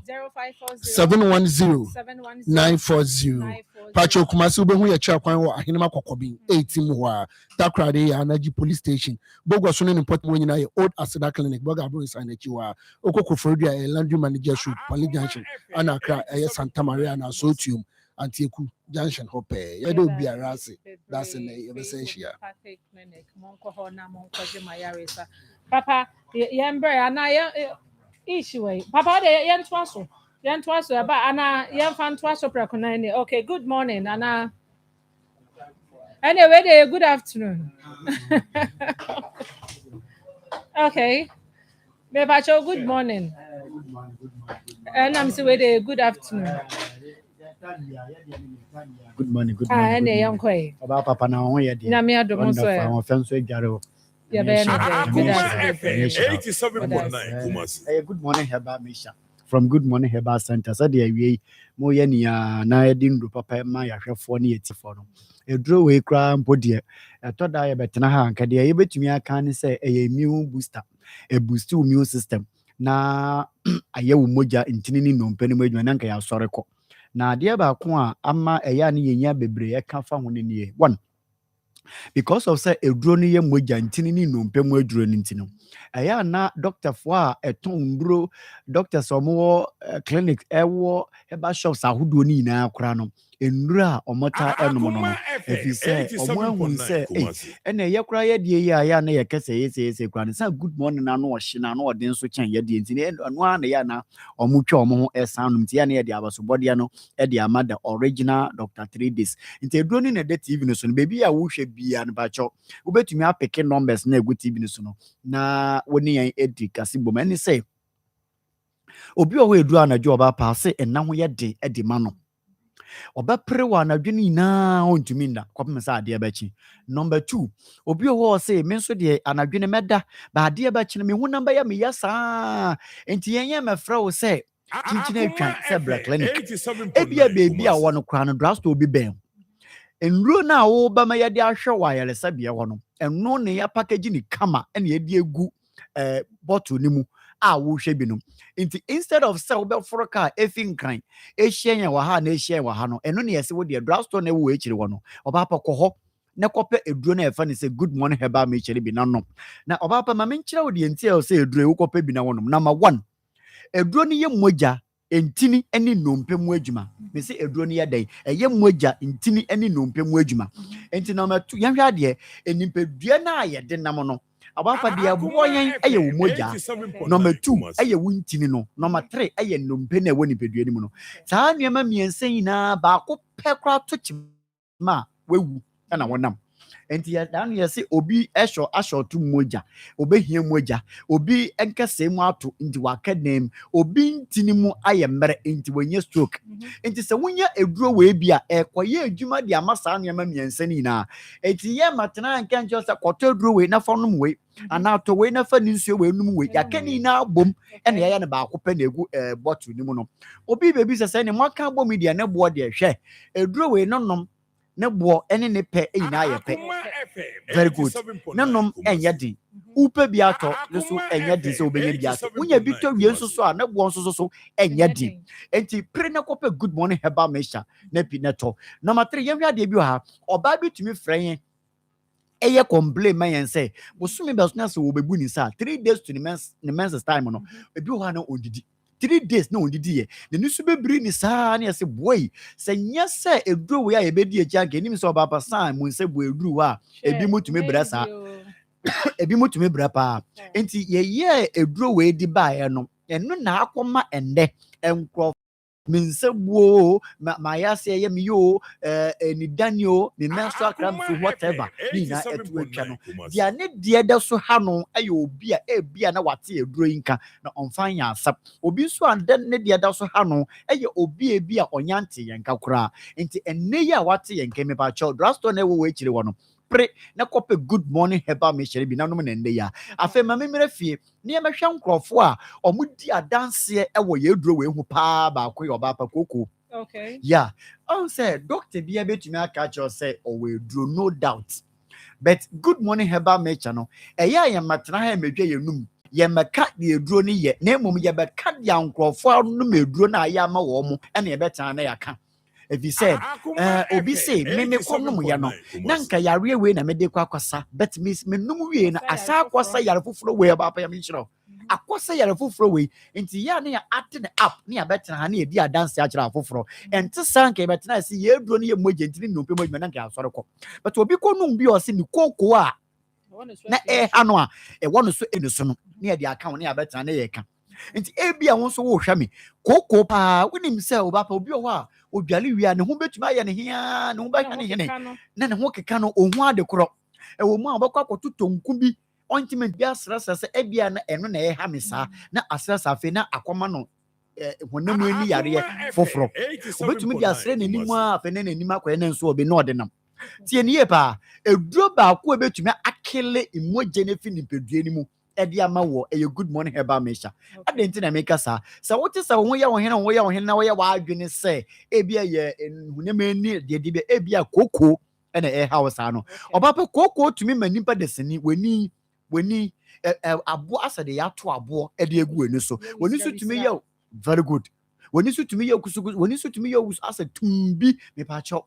710 940 Pacho Kumasi ube hu ye cha kwan wo ahenema kokobin 18 ho a Takoradi ya Anaji police station Bogos no import mo nyina ye old Aseda clinic Boga bro sign echi wa Okokofodua e landry manager shoot Pali Junction ana Accra Santa Maria na Sotium Antieku Junction hope ye do biara ase that's in ye be say hia clinic monko ho na monko je mayaresa papa ye mbre ana ye issue papa de ye ntwa so aba ana ye fa ntwa so prekona ni okay good morning ana Anyway, good afternoon. Okay. Bebacho, good morning. And I'm saying good afternoon. Good morning, good Ah, morning. ene yankoi. Oba papa na ho ye de. Nyame adom so Wonderful. ya. Won fam so edware. Ya be no Akoma be. FM 87.9 Kumasi. Hey, good morning, Heba Misha. From Good Morning Heba Center. So the we mo ye ni na edin do papa ma ya hwefo ne yetifo no. Eduro we kra mpo de. Eto da ye betena ha anka de ye betumi aka ne say immune booster. A boost immune system. Na aye wo moja ntini ni no mpani mo adwuma na nka ya sore ko. Na de ba ko a ama eya ne yenya bebre ye ka fa ho ne ne. One, because of say eduro no ye moja ntini ni no mpam aduro ni ntino. Eya na doctor fo a eton nduro doctors omo clinic ewo eba shops ahodo ni na akora no enura omota enom no efi say omo ahun say ena ye kora ye die ye aya na ye kese yese kora no say good morning na no ohye na no odin so chen ye die ntini eno a na ya na omo twa omo ho esanum ti ya na ye de abaso body no e de amada original Dr. 3 days nti eduro ni na de TV no so no baby a wo hwe bia no ba cho ubetumi apeke numbers na egu TV no so no na woni yan edi kase bom ani say obi o we eduru anadwo oba pa se enna ho ye de edi ma no oba pre wa anadwo ni na ontumi nda kwapem sa ade abachi. Number 2, obi o say me so de anadwo ne meda ba ade abachi me hu namba ya me yasa enti yenye me fra wo say chinchina atwan say black clinic ebia baby a wono kra no drasto obi ben enro na wo ba ma ye de ahwe wa yele sabia ho no enno ne ya package ni kama ene ye de egu bottle ni mu a wo hwe bi no nti instead of sell be for car efin kan ehyen wa ha na ehyen wa ha no eno ne yese wo de drugstore na wo echiri wo no oba pa koho na kope eduro na efa ne say good morning heba me echiri bi na no na oba pa ma me nkyira wo de nti e say eduro wo kope bi na wo no. Number 1, eduro ni ye moja entini eni nompe mu adwuma me say eduro ni ye dan eye moja entini eni nompe mu adwuma enti number 2 yanhwa de enimpadua na aye de nam no abafa de aboyen eye wo moja. Number 2 eye wo ntini no. Number 3 eye nompe na wo nipadua ni mu no. Saa nuema miensa nyina ba ko pekra to chima wewu na wonam enti ya dan ye say obi asho to moja obehia moja obi enkese mu ato nti wakadem obi ntini mu aye mere nti wonye stroke enti se wonya eduro we bia ekoye adwuma de amasa nuema miensa ni na enti ye matena nka njo se kwoto eduro we na fonum we ana to we na fa ni nsuo we num we yakani na bom ene ya ne ba akopɛ na egu bottle ni mu no obi bebi se ne mwaka bom dia ne bo de hwɛ eduro we nonom ne bo ene ne pe ina ye pe very good nanom enye din upe bi ato ne so enye din se obenye bi ato unya bi to wie nso so a ne bo nso so enye din enti pre ne kope good morning heba mesha na pi neto. Number 3 yehwa de bi ha oba bi tumi frɛn eye complain man yen say bosumi be so na se wo bebu ni sa 3 days to the men's time no ebi ho na odidi 3 days na odidi ye ne nisu bebiri ni saa na yese boy se nya se eduro we a ye bedi eja nke nim se oba pa san mu se bo eduro wa ebi mutumi bra sa ebi mutumi bra pa enti ye eduro we di ba ye no eno na akoma ende enkro minsebuo ma yase ye mi yo ni Daniel ni menso akram fi whatever ni na etu atwa no dia ne de da so ha no aye obi a ebia na wate eduro yinka na onfan ya asap obi so ande ne de da so ha no aye obi ebia onyante yenka kura enti enne ya wate yenka me ba cho drasto na wo echire wo no pre na kope good morning heba me shere bi na no me nde ya afa ma memere fie ne ye mehwe nkrofo a omudi adanse e wo ye duro we hu pa ba ko yo ba pa koko. Okay. Yeah. On say doctor bia betumi aka cho say o we duro no doubt. But good morning heba me cha no e ya ye matena ha medwa ye num ye meka de duro ni ye na emom ye beka de nkrofo no meduro na ya ma wo mo e na ye betana na ya ka. If you said, obi say, me kono ya no, nanka yare we na me de kwa kwasa, but miss me num we na asa kwasa yare fufuro we ba pa ya me chiro. Akwasa yare fufuro we, enti ya na ya ate the app, ni abetena ha na ye di dance ya chira fufuro. Enti sanka betena si ye duro ni ye moje enti ni nompe moje nanka asore ko. But obi kono bi o se ni koko a na ha no a e wono so enu so no, na ye di account na abetena na ye ka. nti ebi a won so wo hwa me koko pa wonim se oba pa obi o ho a odwale wi a ne ho betuma aye ne hia ne ho ba hwa ne hene na ne ho keka no ohun ade koro e wo mu a obakwa koto tonku bi ointment bi asrasa se ebia na eno na ha me saa na asrasa afi na akoma no honam ani yare foforo obetumi di asre na nimu a afi na nanim akoye na nso obi na odinam tie ne ye pa eduro ba ko ebetumi akele imoje ne fi nipadue ni mu edi ama wo a good morning herbal mixture adenti na make sa wote sa wo ya wo hene na wo ya wa adwene se ebia ye honam ani de de ebia koko na house ano obapa koko tumi manipa deseni weni abo asade ya to abo e de egu eni so weni so tumi ye very good weni so tumi ye kusugu weni so tumi ye asa tumbi me pa cho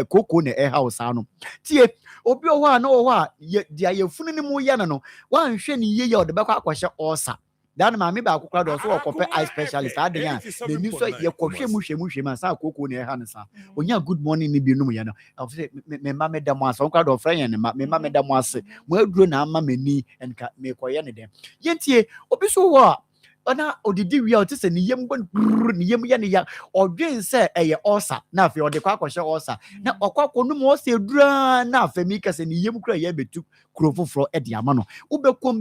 koko na house ano tie obi o ho na o ho a dia ye funu ni mu ye no wan hwe ni ye o de bekwa akwahye osa dan ma me ba akokra do so okope eye specialist aden ya de ni so ye kohwe mu ma sa koko na ha ne sa onya good morning ni bi no mu ye no me ma me da mo asa okra do friend ne ma me ma me da mo ase mo aduro na ama mani enka me koye ne dem yentie obi so ho a ona odidi wi a otise ni yem bon ni yem ya ne ya odwen se eye osa na afi ode kwa akwahye osa na okwakwo no mo se dura na afi mi kase ni yem kura ye betu kurofofro e de ama no ubekom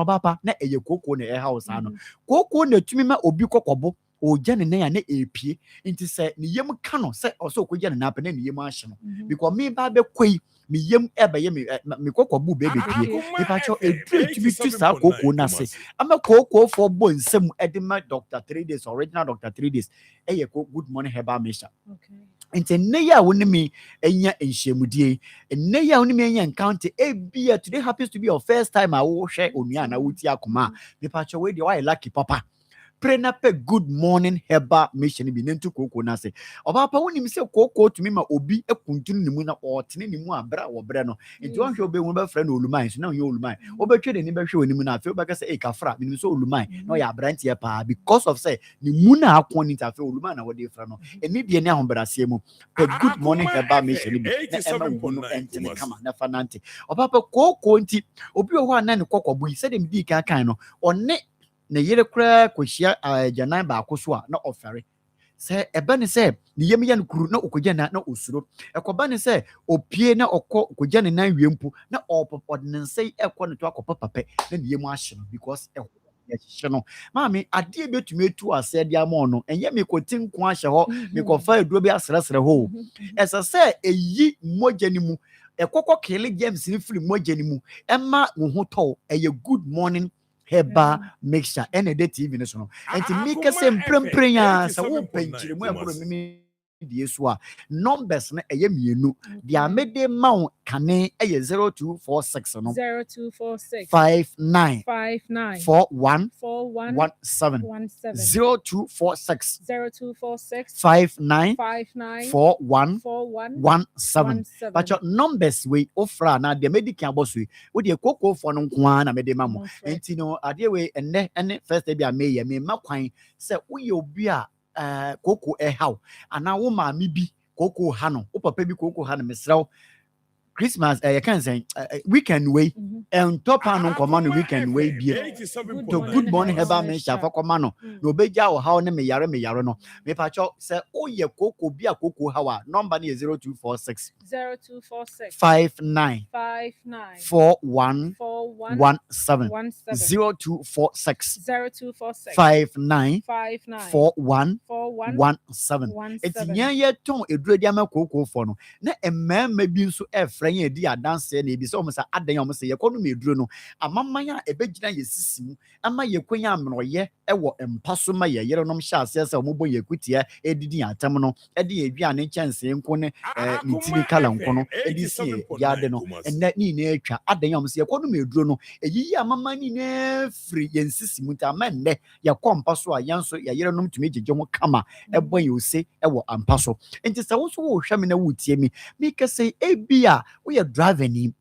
papa na eye koko na house ano koko na tumi ma obi kokobo oja ne na epie nti se ni yem ka no se oso okoja ne na pa na ni yem ahye no because me ba be kwei mi yem ebe ye me kokobo be pie me pa cho edru tumi tu sa koko na se ama koko for bo nsem edema Dr. 3 days original Dr. 3 days eye good morning herbal mixture nti ne ya woni mi enya enhyemudie ne ya woni mi enya encounter ebia today happens to be your first time a wo hwe onua na wuti akoma me pa cho we de why lucky papa pray na pe good morning herbal mixture bi nentu koko na se oba pa woni mi se koko tumi ma obi ekuntunu ni mu na otene ni mu abra wo bre no nti won hwe obi won ba fra na oluman so na ye oluman obetwe de ni ba hwe woni mu na afi oba ka se kafra mi so oluman na ya abrantie pa because of say ni mu na akon ni tafe oluman na wo de fra no eni de ni ahombrase mu pe good morning herbal mixture bi na ema wo no entene kama na fanante oba pa koko nti obi wo ho na ne kokko yi se de mi di kan no one ne yere kura kohia janan ba Akosua na ofere se ebe ne se ne yem ya nkuru na okoja na osuro ekoba ne se opie na okoja ne nan wiempu na opopod ne nsei ekọ ne to akopa pape na ne yem ahye no because ehye no maami ade betumi etu ase de ama no enye me kotin ko ahye ho me kofa eduro bi asresre ho ese se eyi moja ni mu ekokọ kele James ni firi moja ni mu emma wo ho to eye good morning herbal mixture and the TV no so no enti mika se mprempren ya sa wo penchire mu ebro mimi die so a numbers na eye mienu dia mede ma kane eye 0246 no 0246 59 59 41 17 0246 59 41 17 but your numbers we ofra na de medical boss we de koko for no nko na mede ma mo enti no ade we enne first day bia me ma kwan se uye obi a koko how ana wo ma mi bi koko ha no wo papa bi koko ha no mesrew Christmas you can say weekend way and top on command weekend way be to good morning herbal mixture for command no beja o how na me yare no me pa cho say o ye koko bi a koko hawa number na 0246 59 41 17 0246 59 41 17 etinya ye ton eduro dia ma koko for no na emma bi nso friend ye di adanse na ebi so mo sa adan ya mo se ye kono meduro no amamman a ebegina ye sisimu ama ye kwanya amnoye ewo empaso ma ye yere nom hya ase se mo bo ye kutia edidi atam no ede ye duane nkyɛnse nko ne nitini kala nko no edi sie ya de no enne ni na atwa adan ya mo se ye kono meduro no eyiyi amamman ni na firi ye sisimu ta ma nne ye kompaso a yanso ye yere nom tumi gege ho kama ebo ye ose ewo ampaso enti se wo so wo hwa me na wutie mi kese ebia we are driving him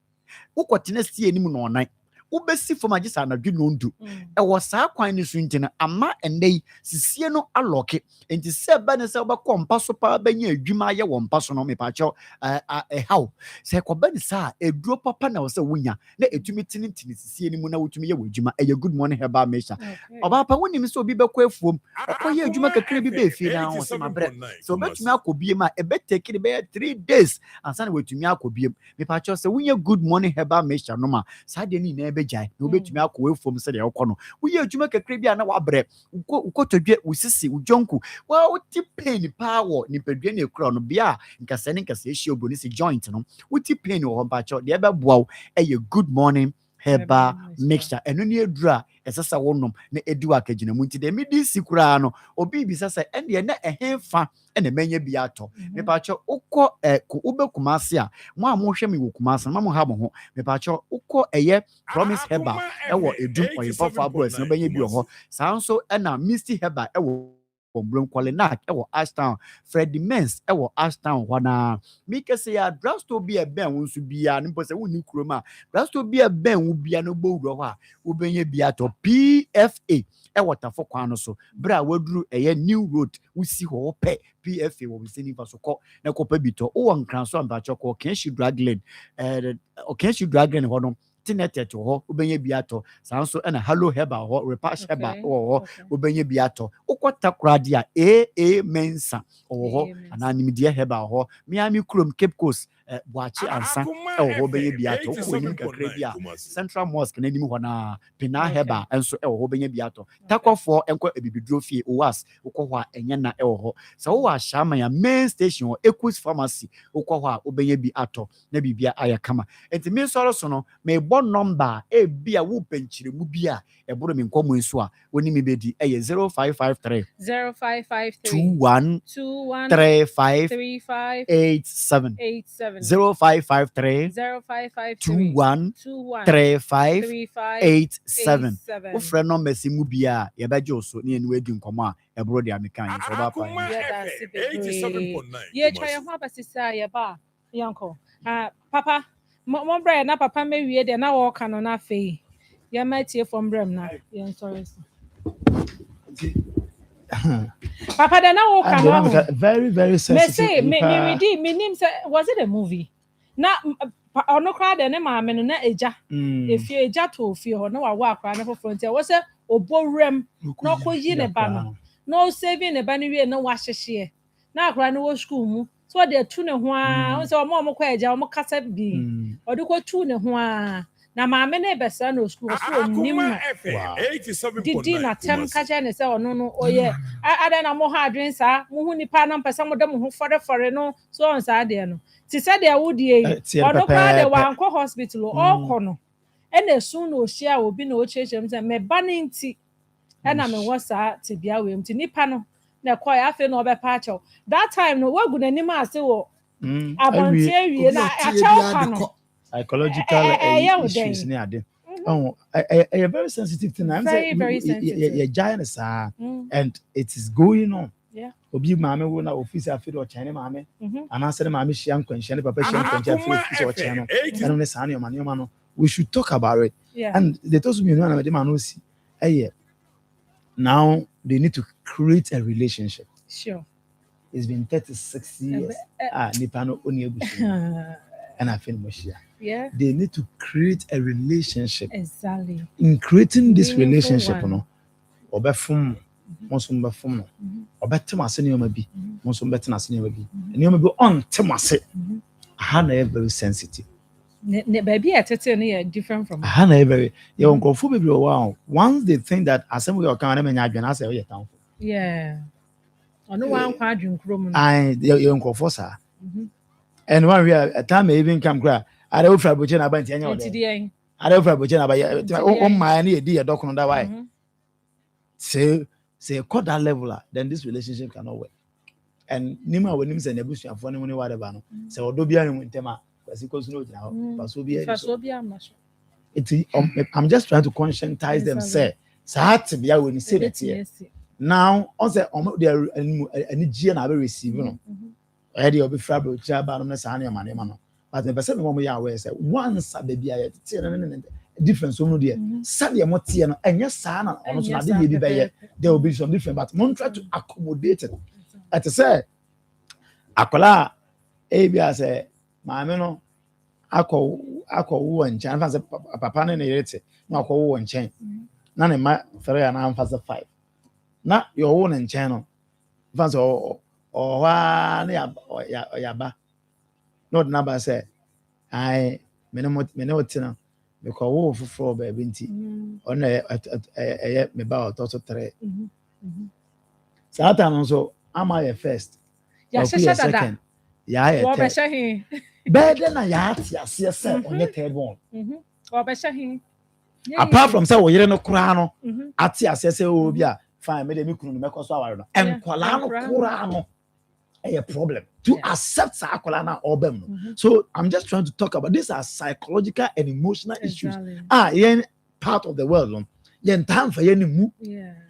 ukotene sie ni mu no nan ubesi fom agisa na dwi no ndu e wo saa kwan ni so ntina ama ende sisie no aloke enti se ba ne se obekọ mpa so pa banya adwuma ye wo mpa so no me pa cho how se ko ba ni sa eduro papa na wo se wonya na etumi tinintini sisie ni mu na wotumi ye wadwuma e good morning heba mesha oba pa woni mi so obi bekọ afuom okoye adwuma kakra bi be fie na wo se mabre so betumi akobie ma e betake be 3 days ansa na wetumi akobie me pa cho se wonya good morning heba mesha no ma sa de ni na e bejai na obetumi akọ afuom se de ekọ no woye adwuma kakra bi na wabre ukotodwe usisi ujonku wa uti pain power ni pedwe na ekura no bia nkase ne nkase ehie oboni se joint no uti pain wo ba cho de be boa eye good morning heba mixture eno ni edura esesa wonom na edu akagina mu nti de medi sikura no obi bi sasa ende na ehemfa ena menye bi ato me pa cho ukọ ko ubekumase a mo hwe me wokumase ma mo ha mo ho me pa cho ukọ eye promise heba ewo edu oyefafo abros no benye bi ho sa nso ena misty heba ewo Bombron Kwalenak ewo Ashtown Freddy Mens ewo Ashtown wana mike se ya drasto bi e ben wonsu bia nimpo se woni kroma drasto bi e ben wo bia no bowro ho a wo benye bia to PFA ewo tafo kwan no so bra waduru eye new road wusi ho pe PFA wo bisini fa so ko na ko pa bito wo nkran so amba choko Kenshi Dragland Kenshi Dragland ho no tinete to ho ubenye biato sanso na hello heba ho repash heba ho ubenye biato ukota kradia mensa ho anani die heba ho miami krom Cape Coast boachi ansa ho benye biato ko nim kakra bia Central Mosque na nim ho na pina heba enso ho benye biato takofo enko ebibidro fie owas ukọ ho enye na ho sa wo ashama ya main station Equus Pharmacy ukọ ho ubenye biato na bibia ayakama enti me soro so no me bon number e bia wo penchire mu bia e boro me nkomo nso a woni me bedi e 0553 21 35 87 0553 21 35 87 wo frɛ number si mu bia ye beje oso ne enu edi nkomo a e boro de amekan so ba pa 87.9 ye twa ye ho abasisa ye ba yanko papa mo bra na papa mewie de na wo ka no na fe ya matie from bram na ye sorry papa de na wo ka no very sensitive me say me nim say was it a movie na ono kra de ne ma me no na eja efie eja to ofie ho na wa wa akra na frontier wo say obowrem na koyi ne ba no no saving ne ba ne wie na wa hyehye na akra ne wo school mu so they tu ne ho a so mo kwa eja mo kasa bi odi ko tu ne ho a na maame ne besa no school so nim no 87.9 didi na tem ka je ne se ono no oye ada na mo ha adwen sa mo hu nipa na mpesa mo de mo ho fore no so on sa de no ti se de awudie ono kwa de wa anko hospital o ko no e na sun no hia obi na o chechem se me ba ne nti e na me wo sa te bia we mti nipa no na kwa ya fe no obepa acho that time no wagu nanim ase wo abonte awie na acho ka no psychological issues ne ade oh a very sensitive thing I'm saying very giant and it is going on obi maame wo na office afi do chane maame ana se maame hia nkwanhia ne papa hia nkwanhia afi office o chane no eno ne saa ne ma no we should talk about it and they told me no na me no see now they need to create a relationship. Sure. It's been 36 years. Nipano oni ebushi. And I feel Moshia. Yeah. They need to create a relationship. Exactly. In creating this relationship, no, obefum, monsumba fum, obetemase ni omabi, monsumba tenase ni omabi. Ni omabi on temase. Hana very sensitive. Ne baby atete no different from Hana very you nkofo bebre wow. Once they think that assembly or can na adwen ase o yetan. Yeah. Ono wan kwa adwen krom no. I you nkofo sa. And one we a time even come cry. I don't feel boche na ba ntia nya. I don't feel boche na ba o ma na e di e dokun da why. Say cut that level then this relationship cannot work. And nima we nim say na busuafo ne woni whatever no. Say odo bia ne ntema I'm just trying to conscientize them. Say, when you say that here. Now, also, they are any G and I will receive. Eddie will be frabble, but the person who once a baby, difference so no there sade mo tie no enya saa na ono so na de bi be there will be some different but mon try to accommodate it at say akola e bia say maame no akọ wo nchen fa say papa ne yerete na akọ wo nchen na ne ma fere ya na amfa say 5 na yo wo nchen no fa say wa ne ya ba not number say I mene otina because wo fufuro ba binti ona me ba ototo 3 Satan also am I first ya second ya wo be shehin better na ya ase say onye third one wo be shehin apart from say wo yere no kura no ate ase say o bi a fine me de me kunu no me koso aware no enkwala no kura no a problem to accept sakola obem. So I'm just trying to talk about these are psychological and emotional issues. Yen part of the world. Yen time for yen mu.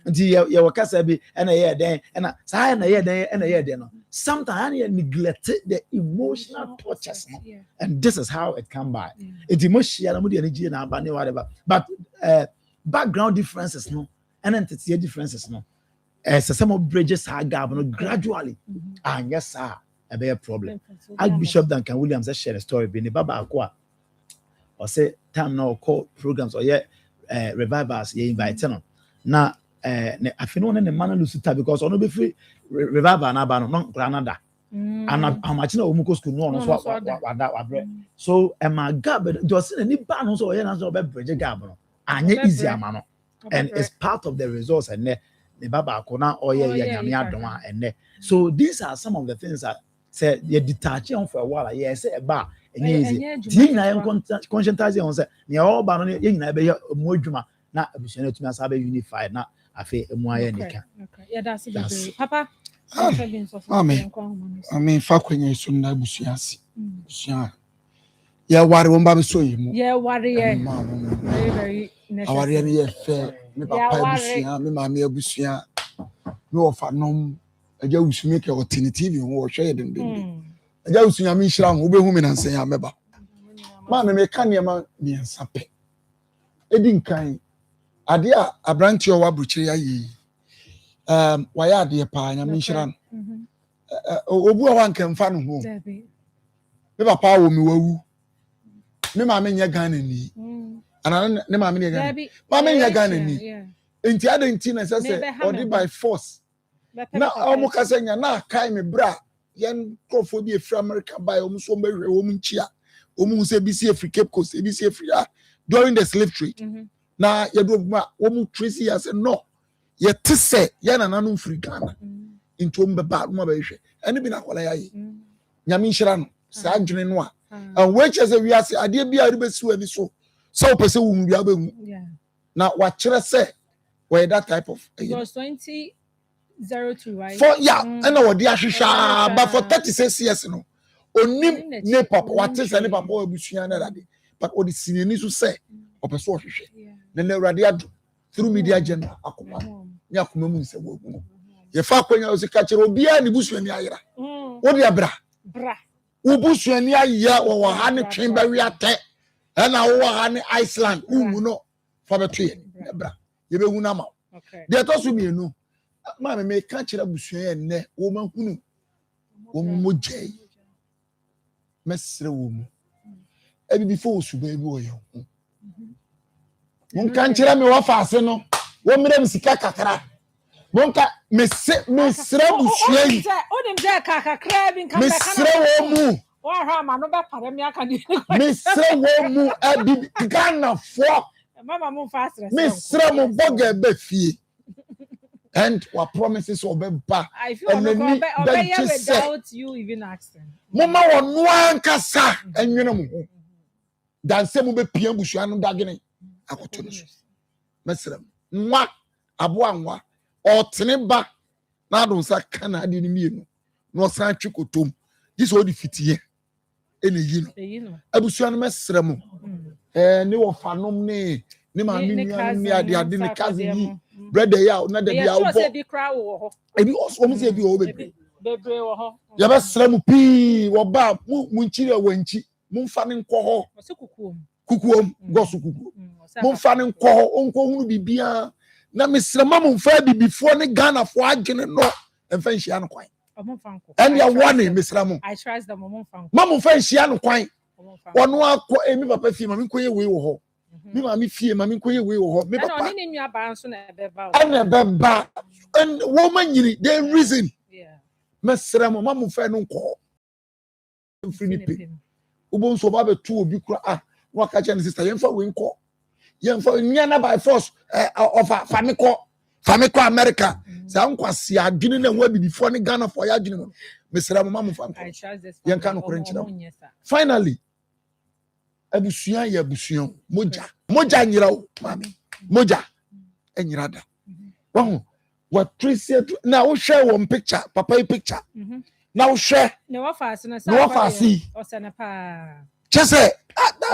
Until you waka sabi and a year then and say and a year then and a year then. Sometimes you neglect the emotional touches. And this is how it come by. It's emotional energy and whatever. But background differences no and entity differences no. Some of bridges are gathered gradually, and yes, sir, a big problem. Archbishop Duncan Williams has shared a story. Bini Baba Akwa, or say time now call programs or yet revivals ye invite no. Now, I feel no the man Lusuta because on be free revival and abano non Granada. And I'm watching a Umuko school no so my gab just any ban also yen as over bridge gabno. And easy amano. And it's part of the resource and the Baba Akona or so these are some of the things that say you detach on for a while. Yes, a bar and easy. Conscientizing on say near all baron in a more juma, not a unified, not a fair moya. Yeah, that's it. Papa. I mean, Fakwen is soon Busiasi. Yeah, what won't be so you. Yeah, warrior. Very necessary. Fair. Me papa busia me mama busia me ofa nom aja usumi ke alternative wo hwe den aja usunya me hira ho obehu me nansen ya meba ma me ka ne ma me nsape edi nkan ade a abranti o wa bruchiri ayi waya ade pa nya me hira no obu a wan kan fa no ho me papa wo me wawu me mama nya Ghana ni and ne mama ne Ghana mama nya Ghana ni enti adenti na say or by force na omo kasenya na kai me bra yen krofo bi efri America by omo so behwe omo nchia omo se bi si Africa Cape Coast bi si Africa during the slave trade na ye do ma omo tracy ya say no ye te say ye na nanu free Ghana into omo be ba omo behwe ene bi na kwala ya yi nyame nhira no sa adwene no a and which as we are say ade bi a be su ani so so pese wo mu bia ba mu na wa kire say where that type of it was 2002 right for and what the ashisha but for 36 years no onim ne papa what is ne papa obusua na dade but what the senior ni so say opeso hwehwe na na urade ado through media agenda Akoma ya Akoma mu nse wo mu ye fa kwanya o se ka kire obi a ne busua ni ayira wo de bra wo busua ni ayya wo ha ne twen ba wi ate na wo ha ne Iceland umu no fa beto ye bra ye be hu na ma de to so mienu ma me ka kire busua ye ne wo ma hunu wo mo jey mesre wo mu ebi before so ba bi wo ye mon kan kire me wa fa ase no wo mire mi sika kakra mon ka mesre busua yi onim je kakra bi nkan be kana mesre wo mu wa ha ma no be pare mi aka di mesre wo mu abi Ghana fo mama mo fa stress mesre mo boga be fie and what promises obeba and then without you even asking mama wonu ankasa enwene mo ho dan se mo be pia busua no dagene akoto no mesre nwa abo anwa otene ba na do sa kana ade ni mienu no san twikotom this all the fitiye ene yi no abusua no mesre mo ne wo fanom ne ma mi ni ade ne kaze yi brother ya na da bia wo ebi also mo se bi o bebre wo ho ya besre mo pi wo ba mu nchire wanchi mu mfa ne nko ho kukuom gosu kukuom Momfa ne nkɔ hunu bibia. Na mesrɛ ma momfa bibifoɔ ne Ghanafoɔ adwene no. Ɛmfa nhyia no kwan. And you warning, Miss Ramon. I trust them. Mamma French, Yan Quine. One more emi papa fie mami koye we wo ho mi mami fie mami koye we wo ho me papa and ni nua ba nso na ebeba and woman yiri they reason mesrem mamu fe no nko free pe ubo nso ba be tu obi kura no aka che ne sister yemfa we nko yemfa nya na by force of famiko America sa nkwase adwene na wa bibifo ne Ghana for ya adwene no mesrem mamu fa nko yenka no kore nkyina finally abusua ya abusua moja nyira o mami moja enyira da wa trace na wo share one picture papa picture na wo share na wa fa asena na wa fa asi osene pa chese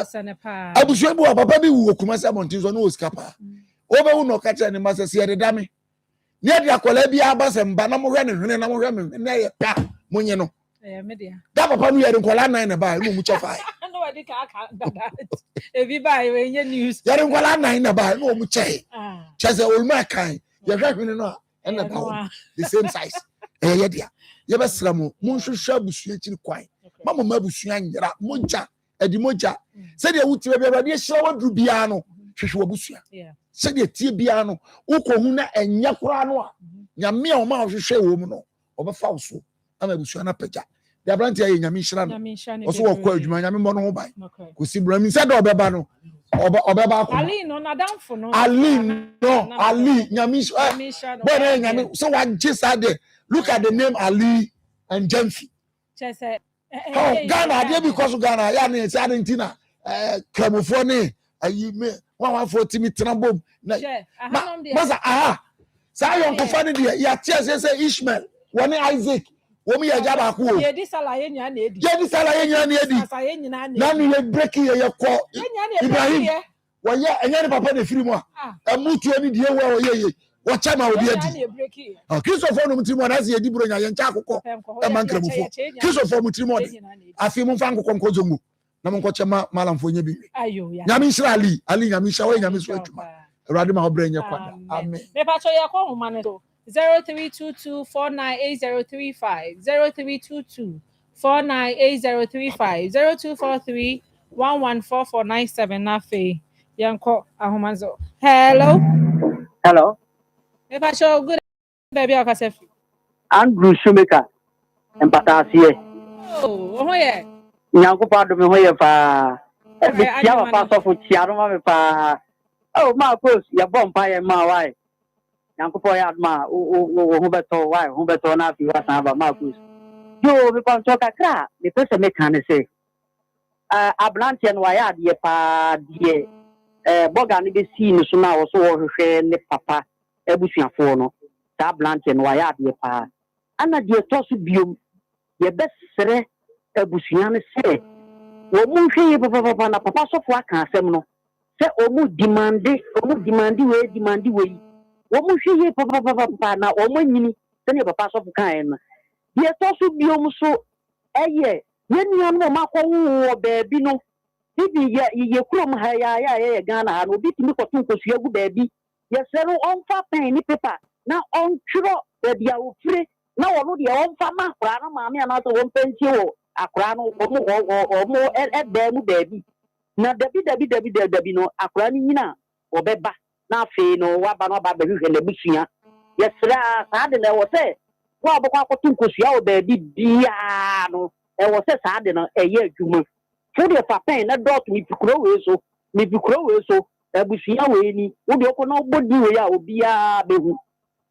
osene pa abusua bu papa bi wu okuma se montin so no Sikapa o be wu no ka che ne mase se de dame ne de akola bi abase mba na mo hwe ne hwene na mo hwe me na ye pa monye no media da papa no ye de kola nan na ba no mu chefa ebi ba ye news yare nkwala nan na ba no mu che chese olma kan ye hwe hwene no and the same size ye dia ye be sramu mun hwehwe abusua kiri kwan mama mabusua nyira moja edi moja se de wuti be be de hye wadru bia no hwehwe abusua se de tie bia no ukohu na enya kora no a nyame a o ma hwehwe wo mu no obefa wo so ama abusua na pagya the abranti aye nyame hira no oso wo kwa adwuma nyame mbɔ no ho ban kosi brami se de obeba no obeba ko ali no na danfo no ali nyame but nyame so what justade look at the name Ali and Jemfi chese Ghana dey because Ghana ya na say Argentina kramofo ne ayi me 114 mitena bom na masa sa yon ko fa ne dey ya tie say Ishmael woni Isaac womi ya jaba ku ye di sala ye nya na edi na ni ye break ye ko Ibrahim wo ye enya ni papa na firi mu a amutu ani die wo ye wo chama obi adi Christopher no mutimo na ye di bro nya ye ncha akokɔ e man kramufo Christopher mutimo de afi mu fa nkokɔ nkozongu na mo nkɔche malamfo nya bi nyame nshira Ali nyame nshira wo nyame so atuma awurade ma obra nya kwada amen me pa cho ye ko homa ne so 0322498035 0322498035 0243114497 na fe yanko ahomanzo hello me pa cho good baby akasef Andrew Shoemaker empatasiye ho ye nyanko pa do me ho ye pa e bi tia pa so fu tia ro ma me pa oh ma course ya bomba ye ma why nyanko ya ma o ho beto why ho beto na fi wa san ba ma course yo me pa to kakra me pese me kan se ablante no ya de pa de boga ni be si ni so na wo so wo hwehwe ne papa ebusuafo no ta ablante no ya de pa ana de to so biom ye besere ebusua ne se wo mu hwe papa na papa so fo aka asem no se o mu demande we wo mu hwe papa na o mu nyini se ne papa so fo kan na de to so biom so eye ye nua no ma ko wo baabi no bibi ye krom ha ya Ghana ha no bitimi ko tun ko suagu baabi ye se no on fa pen ni paper na on twiro baabi a wo fire na wo no de on fa ma kra no ma me na so won penti wo akra no o ebe mu baabi na dabi no akra ni nyina wo beba na afi no wa ba no ba hwehwe na busua ye sra sa de na wo se wo abokwa ko tun ko sua wo baabi bia no e wo se sa de no eye adwuma fu de fa pen na dot mi pikuro we so abusua we ni wo de ko na bodi we ya obi a behu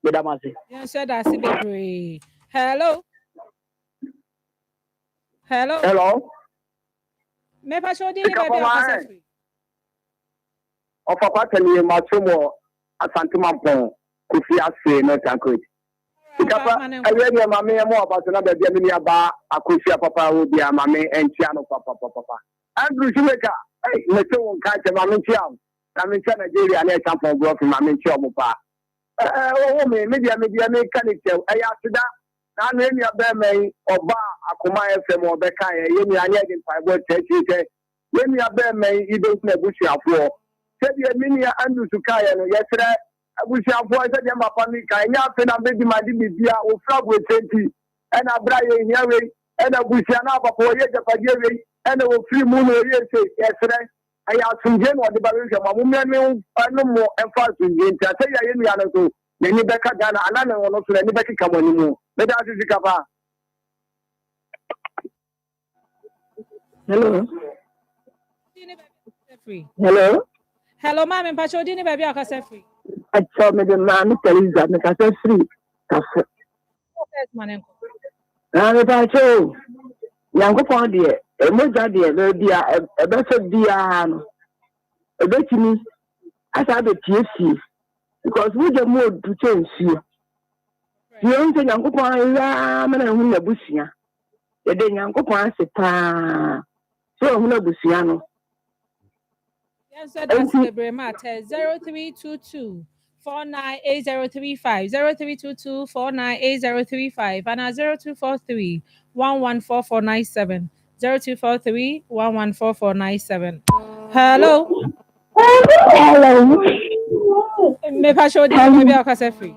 me da ma se yan said that se be hello me pa show di ni baby akasef o papa tani ma chomo asante mampon kofi ase no tankoj Sikapa aye ni mama me mo abaso na bia me ni aba Akosua papa wo bia mama entia no papa Andrew Shoemaker me se won ka che mama entia na me entia Nigeria na champion go fi mama entia mo pa wo me dia kanite aya sida na na ni aba me oba Akoma FM obeka ye ni anya din fiber church ye ni aba me ido na busuafo said the mini and to Kaya, yesterday. We shall voice at the Mapani, Kaya, and I'm making my DBA or frog with 20, and a Brian Yahweh, and a Bushana for Yet and a free moon yesterday. I have some general devaluation, a woman, I no more emphasis in I say I am Yanago, then you back again, and I don't know to anybody come anymore. Let us see Sikapa. Hello. Hello. Hello, ma'am, and Pacho didn't baby free. I saw me the man Teresa, make us free. And if I show young upon dear, a moja dear, dear, a better dear, a better me, as I bet TFC, because we the mood to change you. You don't say young upon Ram and whom the Busia. The day young upon Seta, so who the Busiano. Yes, sir, that's the Bremate 0322 498035 0322 498035 and 0243 114497 0243 114497. Hello. Hello. Me Pacho di maybe akase free.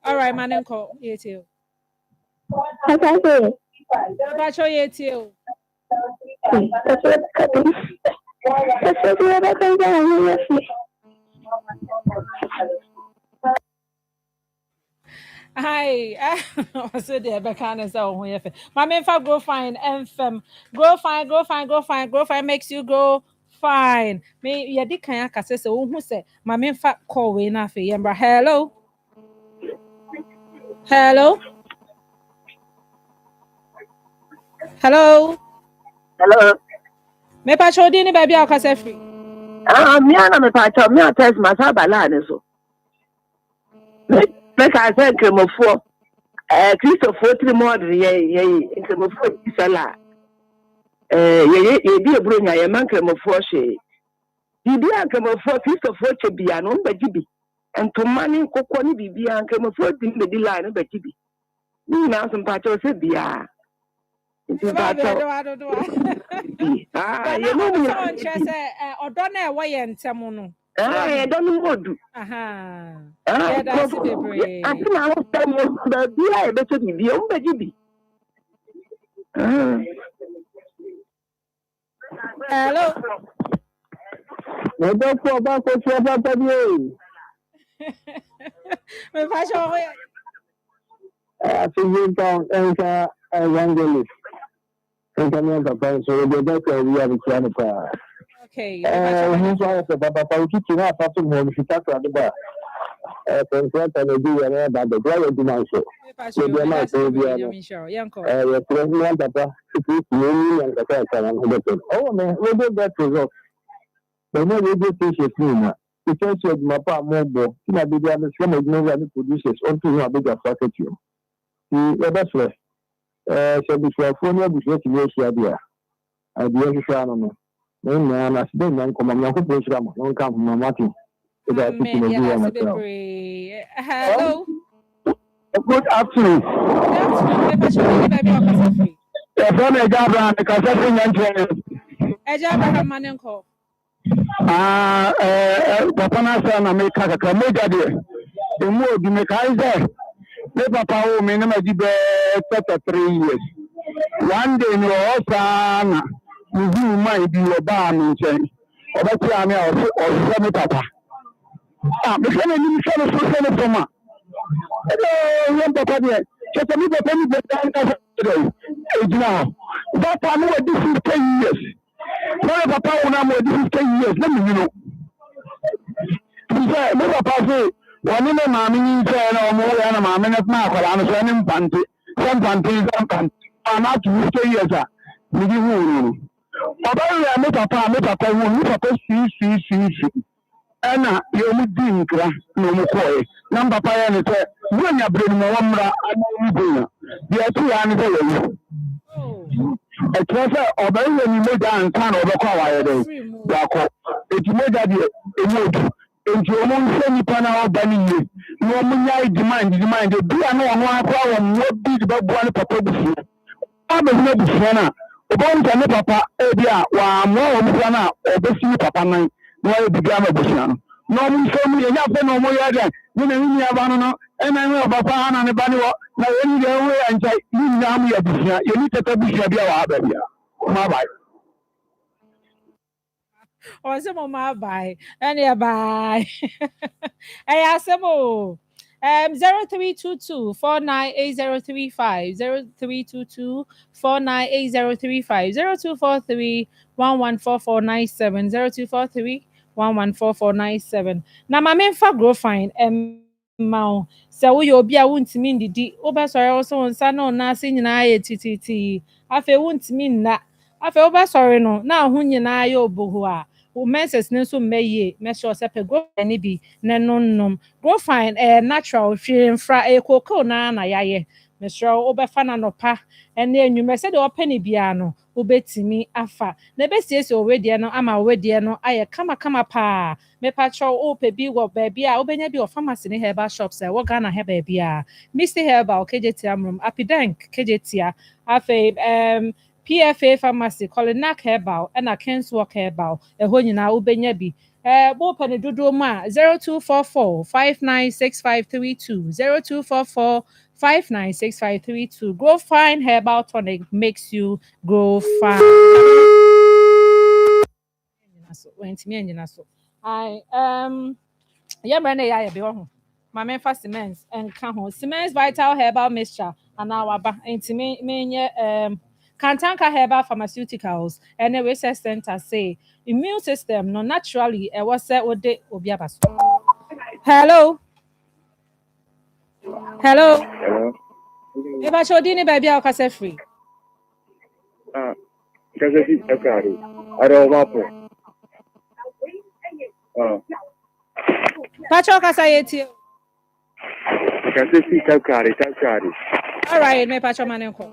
All right, man, call you. Pacho you. Hi, I said the Becana so my main for grow fine FM. Grow fine makes you grow fine. Me ya di kan akase se who say my main for call we na fe yembra. Hello. Hello. Hello. Hello. Me Pacho di ni baby akase free. Me ana me Pacho, me test my sabala so. Make I say Kremofo. Christopher 3 more ye Kremofo Isala. Ye be a brunya, ye man Kremofo she. Ye be a Kremofo Christopher Chebiano, Bajibi. And to money Kokoni be and Kremofo in the line of Bajibi. Me now some Pacho said, Bia. You know, or don't know why and Samono. I don't know. Aha. I think I was the Bia better than the old baby. Hello. I don't know about what you're about to do. I think you don't enter a wrong. So the better we have a piano. Okay. He's one of the Baba Pauki, not after more if you talk about the bar. What I do about the driver do my show. So they are not so we are president Papa, and the person. Oh, man, we did that result. But no, we did this thing. Because of my pa mobile, I be the some of the producers onto a bigger factor. That's right. So before phone was what you say there. I do no. No, as been man come on ko program no come from Martin. Hello. Good afternoon. From Ejabra the Kasafin and Ejabra Manenko. Papa Nasa na make a kamoja there. The more you make either. The Papa home in the 3 years. One day no Osana. You might be a bar in chain. Or that's why I'm or Papa. The family is from her. Hello, Papa. Just a little bit now. That time this is 10 years. No, Papa, when I'm this is 10 years. Let me know. No, Papa, say, one in a mammy, or more than a mammy of Marco, and a son panty. Some panties, I'm not 2 years. Papa, me papa, see. Anna, you didn't cry, no more. Number Papa, when you bring more umbrella, the 2 answers. A treasure or when you made down town of the car, it's made that you into a moon semi panel banning you. No, demand, the be a no one problem, what be bɛtumi de bɛboa ne papa busua abɛhuna busua no a ɔbɛhu ne papa ebi a wɔamoa wɔn busua no a ɔbɛsi ne papa nan na wɔyɛ biribi ama busua no na ɔmo nso mu yɛnyɛ afɛ na ɔmo yɛ dɛ ne na ne nuaba no no ɛna ne ɔpapa ana ne ba ne wɔ na yɛn deɛ ɛwɔ yɛ nkyɛn ne nyinaa mo yɛ busua yɛni tɛtɛ busua bi a wɔ ha baabi a ɔmo abae. Ɔsɛ mo ma abae ɛne ɛbae ɛyɛ asɛm o. 0322-498035 0322-498035 0243-114497 0243-114497 na ma memfa grow fine ma sɛ woyɛ obi a wontumi ndidi wobɛsɔre wo so wo nsa na ɔna ase nyinaa yɛ tititi afei wontumi nna afei wobɛsɔre no na ho nyinaa yɛ oboho a wo menses ne nso mmɛyie mɛhyɛ sɛ pɛ grow fine bi na nom grow fine natural hwee mfra cocoa na yɛayɛ mesrɛ wobɛfa na nɔpa ɛne anwummerɛ sɛdeɛ wɔpɛ ne biara no wobɛtumi afa na ɛbɛsiesie owedie no ama owedie no ayɛ kamakama paa mepakyɛw wopɛ bi wɔ baabi a wobɛnya bi wɔ pharmacy ne herbal shops a ɛwɔ Ghana ha baabi a Misty Herbal kegyetia mmrom Apidank kegyetia afei PFA Pharmacy Colinac Herbal ɛna Kenswalk Herbal ɛhɔ nyinaa wobɛnya bi wopɛ ne dodoɔ mu a 0244-596532 0244-596532 Grow Fine Herbal Tonic makes you grow fine. Yɛmmerɛ ne yɛayɛ bi wɔ ho ma memfa cement nka ho cement vital herbal mixture anaa waba nti menyɛ Kantanka Herbal Pharmaceuticals and a research center say immune system no naturally was set with the obiabaso. Hello. If I show Dini baby, I'll cast free. Pacho Casayeti. All right, my Pacho Manenko.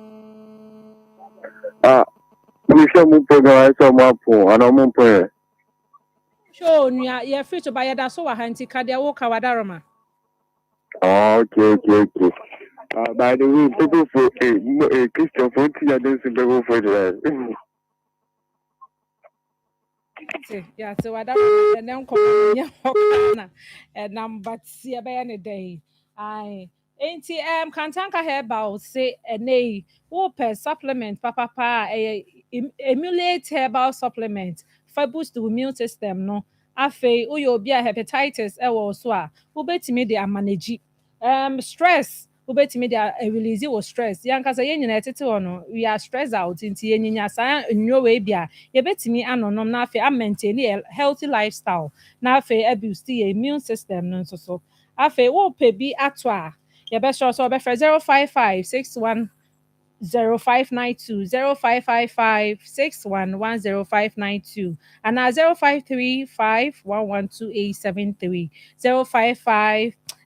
Minister Mupo, so Mapo, and Omo. Sure, you're free to buy a dasoa hanti Kadia Woka Wadarama. Okay. By the way, people for a Christian 40 and then go for the yeah, so I don't and then come and number see a any day. NTM Kantanka Herbal say a nay, whoop supplement, papa, emulate herbal supplement, for boost the immune system, no. Afe, uyo be a hepatitis, swa, who bet me they are manage. Stress, who bet me they are release or stress. Yanka say, no, we are stressed out into Yenya, in your way, be you bet me, I know, nafe, I maintain a healthy lifestyle. Nafe, abuse the immune system, no so. Afe, whoop be atwa. Your best also be for 055-61-0592 0555-61-10592 and 0535-112873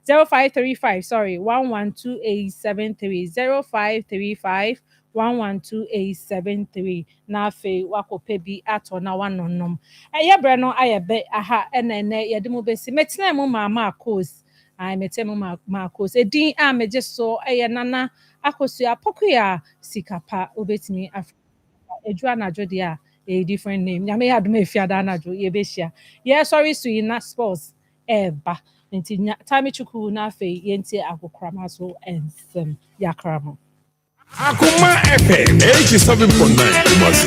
0535 112873 na fe wakope bi ato na wanonom bre no ayebe aha enene yede mo besi metena mo mama akos metemu makos edin a meje so nana Akosua Pokuya Sikapa obetimi Eju anajo dia a different name nyame ya dum efia da anajo ye behia ye sorry sui na sports eba nti time chuku na fe ye nti akokrama so ensem yakramo Akoma FM 87.9 Kumasi.